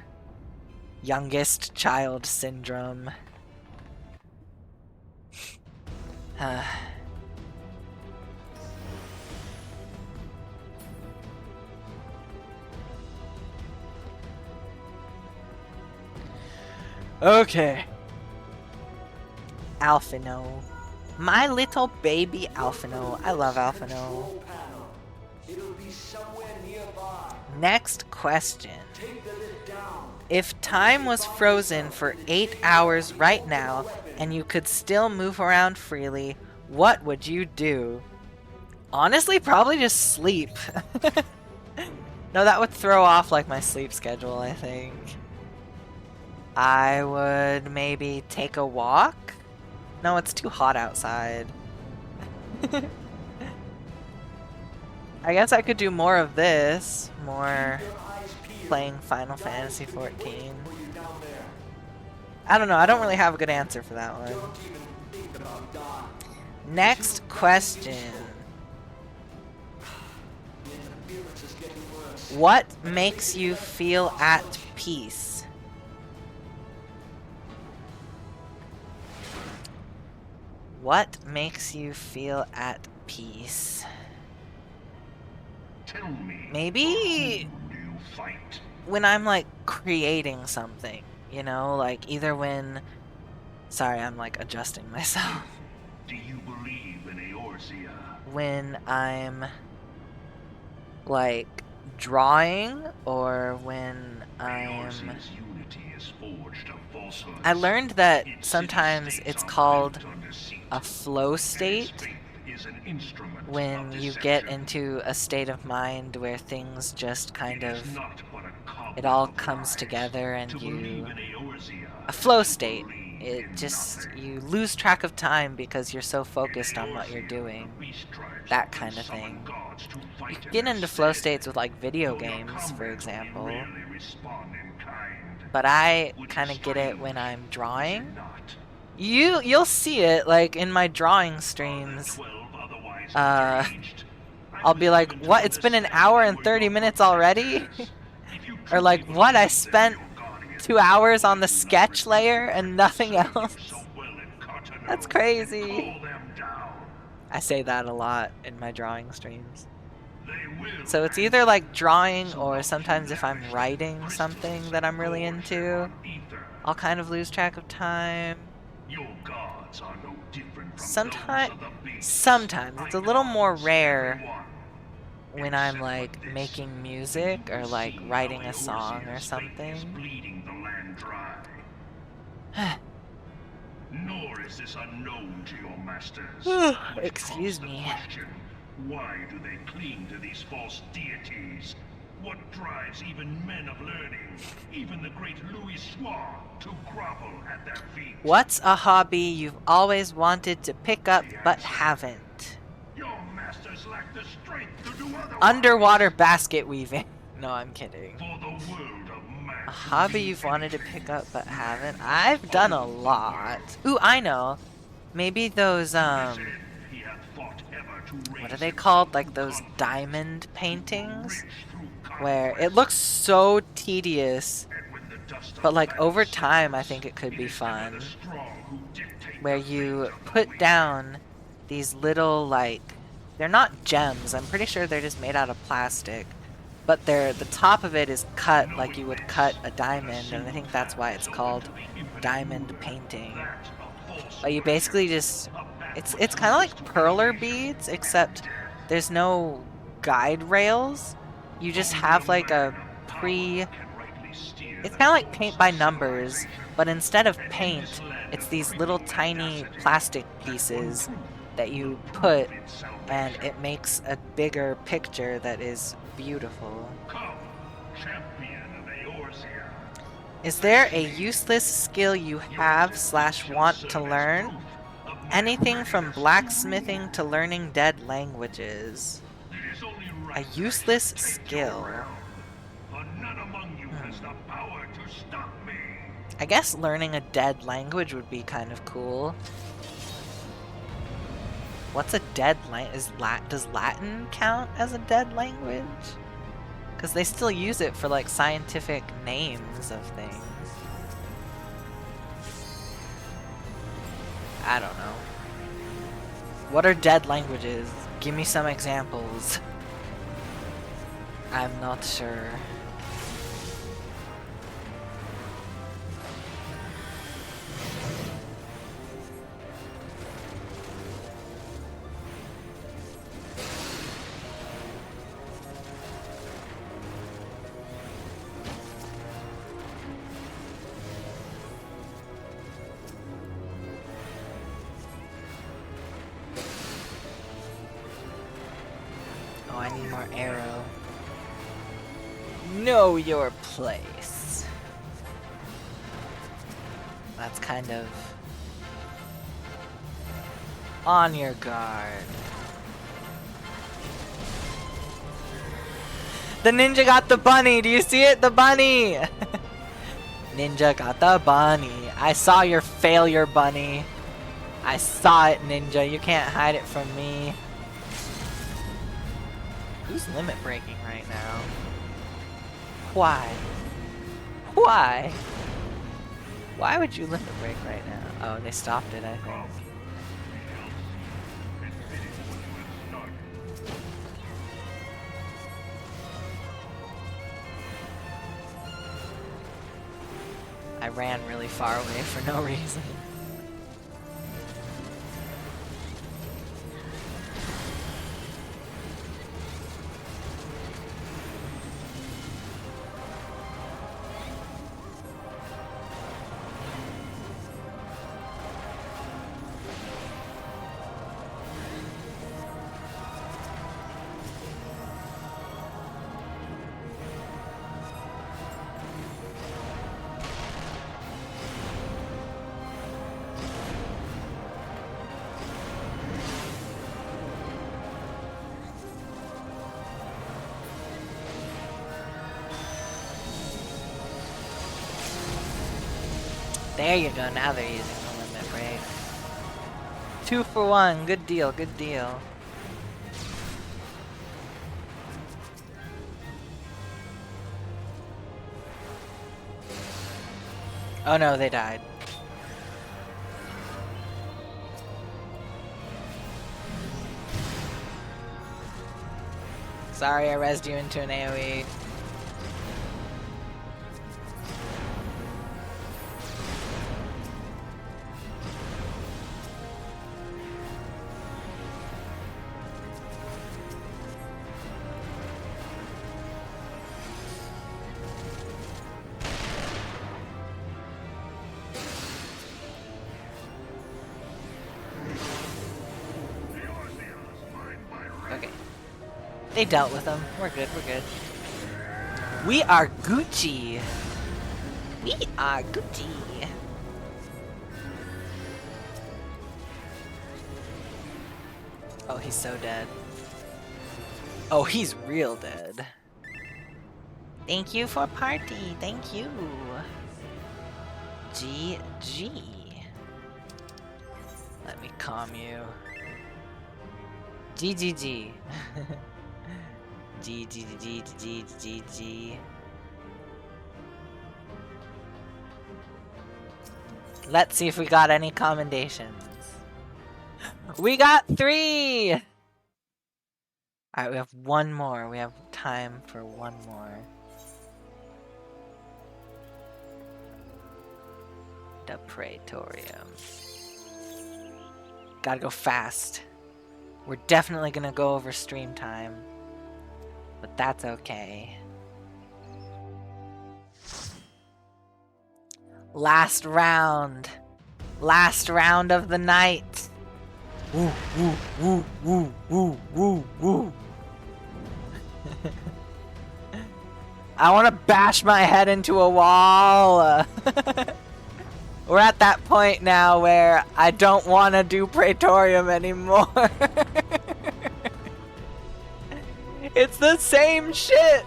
[SPEAKER 1] syndrome. Okay. Alphino. My little baby Alphino. I love Alphino. Next question. If time was frozen for 8 hours right now, and you could still move around freely, what would you do? Honestly, probably just sleep. No, that would throw off, like, my sleep schedule, I think. I would maybe take a walk? No, it's too hot outside. I guess I could do more of this. More playing Final Fantasy XIV. I don't know, I don't really have a good answer for that one. Next question. What makes you feel at peace? What makes you feel at peace?
[SPEAKER 2] Tell me,
[SPEAKER 1] maybe
[SPEAKER 2] do you fight?
[SPEAKER 1] When I'm like creating something, you know, like either when... Sorry, I'm like adjusting myself.
[SPEAKER 2] Do you believe in Eorzea?
[SPEAKER 1] When I'm like drawing, or when I'm... I learned that sometimes it's called a flow state, when you get into a state of mind where things just kind of, it all comes together and you, a flow state, it just, you lose track of time because you're so focused on what you're doing, that kind of thing. You can get into flow states with like video games, for example, but I kind of get it when I'm drawing. You'll see it like in my drawing streams. I'll be like, what, it's been an hour and 30 minutes already? Or like, what, I spent 2 hours on the sketch layer and nothing else? That's crazy. I say that a lot in my drawing streams. So it's either like drawing, or sometimes if I'm writing something that I'm really into, I'll kind of lose track of time. Sometimes it's a little more rare when I'm like making music or like writing a song or something.
[SPEAKER 2] Nor is this unknown to your masters.
[SPEAKER 1] Excuse me.
[SPEAKER 2] Why do they cling to these false deities? What drives even men of learning, even the great Louis Soir, to grovel at their feet?
[SPEAKER 1] What's a hobby you've always wanted to pick up but haven't?
[SPEAKER 2] Your masters lack the strength to do otherwise.
[SPEAKER 1] Underwater basket weaving. No, I'm kidding.
[SPEAKER 2] For the world of man.
[SPEAKER 1] A hobby you've wanted to pick up but haven't? I've done a lot. Ooh, I know. Maybe those, what are they called? Like those diamond paintings? Where it looks so tedious, but like over time I think it could be fun. Where you put down these little, like, they're not gems, I'm pretty sure they're just made out of plastic, but the top of it is cut like you would cut a diamond, and I think that's why it's called diamond painting. But you basically just, it's kind of like perler beads, except there's no guide rails. You just have like a it's kind of like paint by numbers, but instead of paint, it's these little tiny plastic pieces that you put, and it makes a bigger picture that is beautiful.
[SPEAKER 2] Come, champion of Eorzea.
[SPEAKER 1] Is there a useless skill you have / want to learn? Anything from blacksmithing to learning dead languages. A useless skill.
[SPEAKER 2] None among you has the power to stop me.
[SPEAKER 1] I guess learning a dead language would be kind of cool. What's a dead language? Does Latin count as a dead language? Because they still use it for like scientific names of things. I don't know. What are dead languages? Give me some examples. I'm not sure. Oh, I need more arrow. Know your place. That's kind of on your guard. The ninja got the bunny. Do you see it? The bunny. Ninja got the bunny. I saw your failure, bunny. I saw it, ninja. You can't hide it from me. Who's limit breaking right now? Why? Why? Why would you limit break right now? Oh, they stopped it, I think. I ran really far away for no reason. There you go, now they're using the limit break. 2 for 1, good deal, good deal. Oh no, they died. Sorry, I rezzed you into an AoE. Okay. They dealt with them. We're good, we're good. We are Gucci. We are Gucci. Oh, he's so dead. Oh, he's real dead. Thank you for party. Thank you. GG. Let me calm you. GGG. GGG. Let's see if we got any commendations. We got 3! Alright, we have one more. We have time for one more. The Praetorium. Gotta go fast. We're definitely gonna go over stream time. but that's okay. Last round. Last round of the night. Woo, woo, woo, woo, woo, woo, woo. I want to bash my head into a wall. We're at that point now where I don't want to do Praetorium anymore. It's the same shit,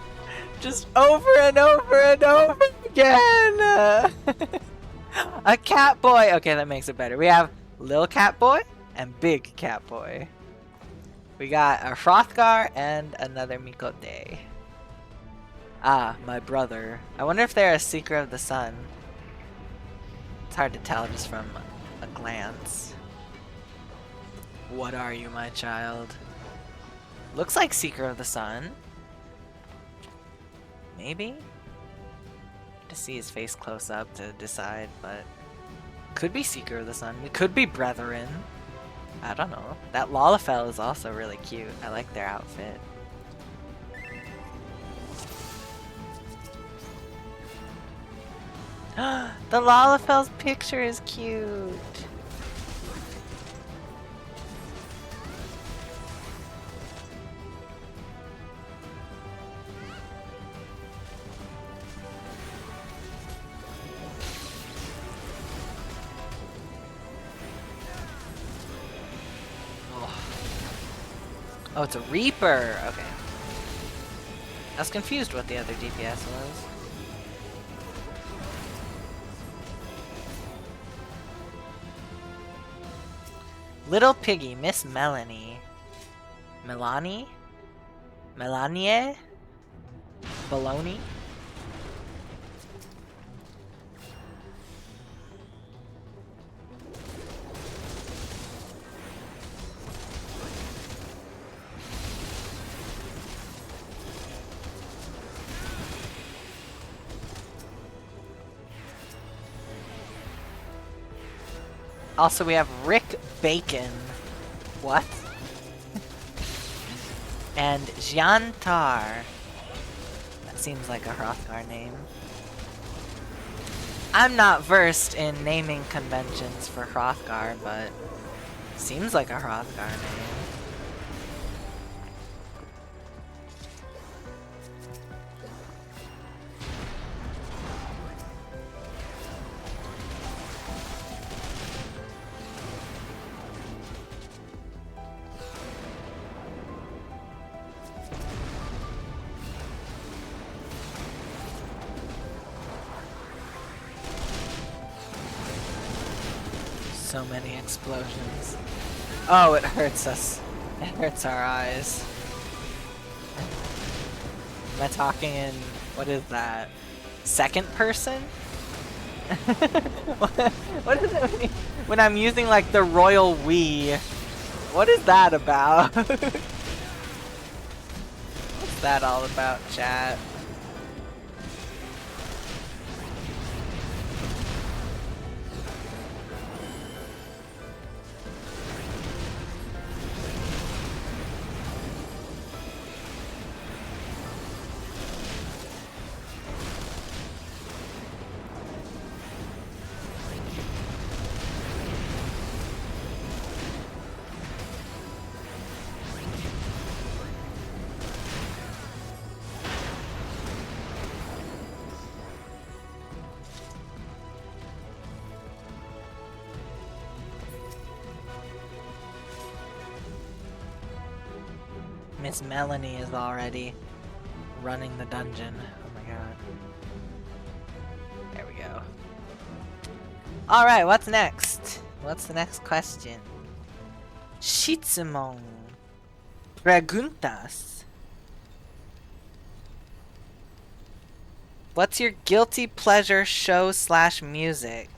[SPEAKER 1] just over and over and over again. A cat boy. Okay, that makes it better. We have little cat boy and big cat boy. We got a Hrothgar and another Mikote. Ah, my brother. I wonder if they're a Seeker of the Sun. It's hard to tell just from a glance. What are you, my child? Looks like Seeker of the Sun. Maybe? To see his face close up to decide, but could be Seeker of the Sun. It could be Brethren. I don't know. That Lalafell is also really cute. I like their outfit. The Lalafell's picture is cute. Oh, it's a Reaper! Okay. I was confused what the other DPS was. Little Piggy, Miss Melanie. Melanie? Melanie? Baloney? Also, we have Rick Bacon. What? And Jiantar. That seems like a Hrothgar name. I'm not versed in naming conventions for Hrothgar, but seems like a Hrothgar name. So many explosions. Oh, it hurts us. It hurts our eyes. Am I talking in, what is that? Second person? What does it mean when I'm using like the royal we? What is that about? What's that all about, chat? Miss Melanie is already running the dungeon. Oh my god. There we go. Alright, what's next? What's the next question? Shitsumon. Preguntas. What's your guilty pleasure show / music?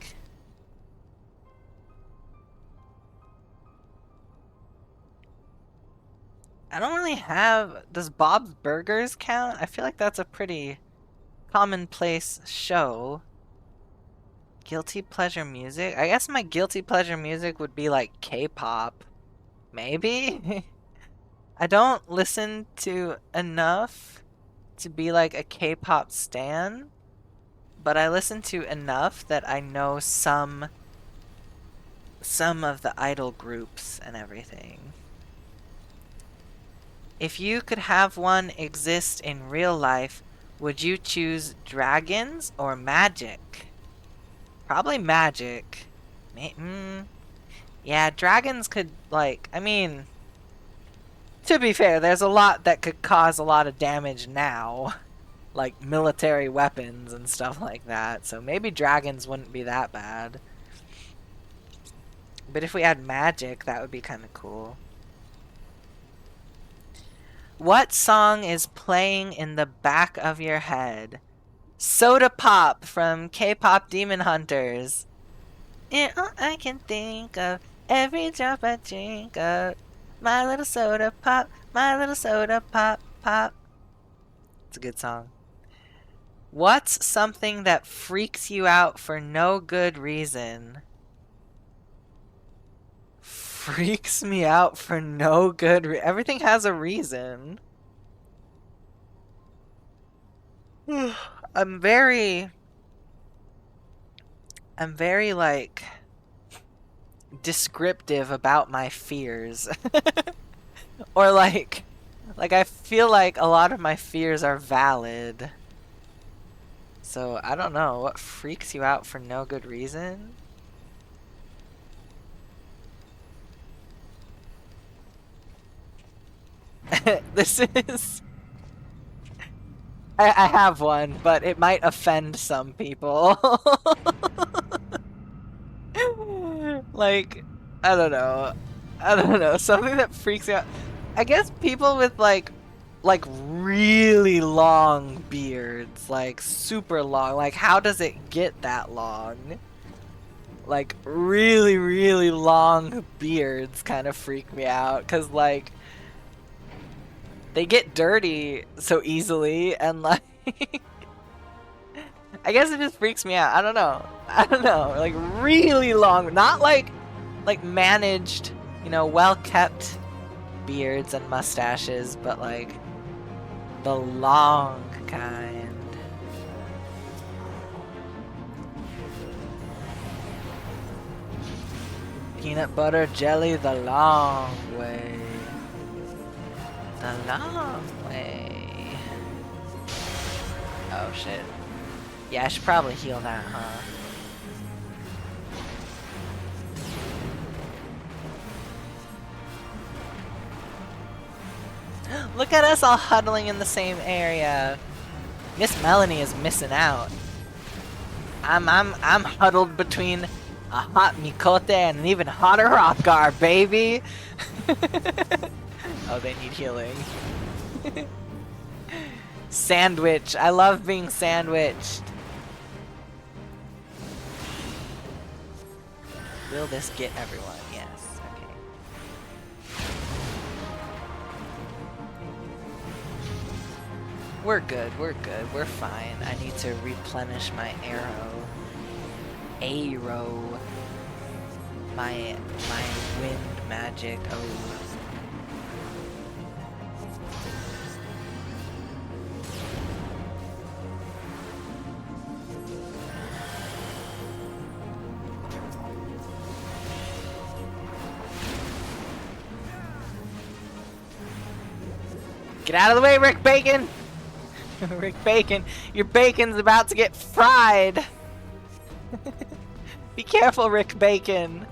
[SPEAKER 1] I don't really have... Does Bob's Burgers count? I feel like that's a pretty commonplace show. Guilty pleasure music? I guess my guilty pleasure music would be like K-pop. Maybe? I don't listen to enough to be like a K-pop stan, but I listen to enough that I know some of the idol groups and everything. If you could have one exist in real life, would you choose dragons or magic? Probably magic. Yeah, dragons could, like, I mean, to be fair, there's a lot that could cause a lot of damage now. Like military weapons and stuff like that. So maybe dragons wouldn't be that bad. But if we had magic, that would be kind of cool. What song is playing in the back of your head? Soda Pop from K-Pop Demon Hunters. And all I can think of, every drop I drink of, my little soda pop, my little soda pop, pop. It's a good song. What's something that freaks you out for no good reason? Freaks me out for no good reason. Everything has a reason. I'm very like descriptive about my fears. Or like I feel like a lot of my fears are valid. So I don't know, what freaks you out for no good reason? This is I have one, but it might offend some people. Like, I don't know. Something that freaks me out. I guess people with like really long beards, like super long. Like, how does it get that long? Like, really, really long beards kind of freak me out, cause like they get dirty so easily, and like I guess it just freaks me out. I don't know. Like really long, not like managed, you know, well kept beards and mustaches, but like the long kind. Peanut butter jelly the long way. The long way. Oh shit. Yeah, I should probably heal that, huh? Look at us all huddling in the same area. Miss Melanie is missing out. I'm huddled between a hot Mikote and an even hotter Rockgar, baby. Oh, they need healing. Sandwich. I love being sandwiched. Will this get everyone? Yes. Okay. We're good. We're good. We're fine. I need to replenish my arrow. My wind magic. Oh. Get out of the way, Rick Bacon! Rick Bacon, your bacon's about to get fried! Be careful, Rick Bacon!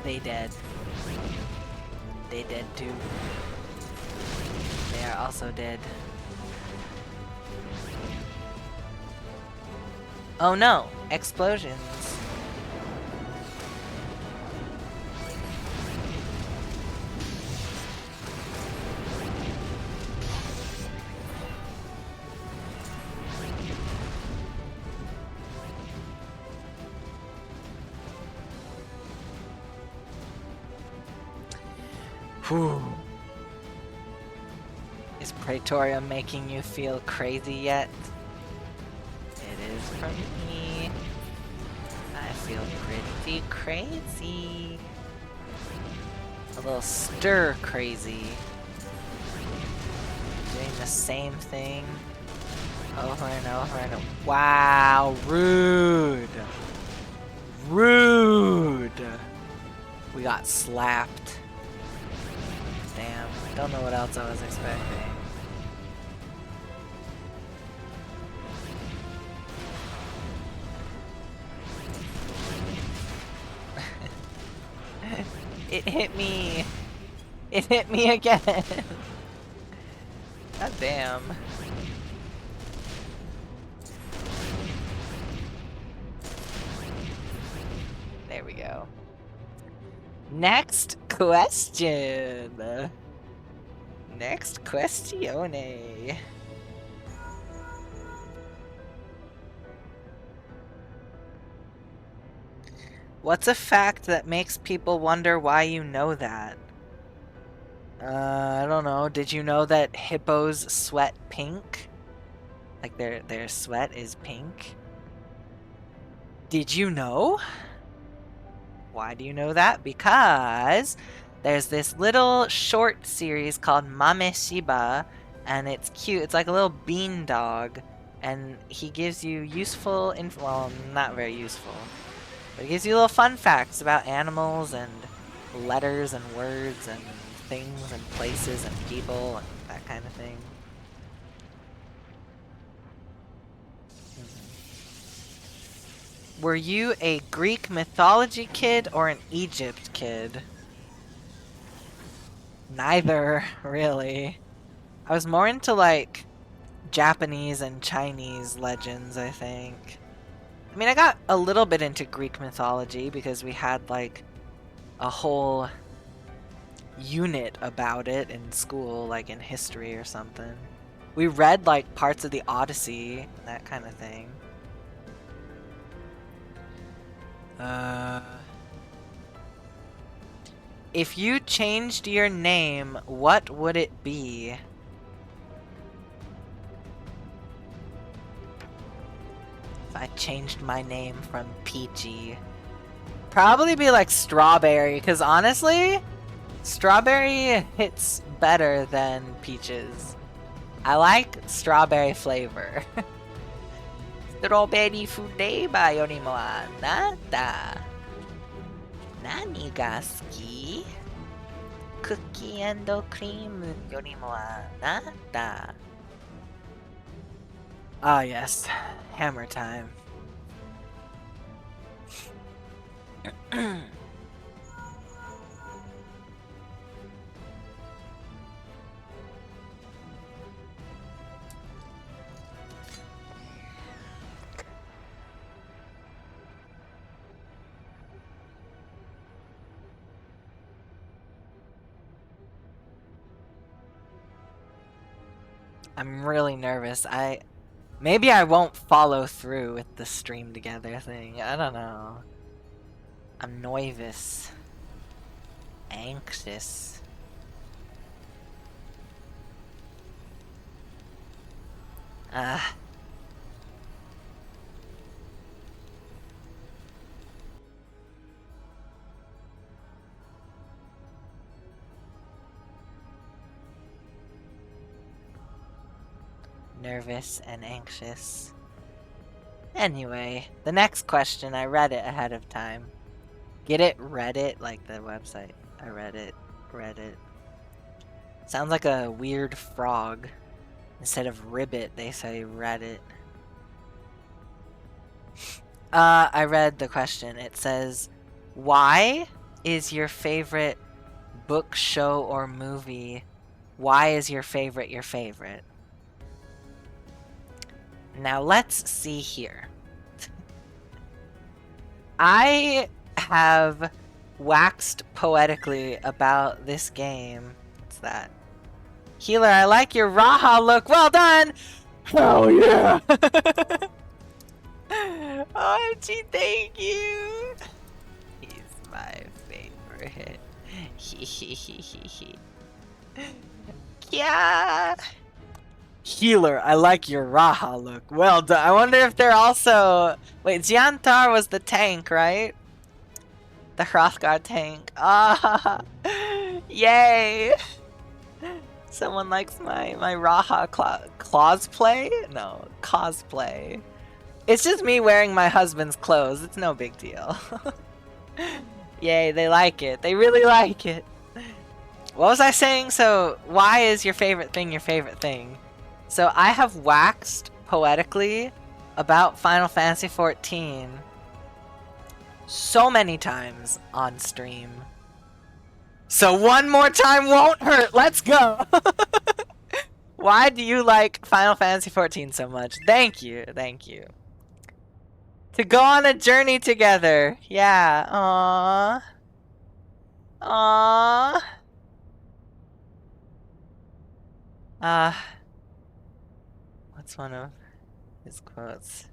[SPEAKER 1] They dead. They dead too. They are also dead. Oh no! Explosions! Whew. Is Praetorium making you feel crazy yet? It is for me. I feel pretty crazy. A little stir crazy. Doing the same thing over and over and over. Wow, rude. Rude. We got slapped. Damn, don't know what else I was expecting. It hit me. It hit me again. God damn. There we go. Next question. Next questione. What's a fact that makes people wonder why you know that? I don't know. Did you know that hippos sweat pink? Like their sweat is pink? Did you know? Why do you know that? Because there's this little short series called Mame Shiba, and it's cute. It's like a little bean dog, and he gives you useful well, not very useful, but he gives you little fun facts about animals and letters and words and things and places and people and that kind of thing. Were you a Greek mythology kid or an Egypt kid? Neither, really. I was more into, like, Japanese and Chinese legends, I think. I mean, I got a little bit into Greek mythology because we had, like, a whole unit about it in school, like in history or something. We read, like, parts of the Odyssey, that kind of thing. If you changed your name, what would it be? If I changed my name from Peachy. Probably be like Strawberry, because honestly, Strawberry hits better than Peaches. I like strawberry flavor. Strawberry flavor yori mo anata. Nani ga suki? Cookie and cream yori mo anata. Ah yes, hammer time. I'm really nervous. Maybe I won't follow through with the stream together thing. I don't know. I'm nervous. Anxious. Nervous and anxious. Anyway, the next question, I read it ahead of time. Get it? Reddit? Like the website. I read it. Reddit. Sounds like a weird frog. Instead of ribbit, they say Reddit. I read the question. It says, why is your favorite book, show, or movie? Why is your favorite your favorite? Now let's see here. I have waxed poetically about this game. What's that? Healer, I like your Raha look. Well done! Hell yeah! OMG, thank you! He's my favorite. Yeah. Healer, I like your Raha look. Well done. I wonder if they're also... Wait, Xiantar was the tank, right? The Hrothgar tank. Ah, yay! Someone likes my Raha cosplay? No, cosplay. It's just me wearing my husband's clothes. It's no big deal. Yay, they like it. They really like it. What was I saying? So, why is your favorite thing your favorite thing? So, I have waxed poetically about Final Fantasy XIV so many times on stream. So one more time won't hurt. Let's go. Why do you like Final Fantasy XIV so much? Thank you. Thank you. To go on a journey together. Yeah. Aww. Aww. What's one of his quotes?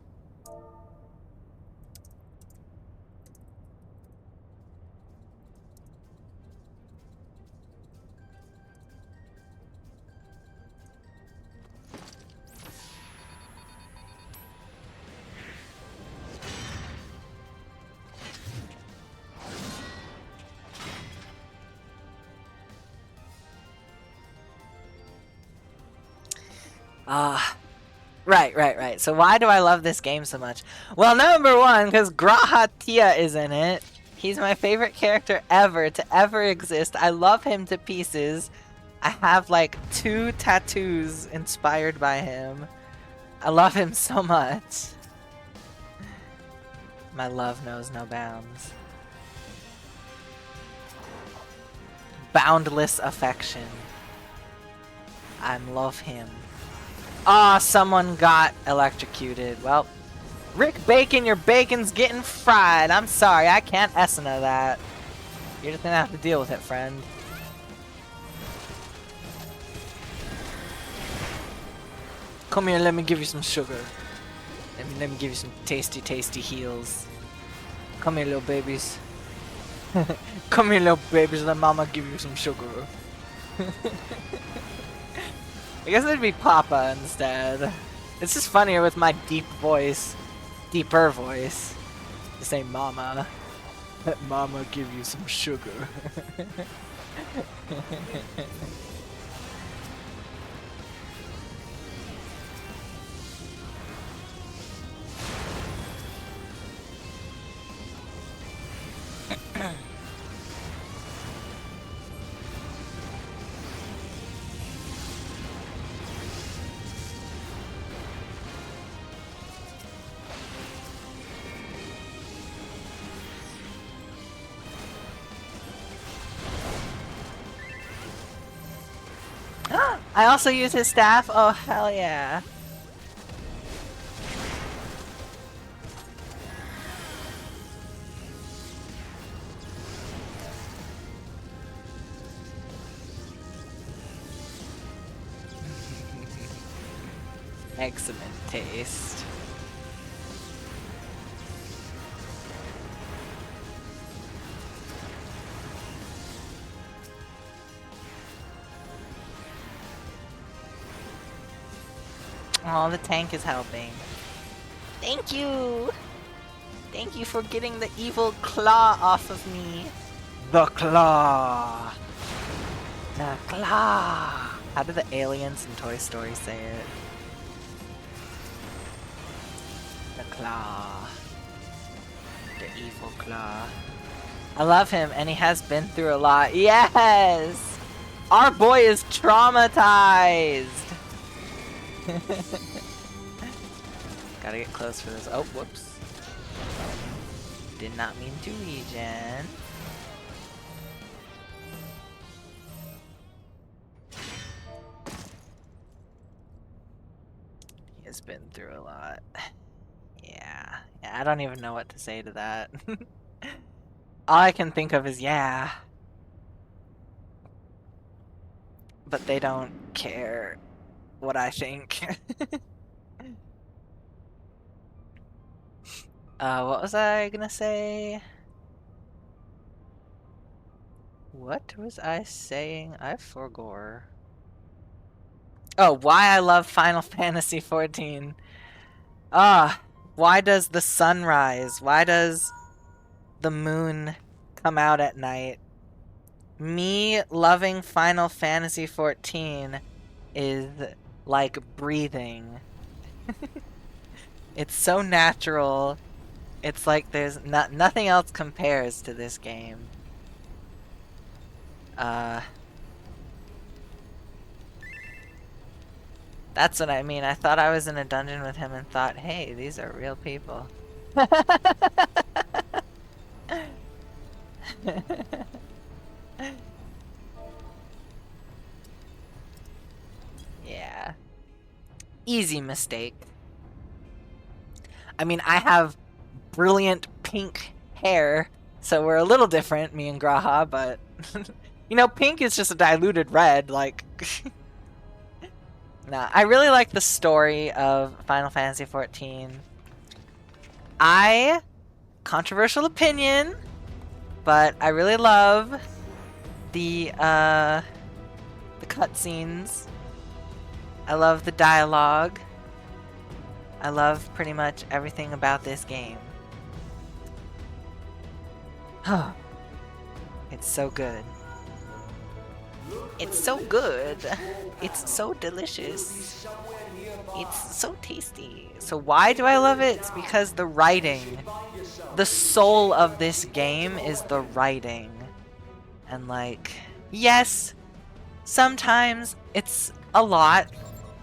[SPEAKER 1] Right. So why do I love this game so much? Well, number one, because Grahatia is in it. He's my favorite character ever to ever exist. I love him to pieces. I have like 2 tattoos inspired by him. I love him so much. My love knows no bounds. Boundless affection. I love him. Ah, someone got electrocuted. Well, Rick Bacon, your bacon's getting fried. I'm sorry, I can't Esuna that. You're just gonna have to deal with it, friend. Come here, let me give you some sugar. Let me give you some tasty, tasty heals. Come here, little babies. Come here, little babies, let mama give you some sugar. I guess it'd be Papa instead. It's just funnier with my deep voice. Deeper voice. To say mama. Let mama give you some sugar. I also use his staff? Oh, hell yeah. Excellent taste. Oh, the tank is helping. Thank you! Thank you for getting the evil claw off of me. The claw! The claw! How do the aliens in Toy Story say it? The claw. The evil claw. I love him, and he has been through a lot. Yes! Our boy is traumatized! Gotta get close for this. Oh, whoops. Did not mean to regen. He has been through a lot. Yeah. I don't even know what to say to that. All I can think of is yeah. But they don't care what I think. What was I gonna say? What was I saying? I forgot. Oh, why I love Final Fantasy XIV. Why does the sun rise? Why does the moon come out at night? Me loving Final Fantasy XIV is like breathing. It's so natural. It's like there's nothing else compares to this game. That's what I mean. I thought I was in a dungeon with him and thought, hey, these are real people. Yeah. Easy mistake. I mean, I have brilliant pink hair, so we're a little different, me and Graha, but... you know, pink is just a diluted red, like... Nah, I really like the story of Final Fantasy XIV. Controversial opinion, but I really love the cutscenes. I love the dialogue. I love pretty much everything about this game. It's so good. It's so good. It's so delicious. It's so tasty. So why do I love it? It's because the writing. The soul of this game is the writing. And like, yes, sometimes it's a lot.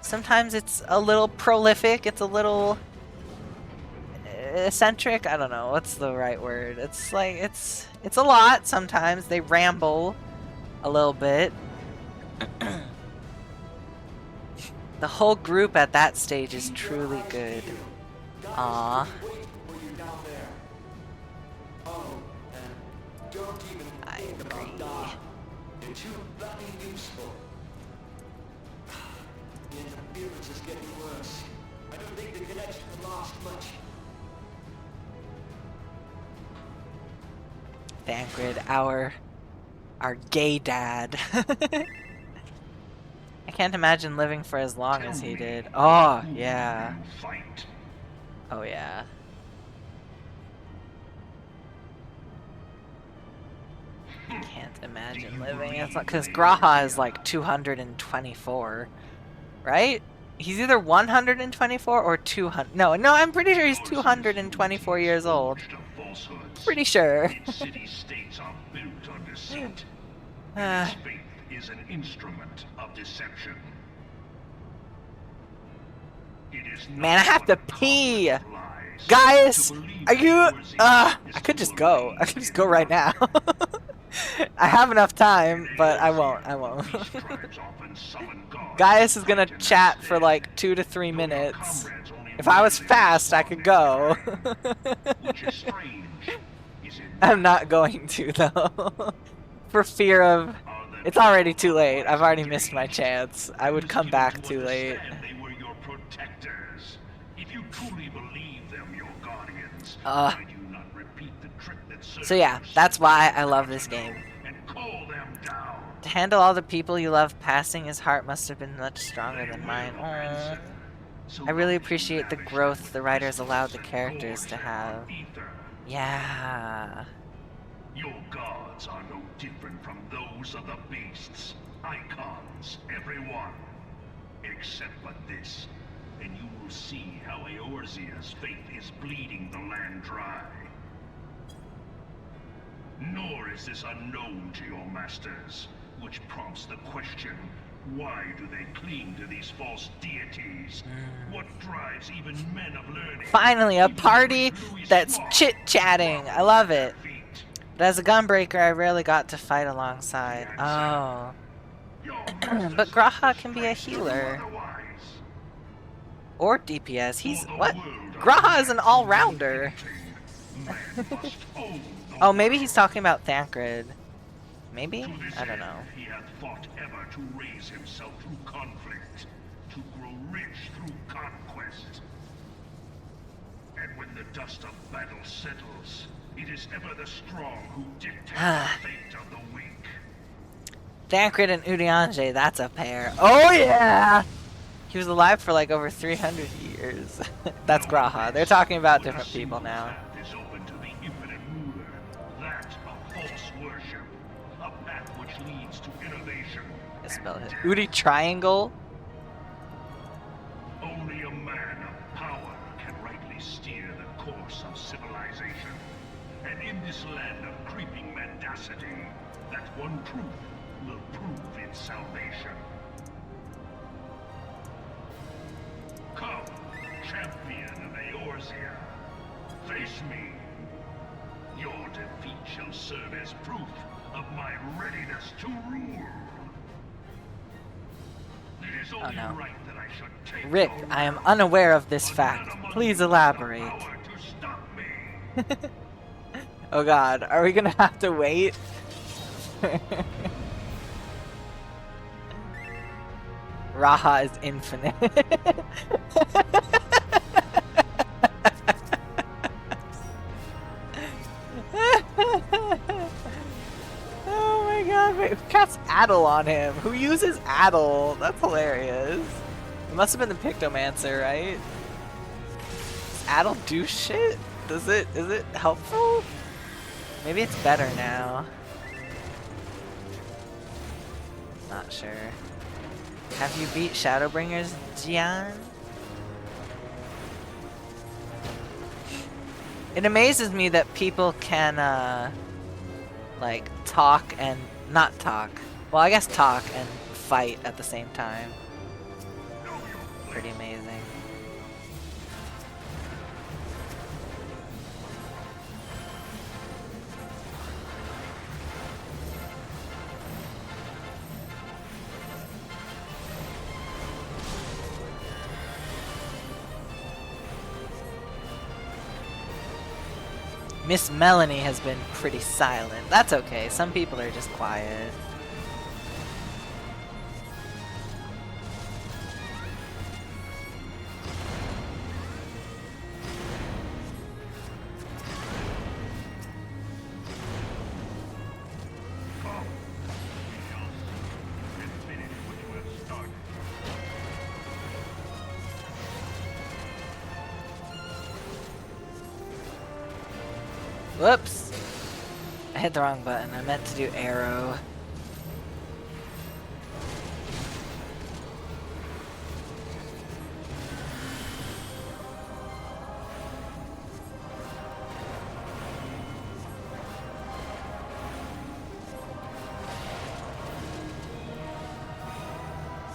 [SPEAKER 1] Sometimes it's a little prolific. It's a little eccentric. I don't know. What's the right word? It's like, it's a lot sometimes. They ramble a little bit. The whole group at that stage is truly good. Aww. I agree.
[SPEAKER 3] They're too bloody useful. The interference is getting worse. I don't think the connection will last much.
[SPEAKER 1] Thancred, our gay dad. I can't imagine living for as long as he did. Oh, yeah. Oh, yeah. Can't imagine living. It's not because Graha is like 224, right? He's either 124 or 200. No, I'm pretty sure he's 224 years old. Pretty sure.
[SPEAKER 2] Is an instrument of deception.
[SPEAKER 1] Man, I have to pee! Guys! Are you... I could just go. I could just go right now. I have enough time, but I won't. Gaius is gonna chat for like 2 to 3 minutes. If I was fast, I could go. I'm not going to, though. For fear of... It's already too late. I've already missed my chance. I would come back too late. So yeah, that's why I love this game. To handle all the people you love passing, his heart must have been much stronger than mine. Aww. I really appreciate the growth the writers allowed the characters to have. Yeah.
[SPEAKER 2] Your gods are no different from those of the beasts. Icons, everyone. Except but this, and you will see how Eorzea's faith is bleeding the land dry. Nor is this unknown to your masters, which prompts the question, why do they cling to these false deities? What drives even men of learning?
[SPEAKER 1] Finally, a party that's chit-chatting. I love it. But as a gunbreaker, I rarely got to fight alongside. Oh. But Graha can be a healer. Or DPS. He's... what? Graha is an all-rounder. Oh, maybe he's talking about Thancred. Maybe? I don't know.
[SPEAKER 2] He hath fought ever to raise himself through conflict, to grow rich through conquest. And when the dust of battle settles, it is ever the strong who dictate the fate of the weak.
[SPEAKER 1] Thancred and Urianger, that's a pair. Oh yeah! He was alive for like over 300 years. That's Graha. They're talking about different people now.
[SPEAKER 2] Is open to the infinite ruler. That's a false worship. A path which leads to innovation.
[SPEAKER 1] I spelled it. Uri Triangle?
[SPEAKER 2] Only a man of power can rightly steer the course of civilization. And in this land of creeping mendacity, that one truth will prove its salvation. Come, champion of Eorzea. Face me. Your defeat shall serve as proof of my readiness to rule. It is only right that I should take
[SPEAKER 1] Rick,
[SPEAKER 2] your
[SPEAKER 1] I am
[SPEAKER 2] word.
[SPEAKER 1] unaware of this
[SPEAKER 2] But
[SPEAKER 1] fact.
[SPEAKER 2] none among
[SPEAKER 1] Please
[SPEAKER 2] you has the
[SPEAKER 1] elaborate.
[SPEAKER 2] power to stop me.
[SPEAKER 1] Oh god, are we gonna have to wait? Raha is infinite. Oh my god, wait, who casts Addle on him? Who uses Addle? That's hilarious. It must have been the Pictomancer, right? Does Addle do shit? Is it helpful? Maybe it's better now. Not sure. Have you beat Shadowbringers, Jian? It amazes me that people can, like, talk and not talk. Well, I guess talk and fight at the same time. Pretty amazing. Miss Melanie has been pretty silent. That's okay. Some people are just quiet.
[SPEAKER 2] Come. And finish what you have started.
[SPEAKER 1] Whoops! I hit the wrong button. I meant to do arrow.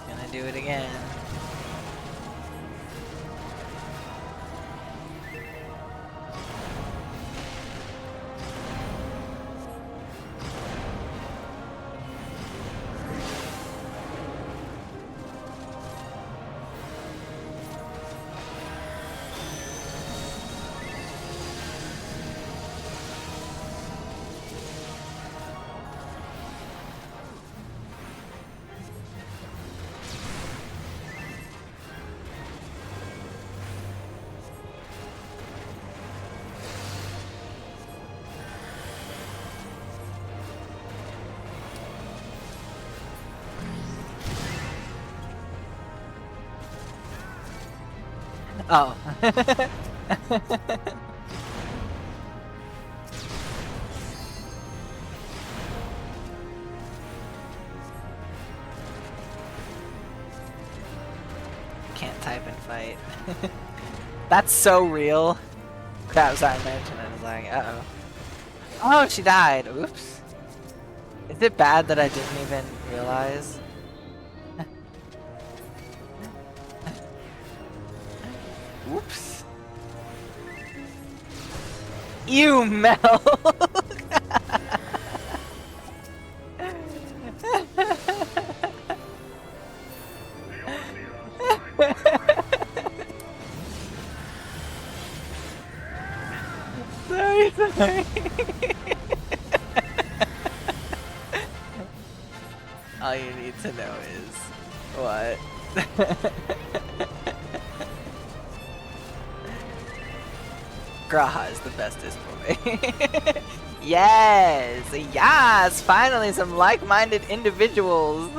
[SPEAKER 1] Gonna do it again. Oh. Can't type and fight. That's so real. Crap, sorry, I mentioned it. I was like, uh-oh. Oh, she died. Oops. Is it bad that I didn't even realize? Oops. Ew, Mel! Sorry, sorry. All you need to know is what? Graha is the bestest boy. Yes, finally some like-minded individuals.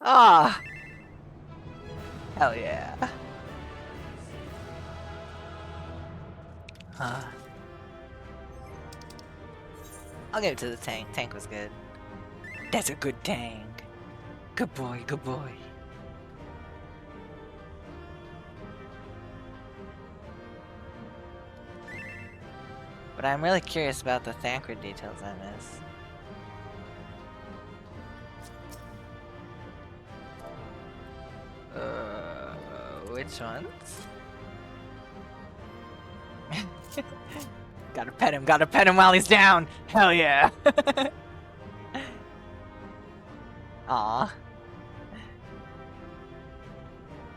[SPEAKER 1] Ah, hell yeah. I'll give it to the tank. Tank was good. That's a good tank. Good boy, good boy. But I'm really curious about the Thancred details I missed. Which ones? Gotta pet him while he's down! Hell yeah! Aw.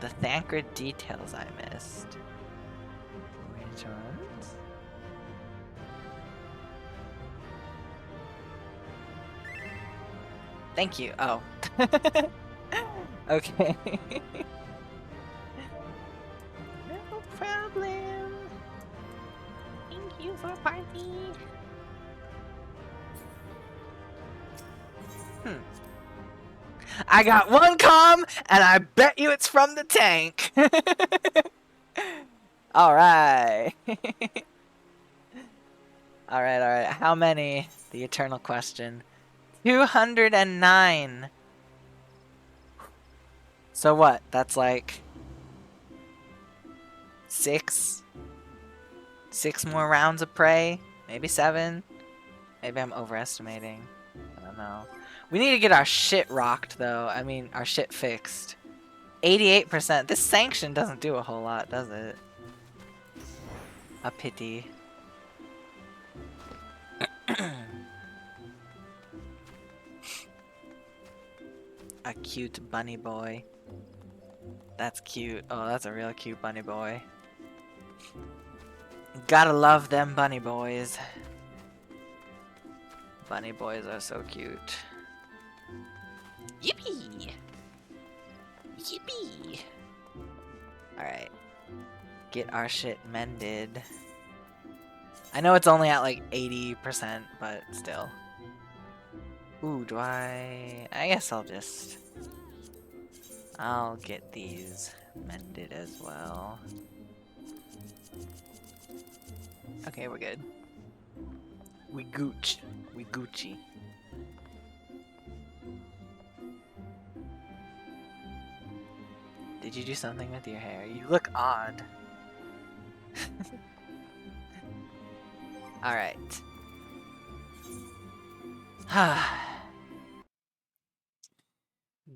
[SPEAKER 1] The Thancred details I missed. Which ones? Thank you. Oh. Okay. No problem. Thank you for party. I got one comm, and I bet you it's from the tank. Alright. Alright. How many? The eternal question. 209. So what? That's like... 6 more rounds of prae? Maybe 7? Maybe I'm overestimating. I don't know. We need to get our shit rocked, though. I mean, our shit fixed. 88%. This sanction doesn't do a whole lot, does it? A pity. A cute bunny boy. That's cute. Oh, that's a real cute bunny boy. Gotta love them bunny boys. Bunny boys are so cute. Yippee! Yippee! Alright. Get our shit mended. I know it's only at like 80%, but still. Ooh, do I guess I'll get these mended as well. Okay, we're good. We Gucci. Did you do something with your hair? You look odd. Alright.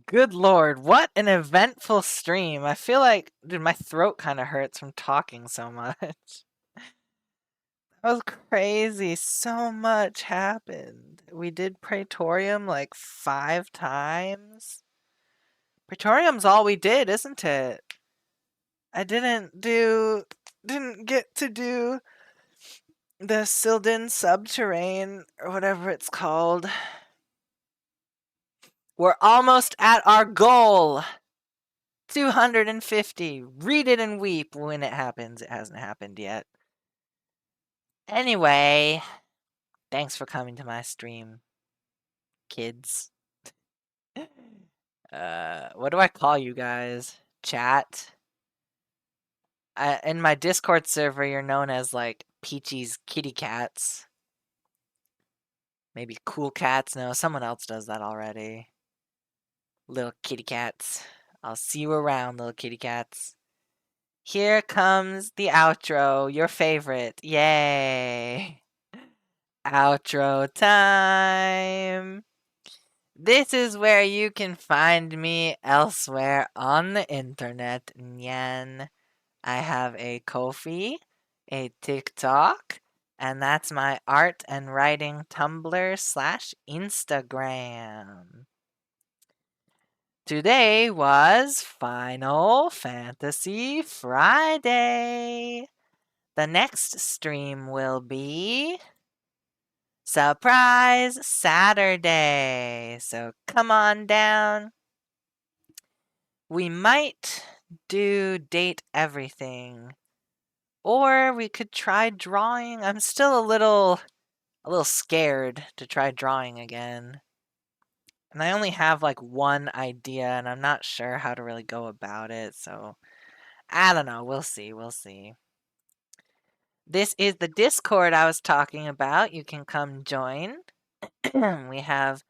[SPEAKER 1] Good lord, what an eventful stream. I feel like, dude, my throat kind of hurts from talking so much. That was crazy. So much happened. We did Praetorium like 5 times. Praetorium's all we did, isn't it? I didn't get to do the Sildin subterrane or whatever it's called. We're almost at our goal. 250. Read it and weep when it happens. It hasn't happened yet. Anyway, thanks for coming to my stream, kids. What do I call you guys? Chat? In my Discord server, you're known as, like, Peachy's kitty cats. Maybe cool cats? No, someone else does that already. Little kitty cats. I'll see you around, little kitty cats. Here comes the outro, your favorite. Yay! Outro time! This is where you can find me elsewhere on the internet, nyan. I have a Ko-fi, a TikTok, and that's my art and writing Tumblr / Instagram. Today was Final Fantasy Friday. The next stream will be Surprise Saturday. So come on down. We might do Date Everything Or we could try drawing. I'm still a little scared to try drawing again. And I only have like one idea and I'm not sure how to really go about it, so I don't know. We'll see. We'll see. This is the Discord I was talking about. You can come join. We have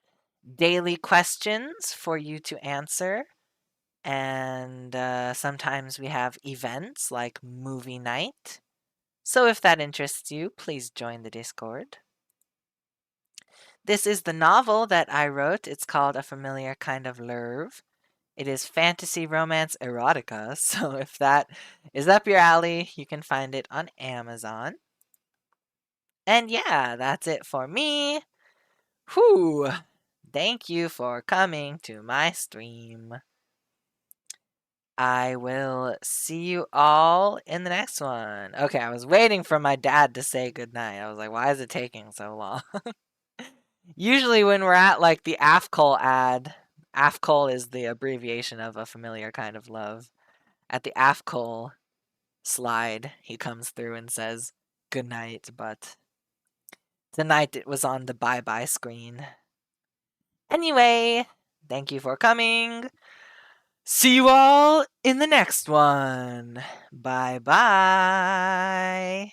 [SPEAKER 1] daily questions for you to answer. And sometimes we have events like movie night. So if that interests you, please join the Discord. This is the novel that I wrote. It's called A Familiar Kind of Lurve. It is fantasy, romance, erotica. So if that is up your alley, you can find it on Amazon. And yeah, that's it for me. Whew. Thank you for coming to my stream. I will see you all in the next one. Okay, I was waiting for my dad to say goodnight. I was like, why is it taking so long? Usually when we're at like the AFCOL ad, AFCOL is the abbreviation of A Familiar Kind of Love. At the AFCOL slide, he comes through and says goodnight, but tonight it was on the bye-bye screen. Anyway, thank you for coming. See you all in the next one. Bye bye.